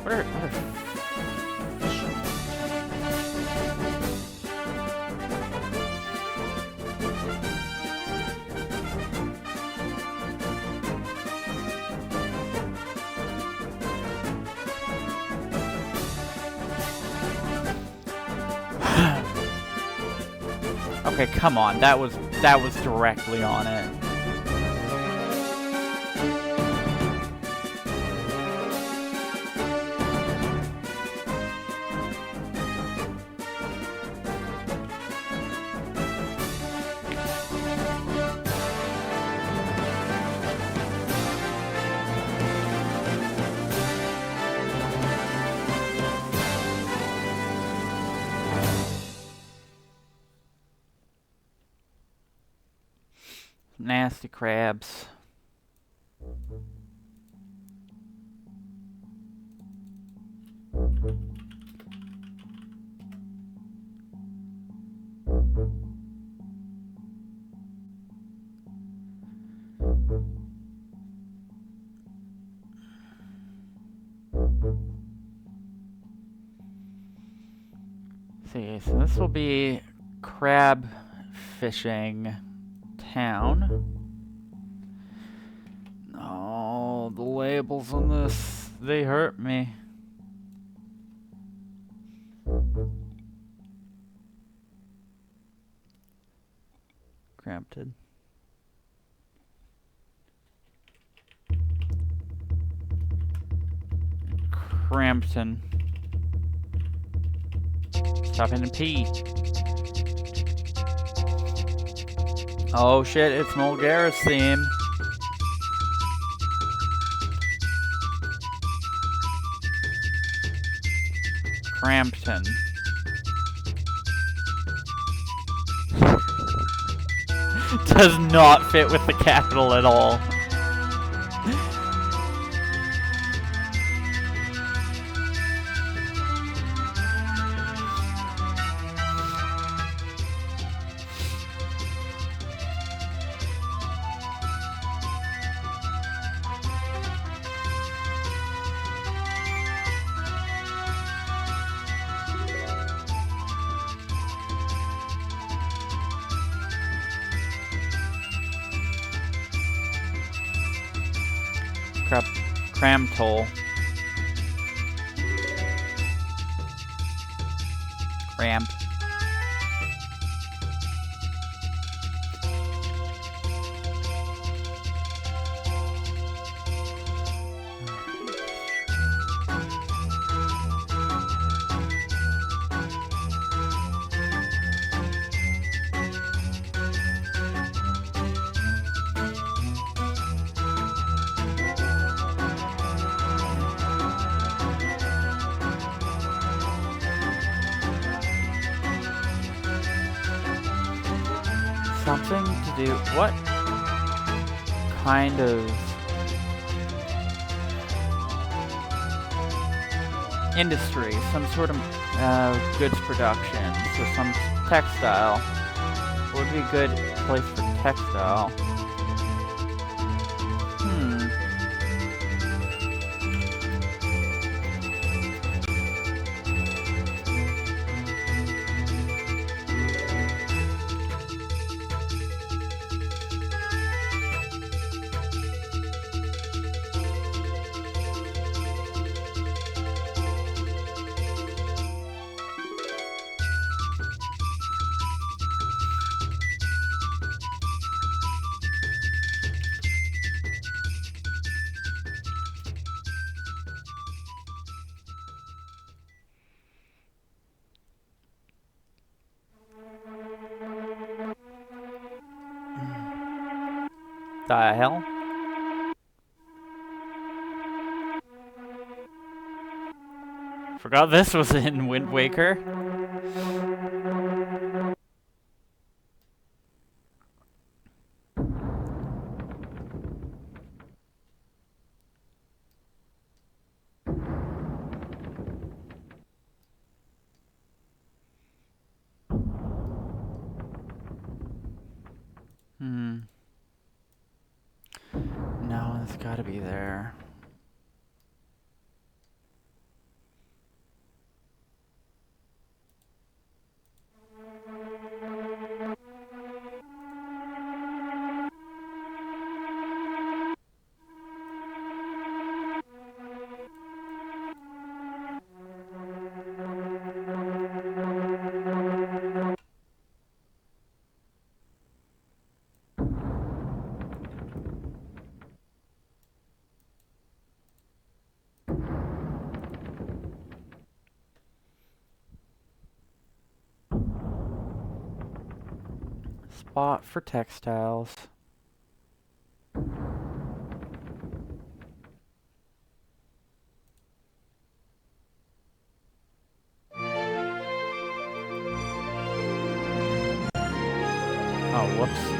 Speaker 1: What are Okay, come on. That was directly on it. Nasty crabs. See, so this will be crab fishing town. Oh, the labels on this, they hurt me. Crampton. Crampton. Stop hitting P. Oh shit, it's Mulgara's theme. Crampton. Does not fit with the capital at all. up cram toll. Cram. Something to do... What kind of... industry? Some sort of goods production. So some textile. What would be a good place for textile? The hell? Forgot this was in Wind Waker. No, it's gotta be there. Spot for textiles. Oh, whoops.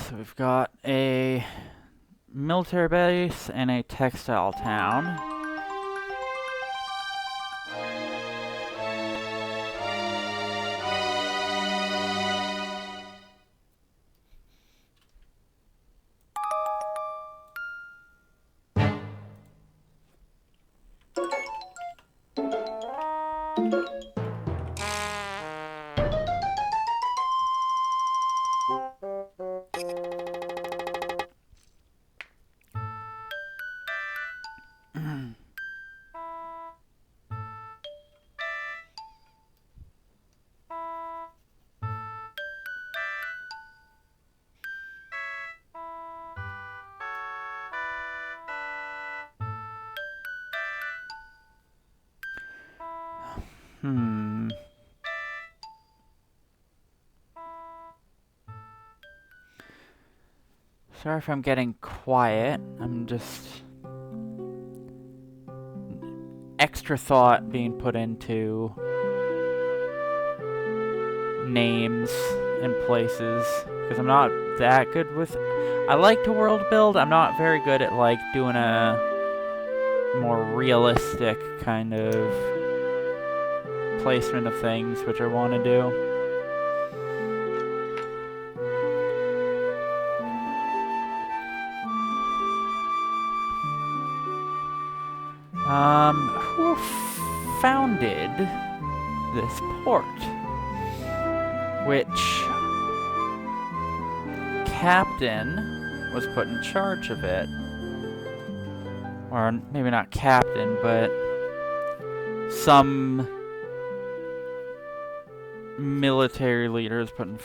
Speaker 1: So we've got a military base and a textile town. Sorry if I'm getting quiet. I'm just... extra thought being put into names in places, because I'm not that good with... I like to world build, I'm not very good at, like, doing a more realistic kind of placement of things, which I want to do. Who founded this port? Which captain was put in charge of it? Or maybe not captain, but some military leader is put in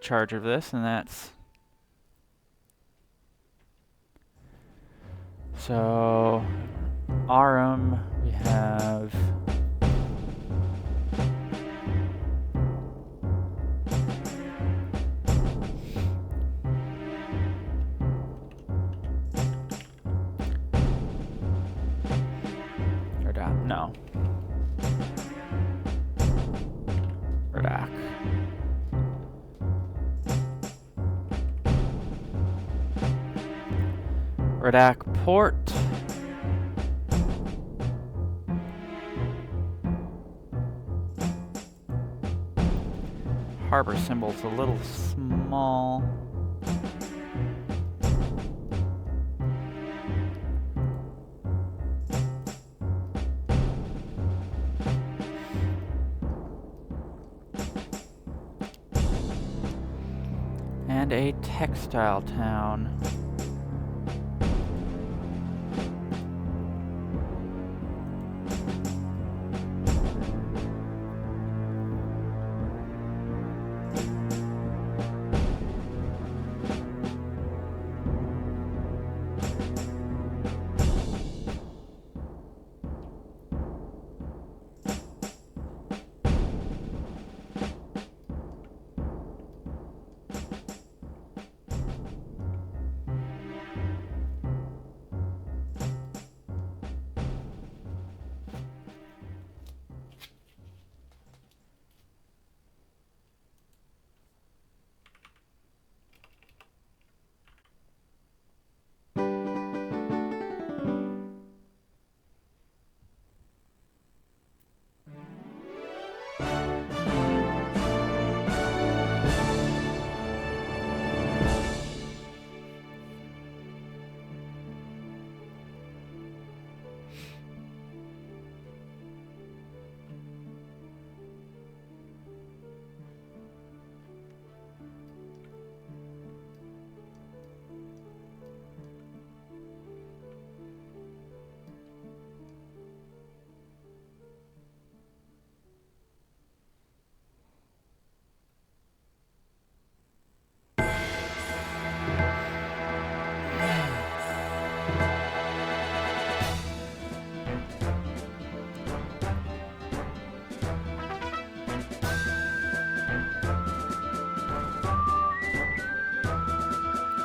Speaker 1: charge of this, and that's... So... Arum, we have... Radak, no. Radak. Radak Port. Harbor symbol's a little small. And a textile town.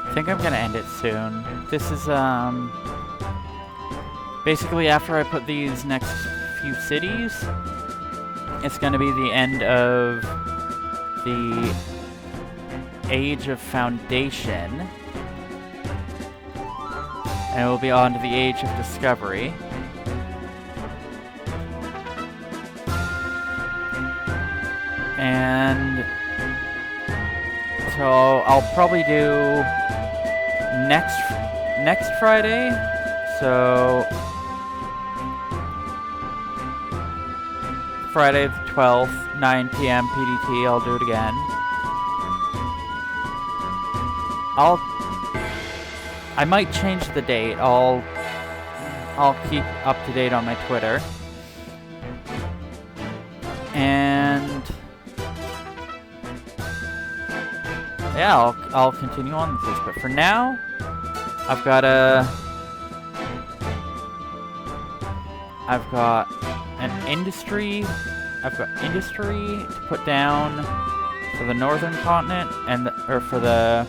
Speaker 1: I think I'm gonna end it soon. This is, basically after I put these next few cities, it's gonna be the end of the Age of Foundation. And we'll be on to the Age of Discovery. And so I'll probably do next Friday, so Friday the 12th, 9 p.m. PDT, I'll do it again. I might change the date. I'll keep up to date on my Twitter. And yeah, I'll continue on with this, but for now, I've got an industry. I've got industry to put down for the northern continent and for the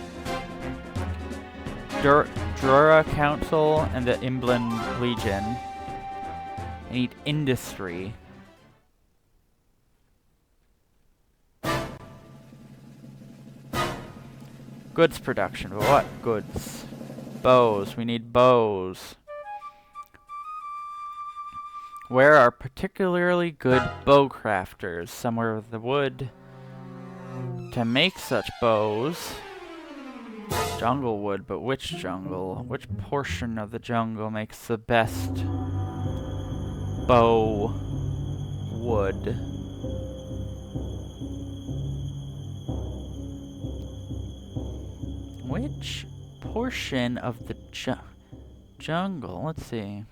Speaker 1: Drura Council and the Imblin Legion. I need industry. Goods production. What goods? Bows. We need bows. Where are particularly good bow crafters? Somewhere with the wood to make such bows. Jungle wood, but which jungle? Which portion of the jungle makes the best bow wood? Which portion of the jungle? Let's see.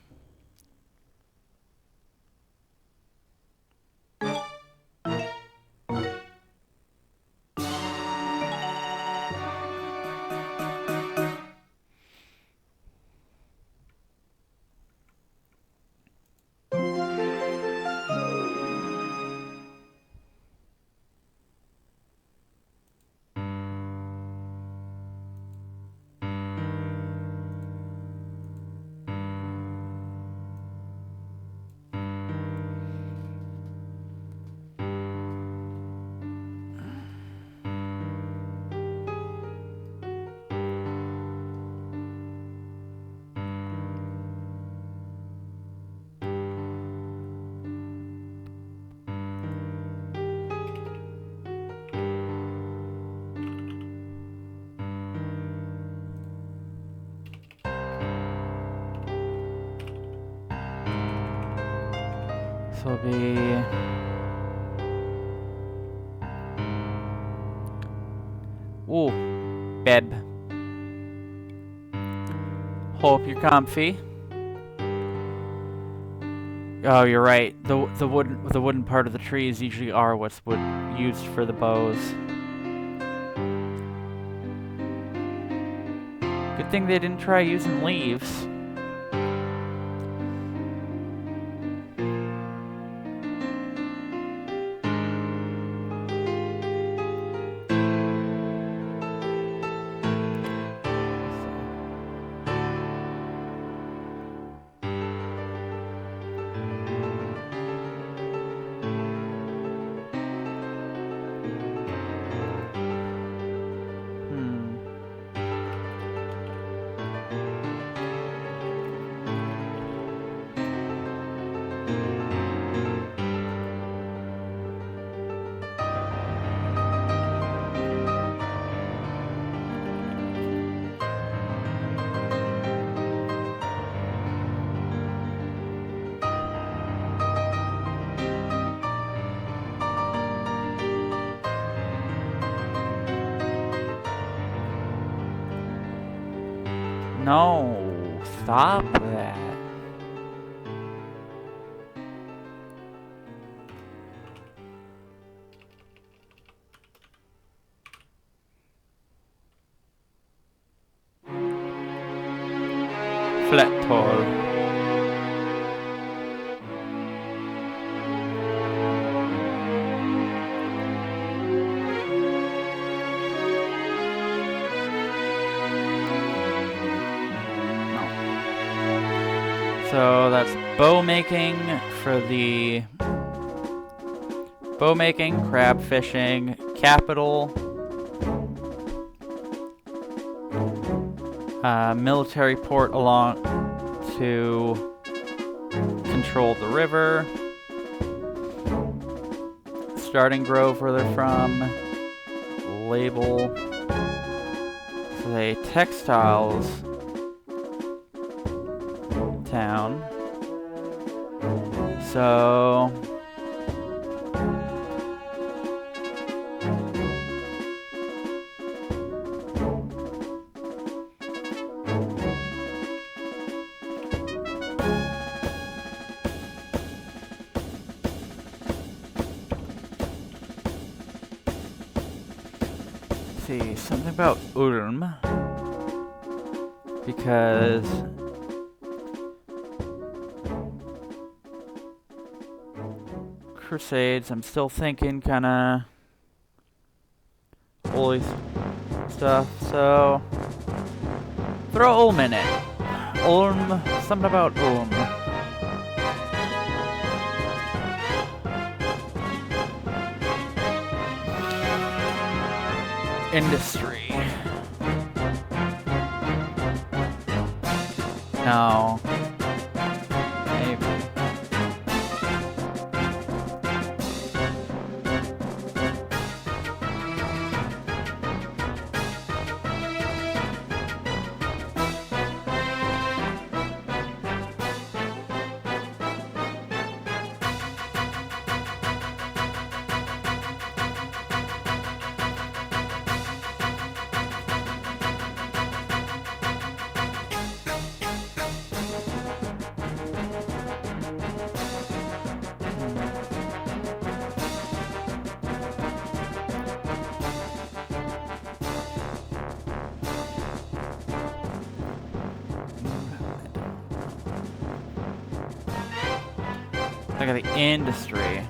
Speaker 1: This will be bed. Hope you're comfy. Oh, you're right. The wooden part of the trees usually are what's used for the bows. Good thing they didn't try using leaves. No, stop that. Flat tall. So that's bow making for the bow making, crab fishing, capital, military port along to control the river, starting grove where they're from, label, say textiles. Town. So let's see, something about Ulm, because Crusades, I'm still thinking kinda holy stuff, so throw Ulm in it. Ulm, something about Ulm. Industry. No. Maybe. Look at the industry.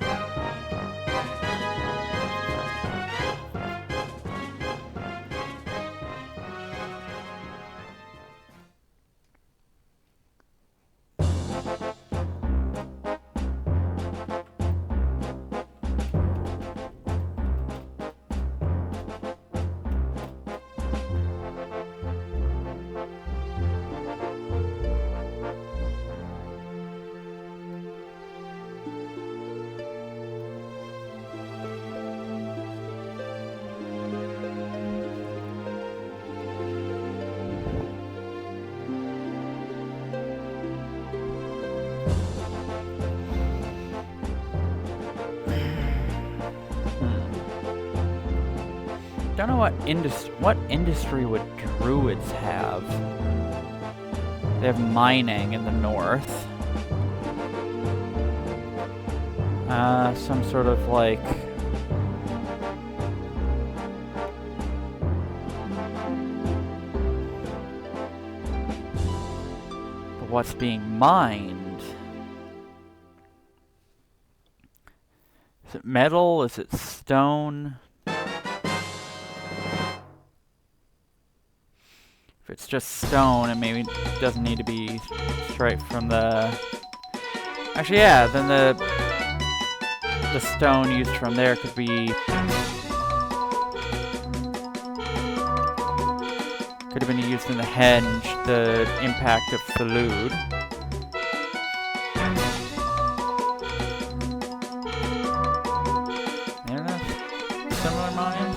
Speaker 1: Don't know what industry would druids have? They have mining in the north. Some sort of like but what's being mined? Is it metal? Is it stone? If it's just stone, it maybe doesn't need to be straight from the... Actually, yeah, then the stone used from there could be... Could have been used in the henge, the impact of Salud. Similar mines?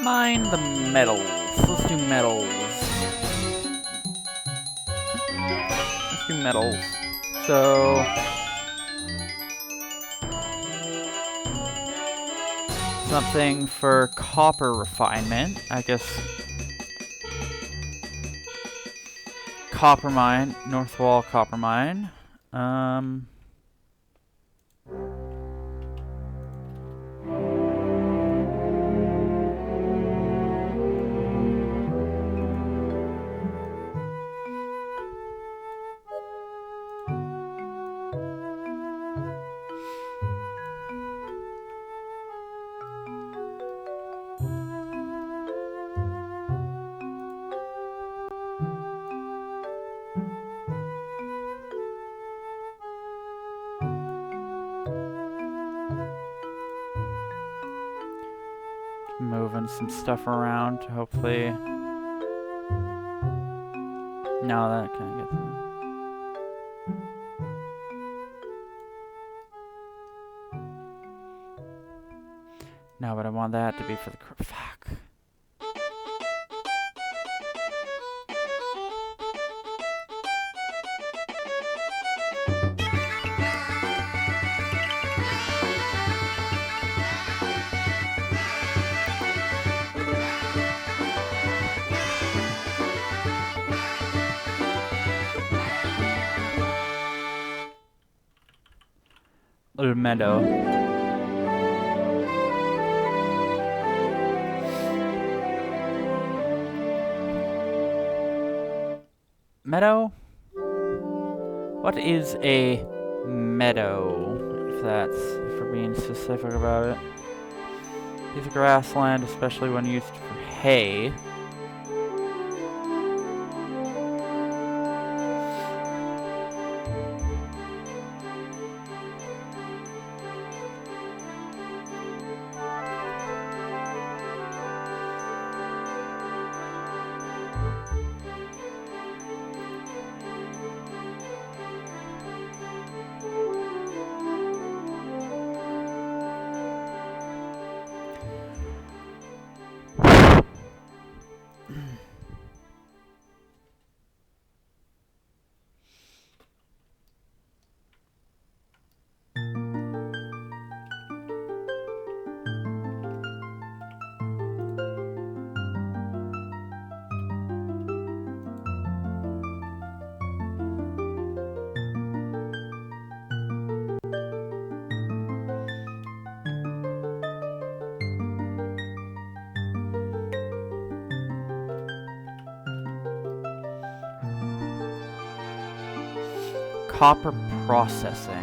Speaker 1: Mine the metals. Let's do metals. Let's do metals. So... something for copper refinement, I guess. Copper mine, North Wall copper mine. Moving some stuff around to hopefully... No, that kind of gets... No, but I want that to be for the... Fuck. Little meadow. Meadow? What is a meadow? If we're being specific about it. Piece of grassland, especially when used for hay. Copper processing.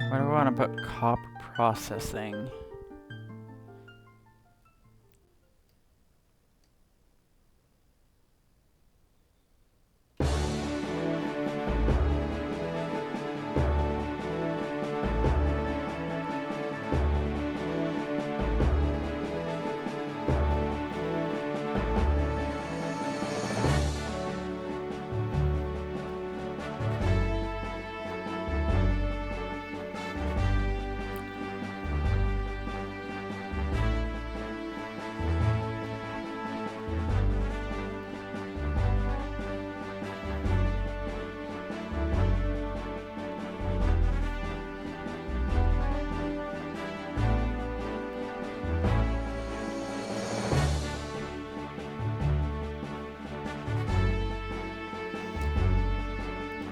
Speaker 1: Why do I want to put copper processing?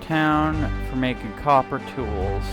Speaker 1: Town for making copper tools.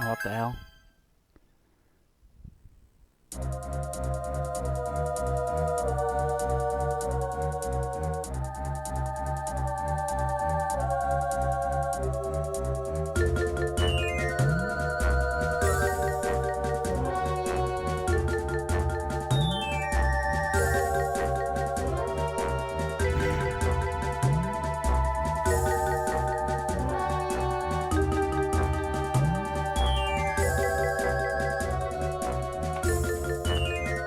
Speaker 1: What the hell?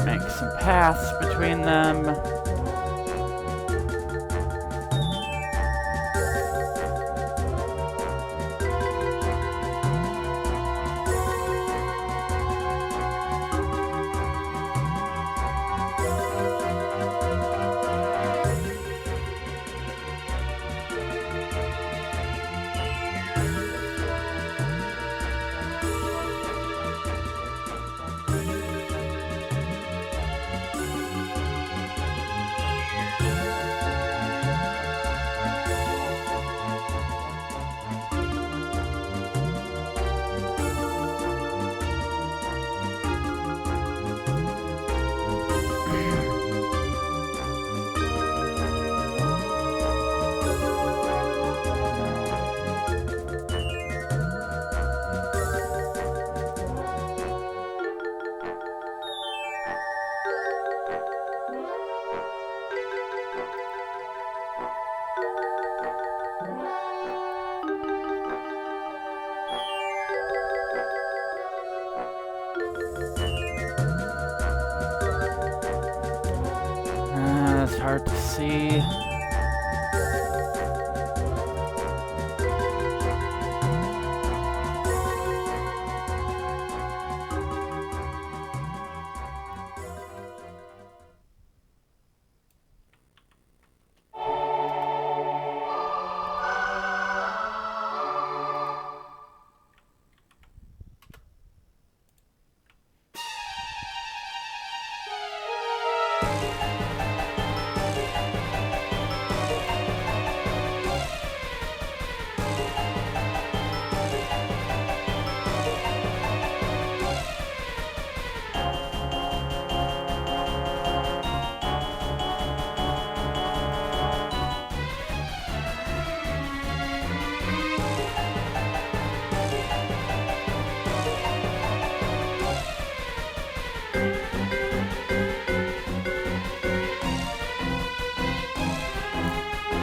Speaker 1: Make some paths between them. hard to see.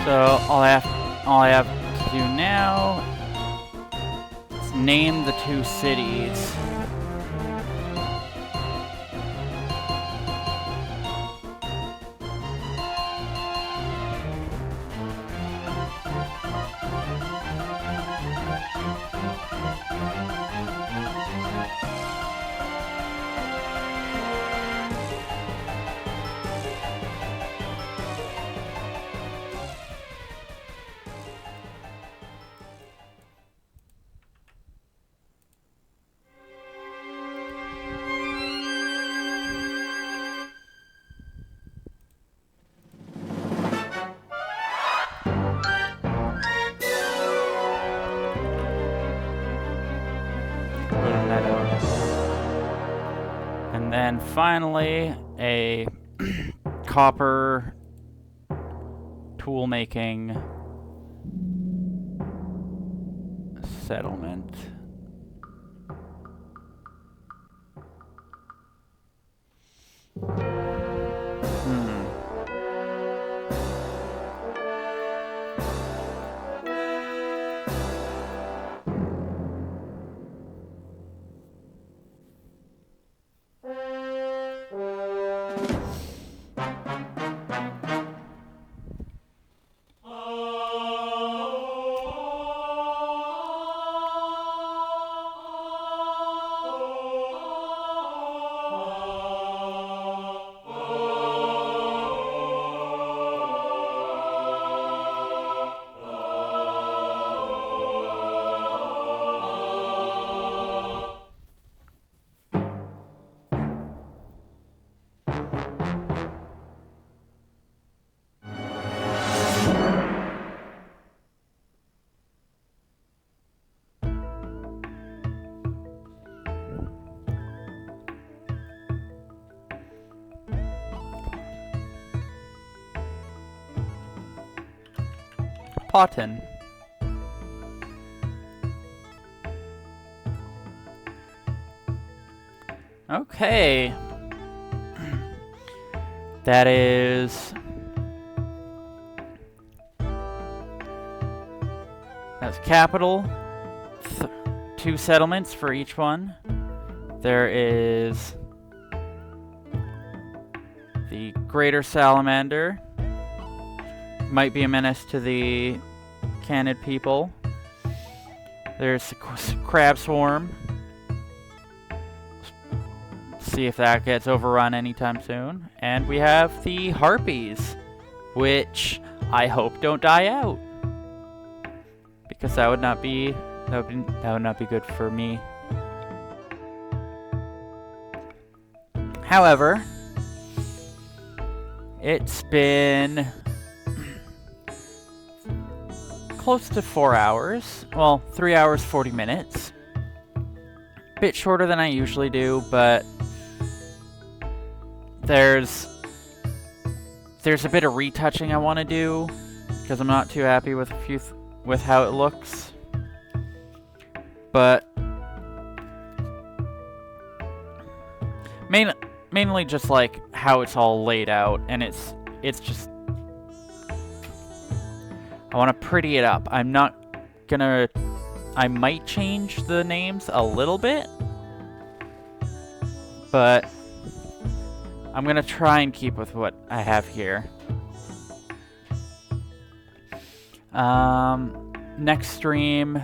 Speaker 1: So all I have to do now is name the 2 cities. And then finally, a copper tool making settlement. Potten. Okay. That is... That's capital. 2 settlements for each one. There is the Greater Salamander. Might be a menace to the Canid people. There's the Crab Swarm. See if that gets overrun anytime soon. And we have the Harpies, which I hope don't die out, because that would not be good for me. However, it's been close to 4 hours. Well, 3 hours, 40 minutes. Bit shorter than I usually do, but there's a bit of retouching I want to do, because I'm not too happy with with how it looks. But mainly just like how it's all laid out, and it's just, I want to pretty it up. I might change the names a little bit, but I'm gonna try and keep with what I have here. Next stream,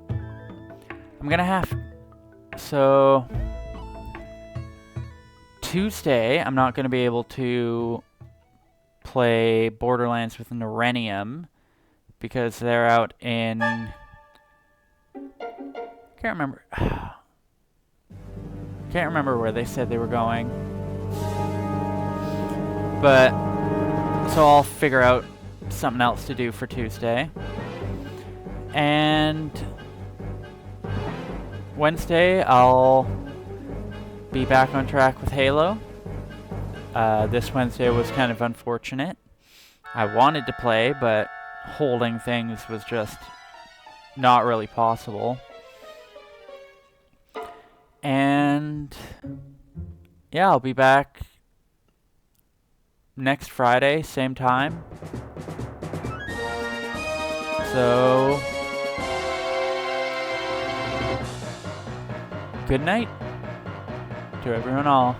Speaker 1: I'm gonna have... So... Tuesday, I'm not gonna be able to play Borderlands with Norenium because they're out in... Can't remember. Can't remember where they said they were going. But, so I'll figure out something else to do for Tuesday. And Wednesday, I'll be back on track with Halo. This Wednesday was kind of unfortunate. I wanted to play, but holding things was just not really possible. And yeah, I'll be back next Friday, same time. So, good night to everyone all.